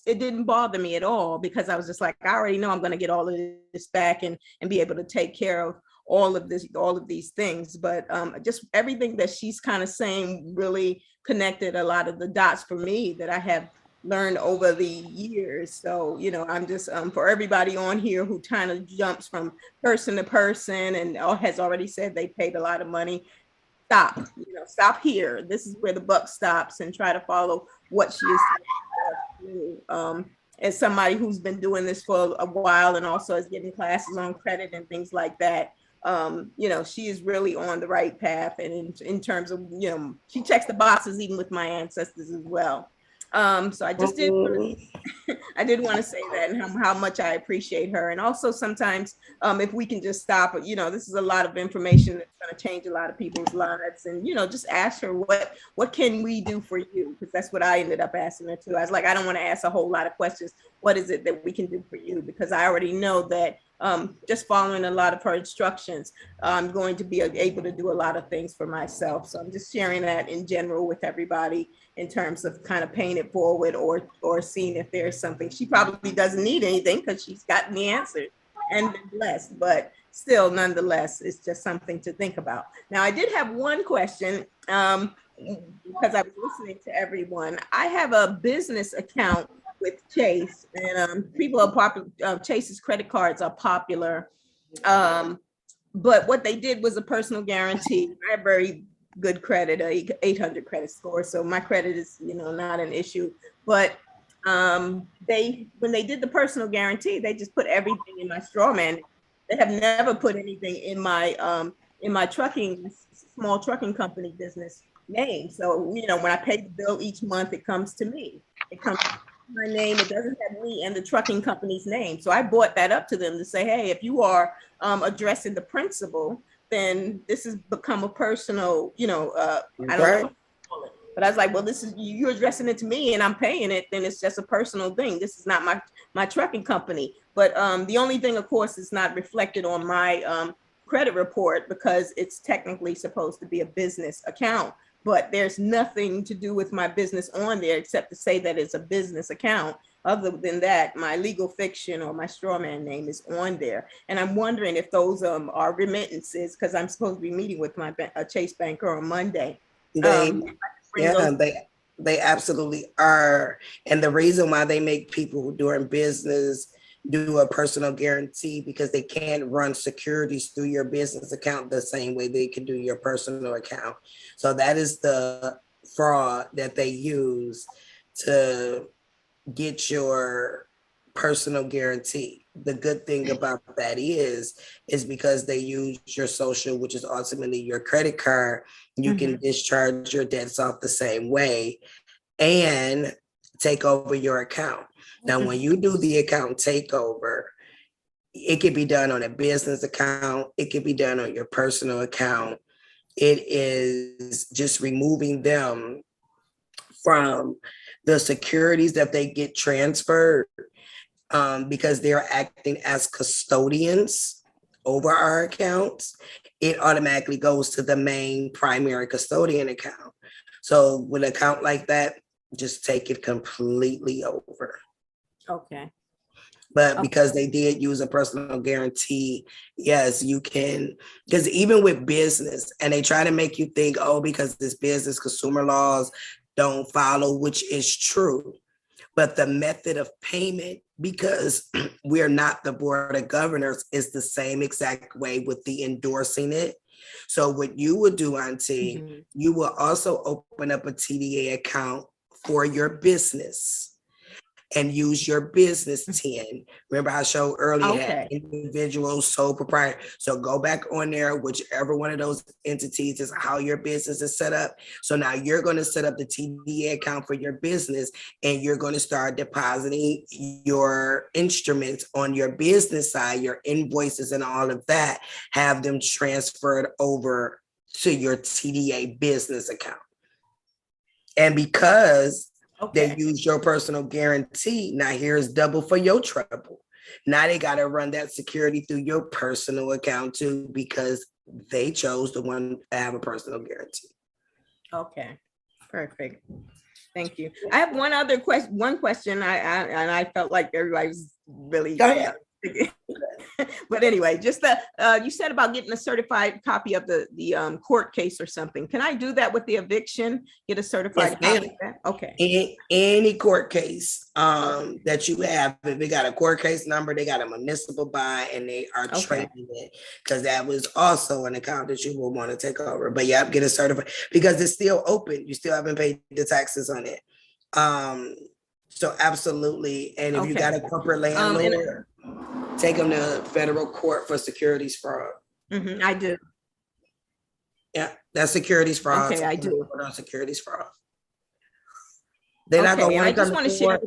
it didn't bother me at all because I was just like, I already know I'm going to get all of this back and be able to take care of all of these things. But just everything that she's kind of saying really connected a lot of the dots for me that I have learned over the years. So, I'm just for everybody on here who kind of jumps from person to person and has already said they paid a lot of money, stop here. This is where the buck stops, and try to follow what she is saying. As somebody who's been doing this for a while and also is getting classes on credit and things like that, she is really on the right path. And in terms of, she checks the boxes even with my ancestors as well. So I just did I did want to say that, and how much I appreciate her. And also sometimes if we can just stop, this is a lot of information that's going to change a lot of people's lives, and just ask her what can we do for you, because that's what I ended up asking her too. I was like, I don't want to ask a whole lot of questions. What is it that we can do for you? Because I already know that just following a lot of her instructions, I'm going to be able to do a lot of things for myself. So I'm just sharing that in general with everybody in terms of kind of paying it forward or seeing if there's something. She probably doesn't need anything because she's gotten the answer and been blessed, but still, nonetheless, it's just something to think about. Now, I did have one question because I was listening to everyone. I have a business account with Chase, and people are popular. Chase's credit cards are popular, but what they did was a personal guarantee. I have very good credit, a 800 credit score, so my credit is, not an issue. But when they did the personal guarantee, they just put everything in my straw man. They have never put anything in my small trucking company business name. So, when I pay the bill each month, it comes to me. It comes to my name. It doesn't have me and the trucking company's name. So I brought that up to them to say, hey, if you are addressing the principal, then this has become a personal, I don't know. But I was like, well, this is, you're addressing it to me and I'm paying it, then it's just a personal thing. This is not my trucking company. But the only thing, of course, is not reflected on my credit report because it's technically supposed to be a business account. But there's nothing to do with my business on there except to say that it's a business account. Other than that, my legal fiction or my straw man name is on there. And I'm wondering if those are remittances because I'm supposed to be meeting with my Chase banker on Monday. They absolutely are. And the reason why they make people doing business do a personal guarantee because they can't run securities through your business account the same way they can do your personal account. So that is the fraud that they use to get your personal guarantee. The good thing about that is because they use your social, which is ultimately your credit card, you can discharge your debts off the same way and take over your account. Now, when you do the account takeover, it can be done on a business account. It can be done on your personal account. It is just removing them from the securities that they get transferred because they're acting as custodians over our accounts. It automatically goes to the main primary custodian account. So with an account like that, just take it completely over. Okay. But because they did use a personal guarantee, yes, you can, because even with business, and they try to make you think, oh, because this business consumer laws don't follow, which is true. But the method of payment, because we're not the board of governors, is the same exact way with the endorsing it. So what you would do, Auntie, you will also open up a TDA account for your business and use your business 10. Remember I showed earlier, had individual sole proprietor. So go back on there, whichever one of those entities is how your business is set up. So now you're going to set up the TDA account for your business and you're going to start depositing your instruments on your business side, your invoices and all of that, have them transferred over to your TDA business account. And because they use your personal guarantee, now here's double for your trouble. Now they got to run that security through your personal account too, because they chose the one to have a personal guarantee. Okay, perfect. Thank you. I have one other question. One question, I felt like everybody was really. But anyway, just you said about getting a certified copy of the court case or something. Can I do that with the eviction? Get a certified copy of that? Okay. Any court case that you have, if they got a court case number, they got a municipal buy, and they are trading it, because that was also an account that you will want to take over. But yeah, get a certified because it's still open. You still haven't paid the taxes on it. So absolutely. And if you got a corporate landlord, take them to federal court for securities fraud. I do. Yeah, that's securities fraud. Okay, I do. On securities fraud. They're not going to I just want to share.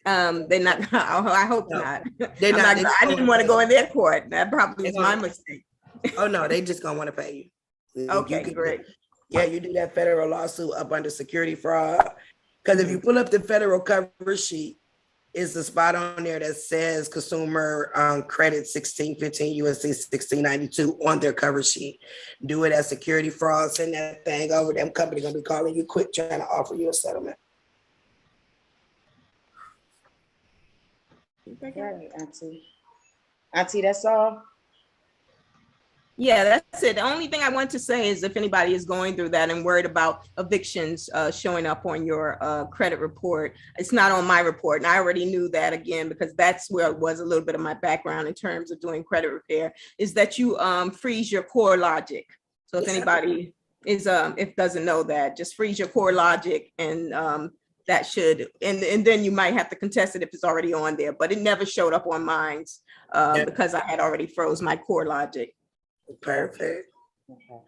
They're not. I hope not. They're not. I didn't want to go in their court. That probably is my mistake. Oh no, they just gonna want to pay you. Okay, great. Yeah, you do that federal lawsuit up under security fraud. Because if you pull up the federal cover sheet, It's the spot on there that says consumer credit 1615 USC 1692 on their cover sheet. Do it as security fraud. Send that thing over. Them company gonna be calling you quick trying to offer you a settlement. Right, Auntie. Auntie, that's all. Yeah, that's it. The only thing I want to say is if anybody is going through that and worried about evictions showing up on your credit report, it's not on my report. And I already knew that, again, because that's where it was a little bit of my background in terms of doing credit repair, is that you freeze your core logic. So if anybody is if doesn't know that, just freeze your core logic, and that should, and then you might have to contest it if it's already on there, but it never showed up on mine because I had already froze my core logic. Perfect. Okay.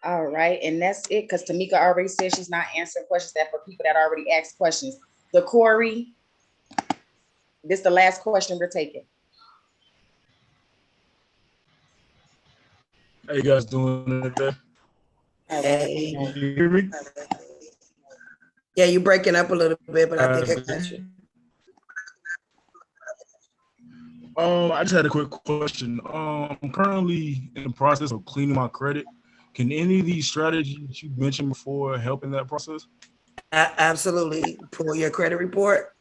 All right, and that's it, because Tmeka already said she's not answering questions that for people that already asked questions. The Corey, this is the last question we're taking. How you guys doing today? Hey. You hear me? Yeah, you breaking up a little bit, but I think I got you. I just had a quick question. I'm currently in the process of cleaning my credit. Can any of these strategies you mentioned before help in that process? Absolutely. Pull your credit report,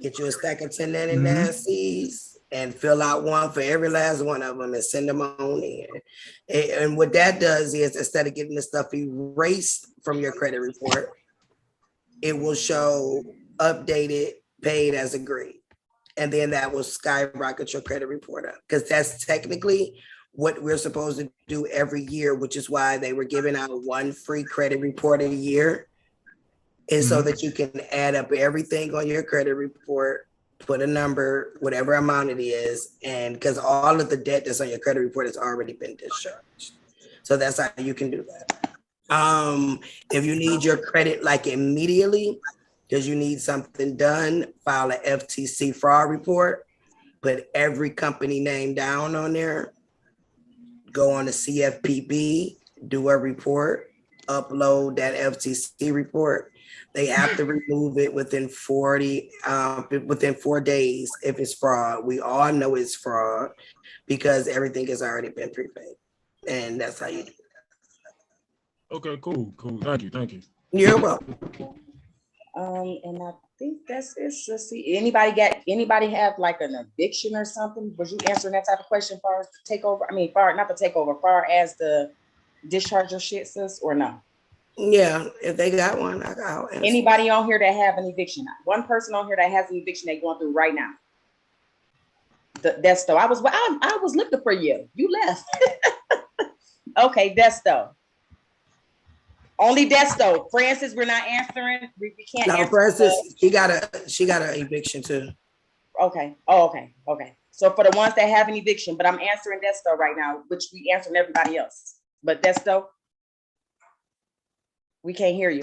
get you a stack of 1099-Cs, and fill out one for every last one of them and send them on in. And what that does is, instead of getting the stuff erased from your credit report, it will show updated, paid as agreed. And then that will skyrocket your credit report up, because that's technically what we're supposed to do every year, which is why they were giving out one free credit report a year. And so that you can add up everything on your credit report, put a number, whatever amount it is, and because all of the debt that's on your credit report has already been discharged. So that's how you can do that. If you need your credit like immediately, because you need something done, file an FTC fraud report, put every company name down on there, go on the CFPB, do a report, upload that FTC report. They have to remove it within 4 days if it's fraud. We all know it's fraud because everything has already been prepaid. And that's how you do it. Okay, cool. Thank you. You're welcome. And I think that's it. Let's see. Anybody have like an eviction or something? Was you answering that type of question far as the takeover? I mean, not the takeover, far as the discharge your shit, sis, or no? Yeah, if they got one, I got one. Anybody on here that have an eviction? One person on here that has an eviction they're going through right now. Desto. I was looking for you. You left. Okay, Desto. Only Desto. Francis, we're not answering. We can't. No, answer Francis, she got an eviction too. Okay. Oh, okay. So for the ones that have an eviction, but I'm answering Desto right now, which we answering everybody else. But Desto, we can't hear you.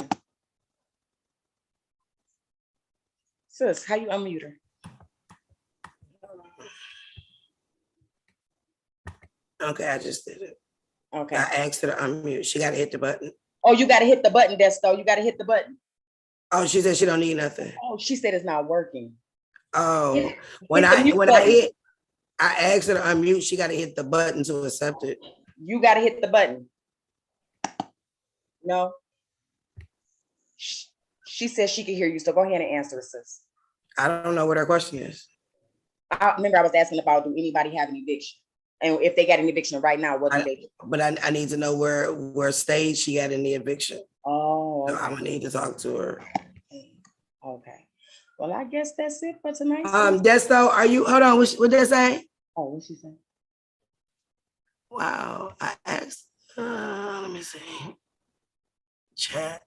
Sis, how you unmute her? Okay, I just did it. Okay. I asked her to unmute. She got to hit the button. Oh, you got to hit the button, Desto. You got to hit the button. Oh, she said she don't need nothing. Oh, she said it's not working. Oh, when I asked her to unmute, she got to hit the button to accept it. You got to hit the button. No. She says she can hear you, so go ahead and answer, sis. I don't know what her question is. I remember I was asking about, do anybody have an eviction? And if they got an eviction right now, what do they do? But I need to know where stage she got in the eviction. Oh, okay. So I'm gonna need to talk to her. Okay. Well, I guess that's it for tonight. Desto, are you? Hold on. What did they say? Oh, what she say? Wow. I asked. Let me see. Chat.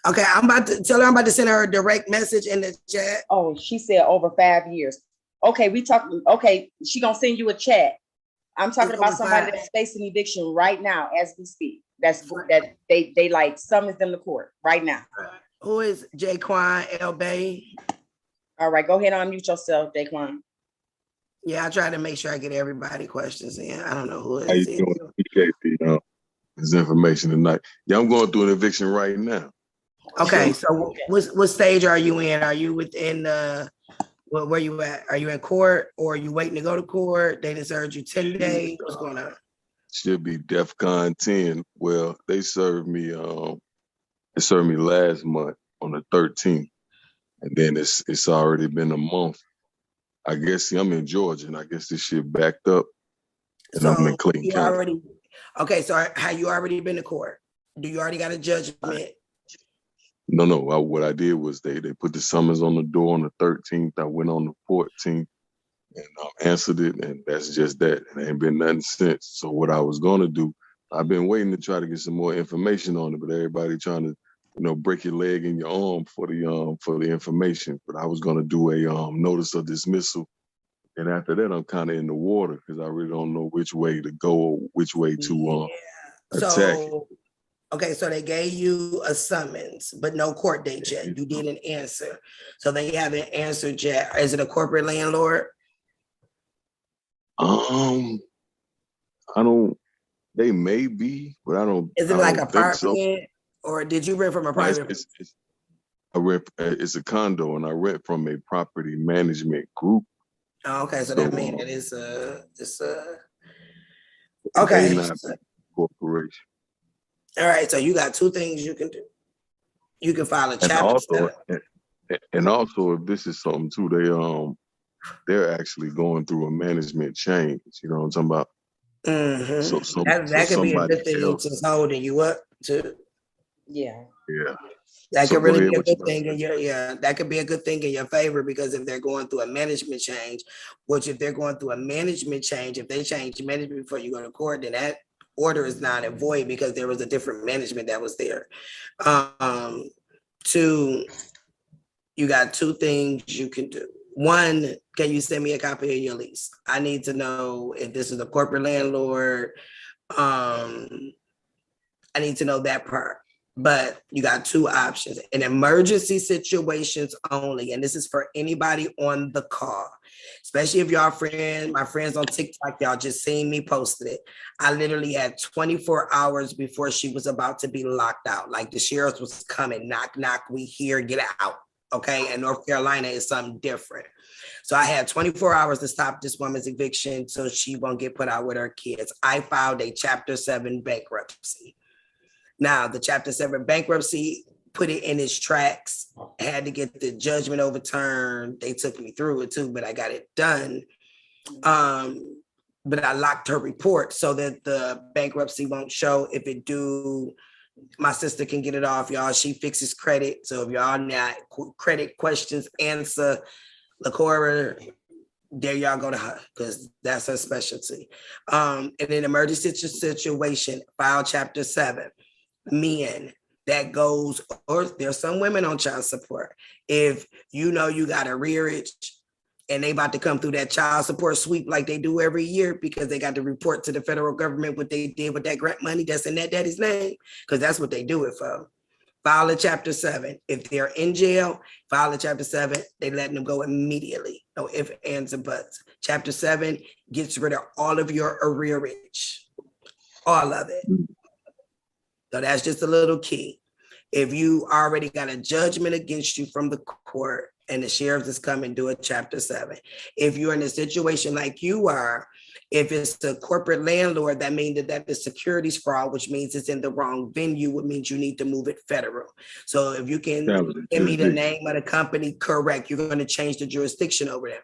Okay, I'm about to tell her I'm about to send her a direct message in the chat. Oh, she said over 5 years. Okay, okay, she gonna send you a chat. I'm talking about somebody that's facing eviction right now as we speak. That they like summons them to court right now. Who is Jaquan L. Bay? All right, go ahead and unmute yourself, Jaquan. Yeah, I try to make sure I get everybody questions in. I don't know who it How you is. doing, PKP? This information tonight. Yeah, I'm going through an eviction right now. Okay, so what stage are you in? Are you within where you at? Are you in court or are you waiting to go to court? They just served you 10 days. What's going on? Should be DEFCON 10. Well, they served me last month on the 13th. And then it's already been a month. I guess see, I'm in Georgia and I guess this shit backed up and I'm in Clayton you County. already okay, so have you already been to court? Do you already got a judgment? No. What I did was they put the summons on the door on the 13th. I went on the 14th and answered it, and that's just that. It ain't been nothing since. So what I was gonna do, I've been waiting to try to get some more information on it, but everybody trying to, break your leg and your arm for the information. But I was gonna do a notice of dismissal, and after that, I'm kind of in the water because I really don't know which way to go or which way to attack it. Okay, so they gave you a summons, but no court date yet. You didn't answer. So they haven't answered yet. Is it a corporate landlord? I don't, they may be, but I don't. Is it I like don't think so. apartment or did you rent from a private? It's a condo and I rent from a property management group. Oh, okay, so that means it is it's They okay. not a corporation. All right, so you got two things you can do. You can file a chapter 7. And also, if this is something too, they're actually going through a management change. You know what I'm talking about? Mm-hmm. So That could be a somebody good thing else. to holding you up too. Yeah. Yeah. That So could go really ahead, be a what you good about to thing in your that could be a good thing in your favor because if they're going through a management change, which if they're going through a management change, if they change management before you go to court, then that order is not in void because there was a different management that was there. Two, you got two things you can do. One, can you send me a copy of your lease? I need to know if this is a corporate landlord. I need to know that part. But you got two options. In emergency situations only, and this is for anybody on the call, especially if y'all my friends on TikTok, y'all just seen me posted it. I literally had 24 hours before she was about to be locked out. Like the sheriff was coming, knock, knock, we here, get out. Okay, and North Carolina is something different. So I had 24 hours to stop this woman's eviction so she won't get put out with her kids. I filed a Chapter 7 bankruptcy. Now, the Chapter 7 bankruptcy put it in its tracks. I had to get the judgment overturned. They took me through it too, but I got it done. But I locked her report so that the bankruptcy won't show. If it do, my sister can get it off, y'all. She fixes credit. So if y'all not credit questions, answer LaCora, there y'all go to her because that's her specialty. And in emergency situation, file Chapter 7. Men that goes, or there's some women on child support. If you know you got a rearage and they about to come through that child support sweep like they do every year because they got to report to the federal government what they did with that grant money that's in that daddy's name, because that's what they do it for. File a Chapter 7. If they're in jail, file a Chapter 7. They letting them go immediately. No ifs, ands, or buts. Chapter 7 gets rid of all of your arrearage. All of it. So that's just a little key. If you already got a judgment against you from the court and the sheriff is coming, do a Chapter 7. If you're in a situation like you are, if it's a corporate landlord, that means that is securities fraud, which means it's in the wrong venue, which means you need to move it federal. So if you can give me the name of the company, correct, you're going to change the jurisdiction over them.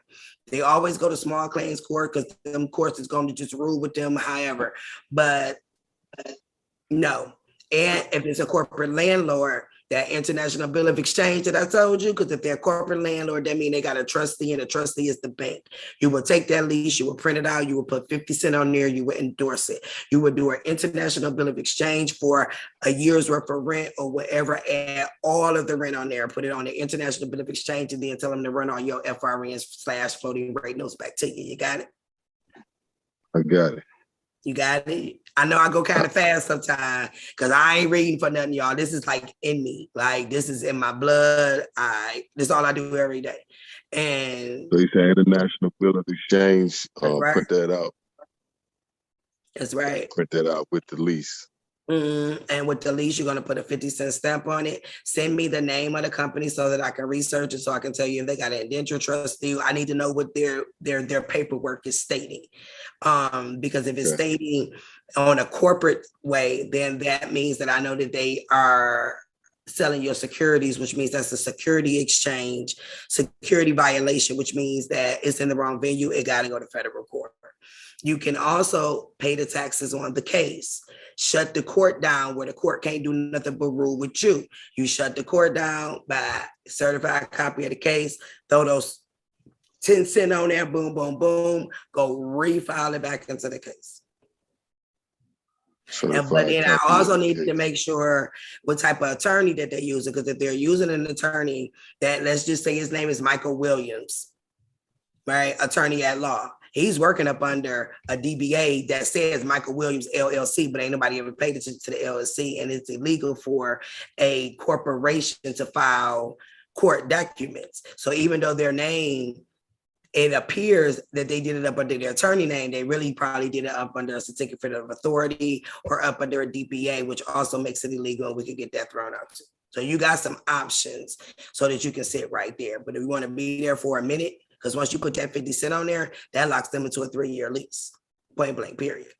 They always go to small claims court because them courts is going to just rule with them however. But no. And if it's a corporate landlord, that international bill of exchange that I told you, because if they're a corporate landlord, that means they got a trustee and the trustee is the bank. You will take that lease, you will print it out, you will put 50 cents on there, you will endorse it. You will do an international bill of exchange for a year's worth of rent or whatever, add all of the rent on there, put it on the international bill of exchange, and then tell them to run all your FRNs/floating rate notes back to you. You got it? I got it. You got it? I know I go kind of fast sometimes because I ain't reading for nothing, y'all. This is like in me. Like this is in my blood. This is all I do every day. And so you say international bill of exchange, right. print that out. That's right. Print that out with the lease. And with the lease, you're going to put a 50-cent stamp on it. Send me the name of the company so that I can research it, so I can tell you if they got an indenture trustee. I need to know what their paperwork is stating. Because if it's stating on a corporate way, then that means that I know that they are selling your securities, which means that's a security exchange, security violation, which means that it's in the wrong venue. It got to go to federal court. You can also pay the taxes on the case. Shut the court down where the court can't do nothing but rule with you. You shut the court down by certified copy of the case, throw those 10 cents on there, boom, boom, boom, go refile it back into the case. But then I also need to make sure what type of attorney that they're using, because if they're using an attorney that, let's just say his name is Michael Williams, right? Attorney at law. He's working up under a DBA that says Michael Williams LLC, but ain't nobody ever paid attention to the LLC, and it's illegal for a corporation to file court documents. So even though their name, it appears that they did it up under their attorney name, they really probably did it up under a certificate of authority or up under a DBA, which also makes it illegal, and we could get that thrown out too. So you got some options so that you can sit right there. But if you want to be there for a minute, because once you put that 50 cents on there, that locks them into a 3-year lease, point blank, period.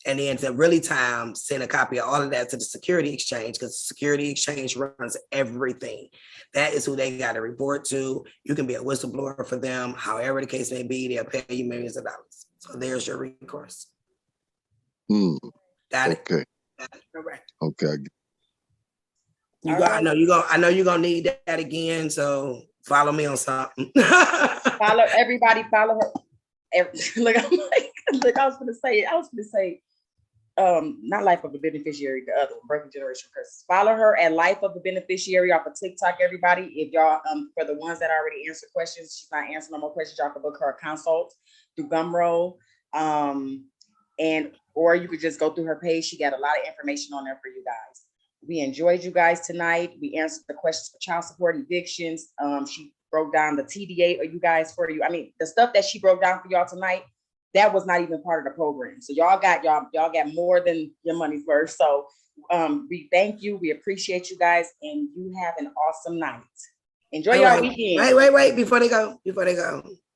And then to really send a copy of all of that to the security exchange, because the security exchange runs everything. That is who they got to report to. You can be a whistleblower for them. However the case may be, they'll pay you millions of dollars. So there's your recourse. Got it? Okay. All right. Okay. I know you're gonna need that again. So follow me on something. Follow everybody. Follow her. Look, I was gonna say, not Life of a Beneficiary, the other one, Breaking Generation Curses. Follow her at Life of a Beneficiary off of TikTok, everybody. If y'all, for the ones that already answered questions, she's not answering no more questions, y'all can book her a consult through Gumroad. Or you could just go through her page. She got a lot of information on there for you guys. We enjoyed you guys tonight. We answered the questions for child support, evictions. She broke down the TDA you guys for you. I mean, the stuff that she broke down for y'all tonight, that was not even part of the program. So y'all got more than your money's worth. So we thank you. We appreciate you guys, and you have an awesome night. Enjoy your weekend. Wait, before they go.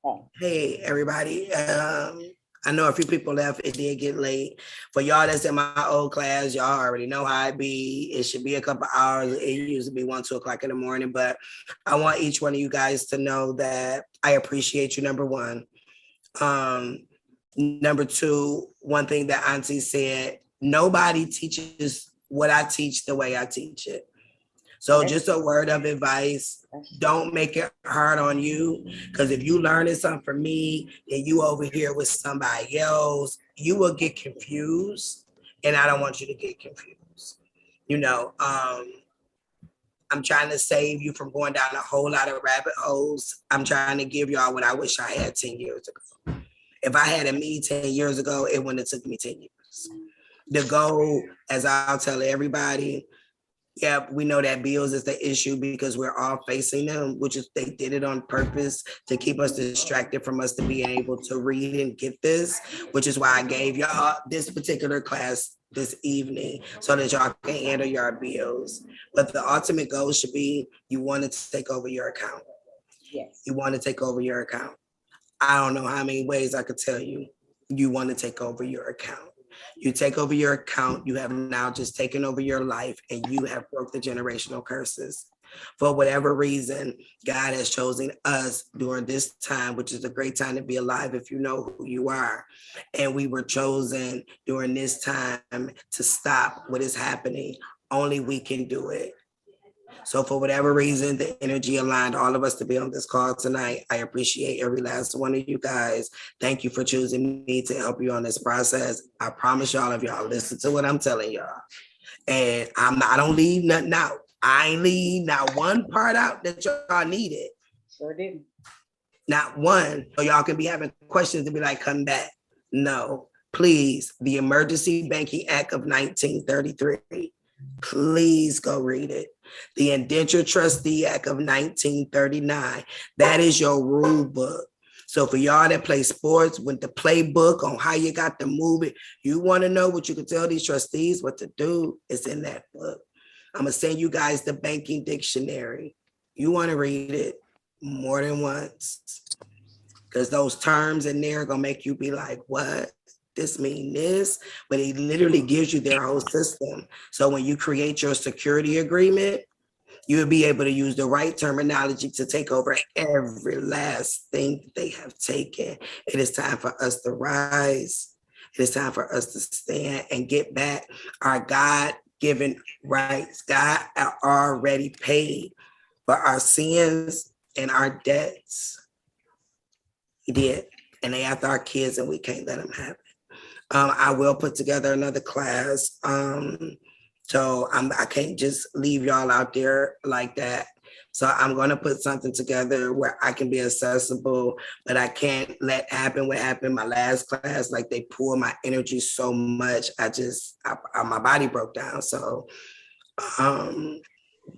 Oh. Hey, everybody. I know a few people left. It did get late. For y'all that's in my old class, y'all already know how it be. It should be a couple hours. It used to be 1, 2 o'clock in the morning. But I want each one of you guys to know that I appreciate you, number one. Number two, one thing that Auntie said, nobody teaches what I teach the way I teach it. So just a word of advice, don't make it hard on you, because if you learning something from me and you over here with somebody else, you will get confused, and I don't want you to get confused. I'm trying to save you from going down a whole lot of rabbit holes. I'm trying to give y'all what I wish I had 10 years ago. If I had a me 10 years ago, it wouldn't have took me 10 years. The goal, as I'll tell everybody, yeah, we know that bills is the issue because we're all facing them, which is they did it on purpose to keep us distracted from us to be able to read and get this, which is why I gave y'all this particular class this evening so that y'all can handle your bills. But the ultimate goal should be you want to take over your account. Yes. You want to take over your account. I don't know how many ways I could tell you want to take over your account. You take over your account, you have now just taken over your life, and you have broke the generational curses. For whatever reason, God has chosen us during this time, which is a great time to be alive if you know who you are. And we were chosen during this time to stop what is happening. Only we can do it. So for whatever reason, the energy aligned all of us to be on this call tonight. I appreciate every last one of you guys. Thank you for choosing me to help you on this process. I promise y'all, if y'all listen to what I'm telling y'all, and I don't leave nothing out. I ain't leave not one part out that y'all needed. Sure didn't. Not one. So y'all can be having questions and be like, come back. No, please. The Emergency Banking Act of 1933. Please go read it. The Indenture Trustee Act of 1939. That is your rule book. So for y'all that play sports, with the playbook on how you got to move it, you want to know what you can tell these trustees what to do, it's in that book. I'm gonna send you guys the banking dictionary. You want to read it more than once, because those terms in there are gonna make you be like, what? This mean this? But it literally gives you their whole system. So when you create your security agreement, you'll be able to use the right terminology to take over every last thing they have taken. It is time for us to rise. It is time for us to stand and get back our God-given rights. God already paid for our sins and our debts. He did. And they after our kids, and we can't let them have it. I will put together another class. So I can't just leave y'all out there like that. So I'm going to put something together where I can be accessible, but I can't let happen what happened in my last class. Like they pull my energy so much. My body broke down. So,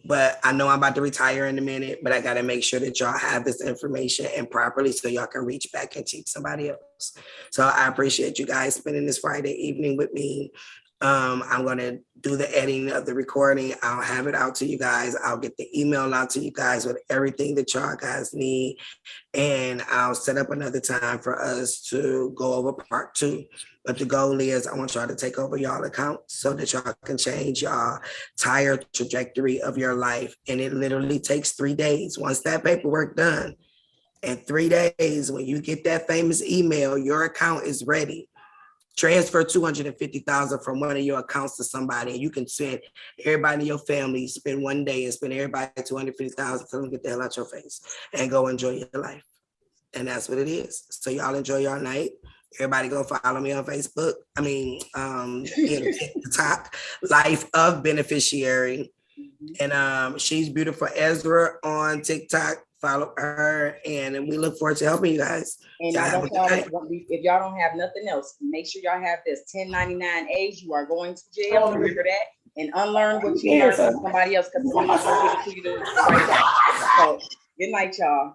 but I know I'm about to retire in a minute, but I got to make sure that y'all have this information and properly so y'all can reach back and teach somebody else. So I appreciate you guys spending this Friday evening with me. I'm going to do the editing of the recording. I'll have it out to you guys. I'll get the email out to you guys with everything that y'all guys need. And I'll set up another time for us to go over part 2. But the goal is I want y'all to take over y'all accounts so that y'all can change y'all entire trajectory of your life. And it literally takes 3 days. Once that paperwork done, in 3 days, when you get that famous email, your account is ready. Transfer $250,000 from one of your accounts to somebody, and you can send everybody in your family, spend 1 day and spend everybody $250,000, tell them get the hell out your face and go enjoy your life. And that's what it is. So y'all enjoy your night. Everybody go follow me on Facebook. TikTok, Life of Beneficiary. And she's Beautiful Ezra on TikTok. Follow her, and we look forward to helping you guys. And if y'all don't have nothing else, make sure y'all have this 1099As. You are going to jail. Remember that, and unlearn what you learned from somebody else, because somebody's going to give it to you the right way. So good night, y'all.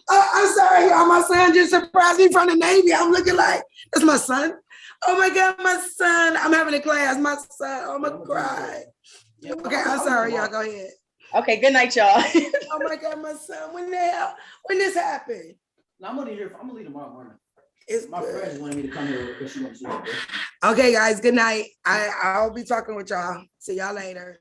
I'm sorry, y'all. My son just surprised me from the Navy. I'm looking like, that's my son. Oh my God, my son. I'm having a class. My son. Oh my God. Okay, I'm sorry, y'all. Go ahead. Okay, good night, y'all. Oh my God, my son. When this happened? No, I'm gonna leave tomorrow morning. It's my friends wanted me to come here because she wants to. Okay, guys. Good night. I'll be talking with y'all. See y'all later.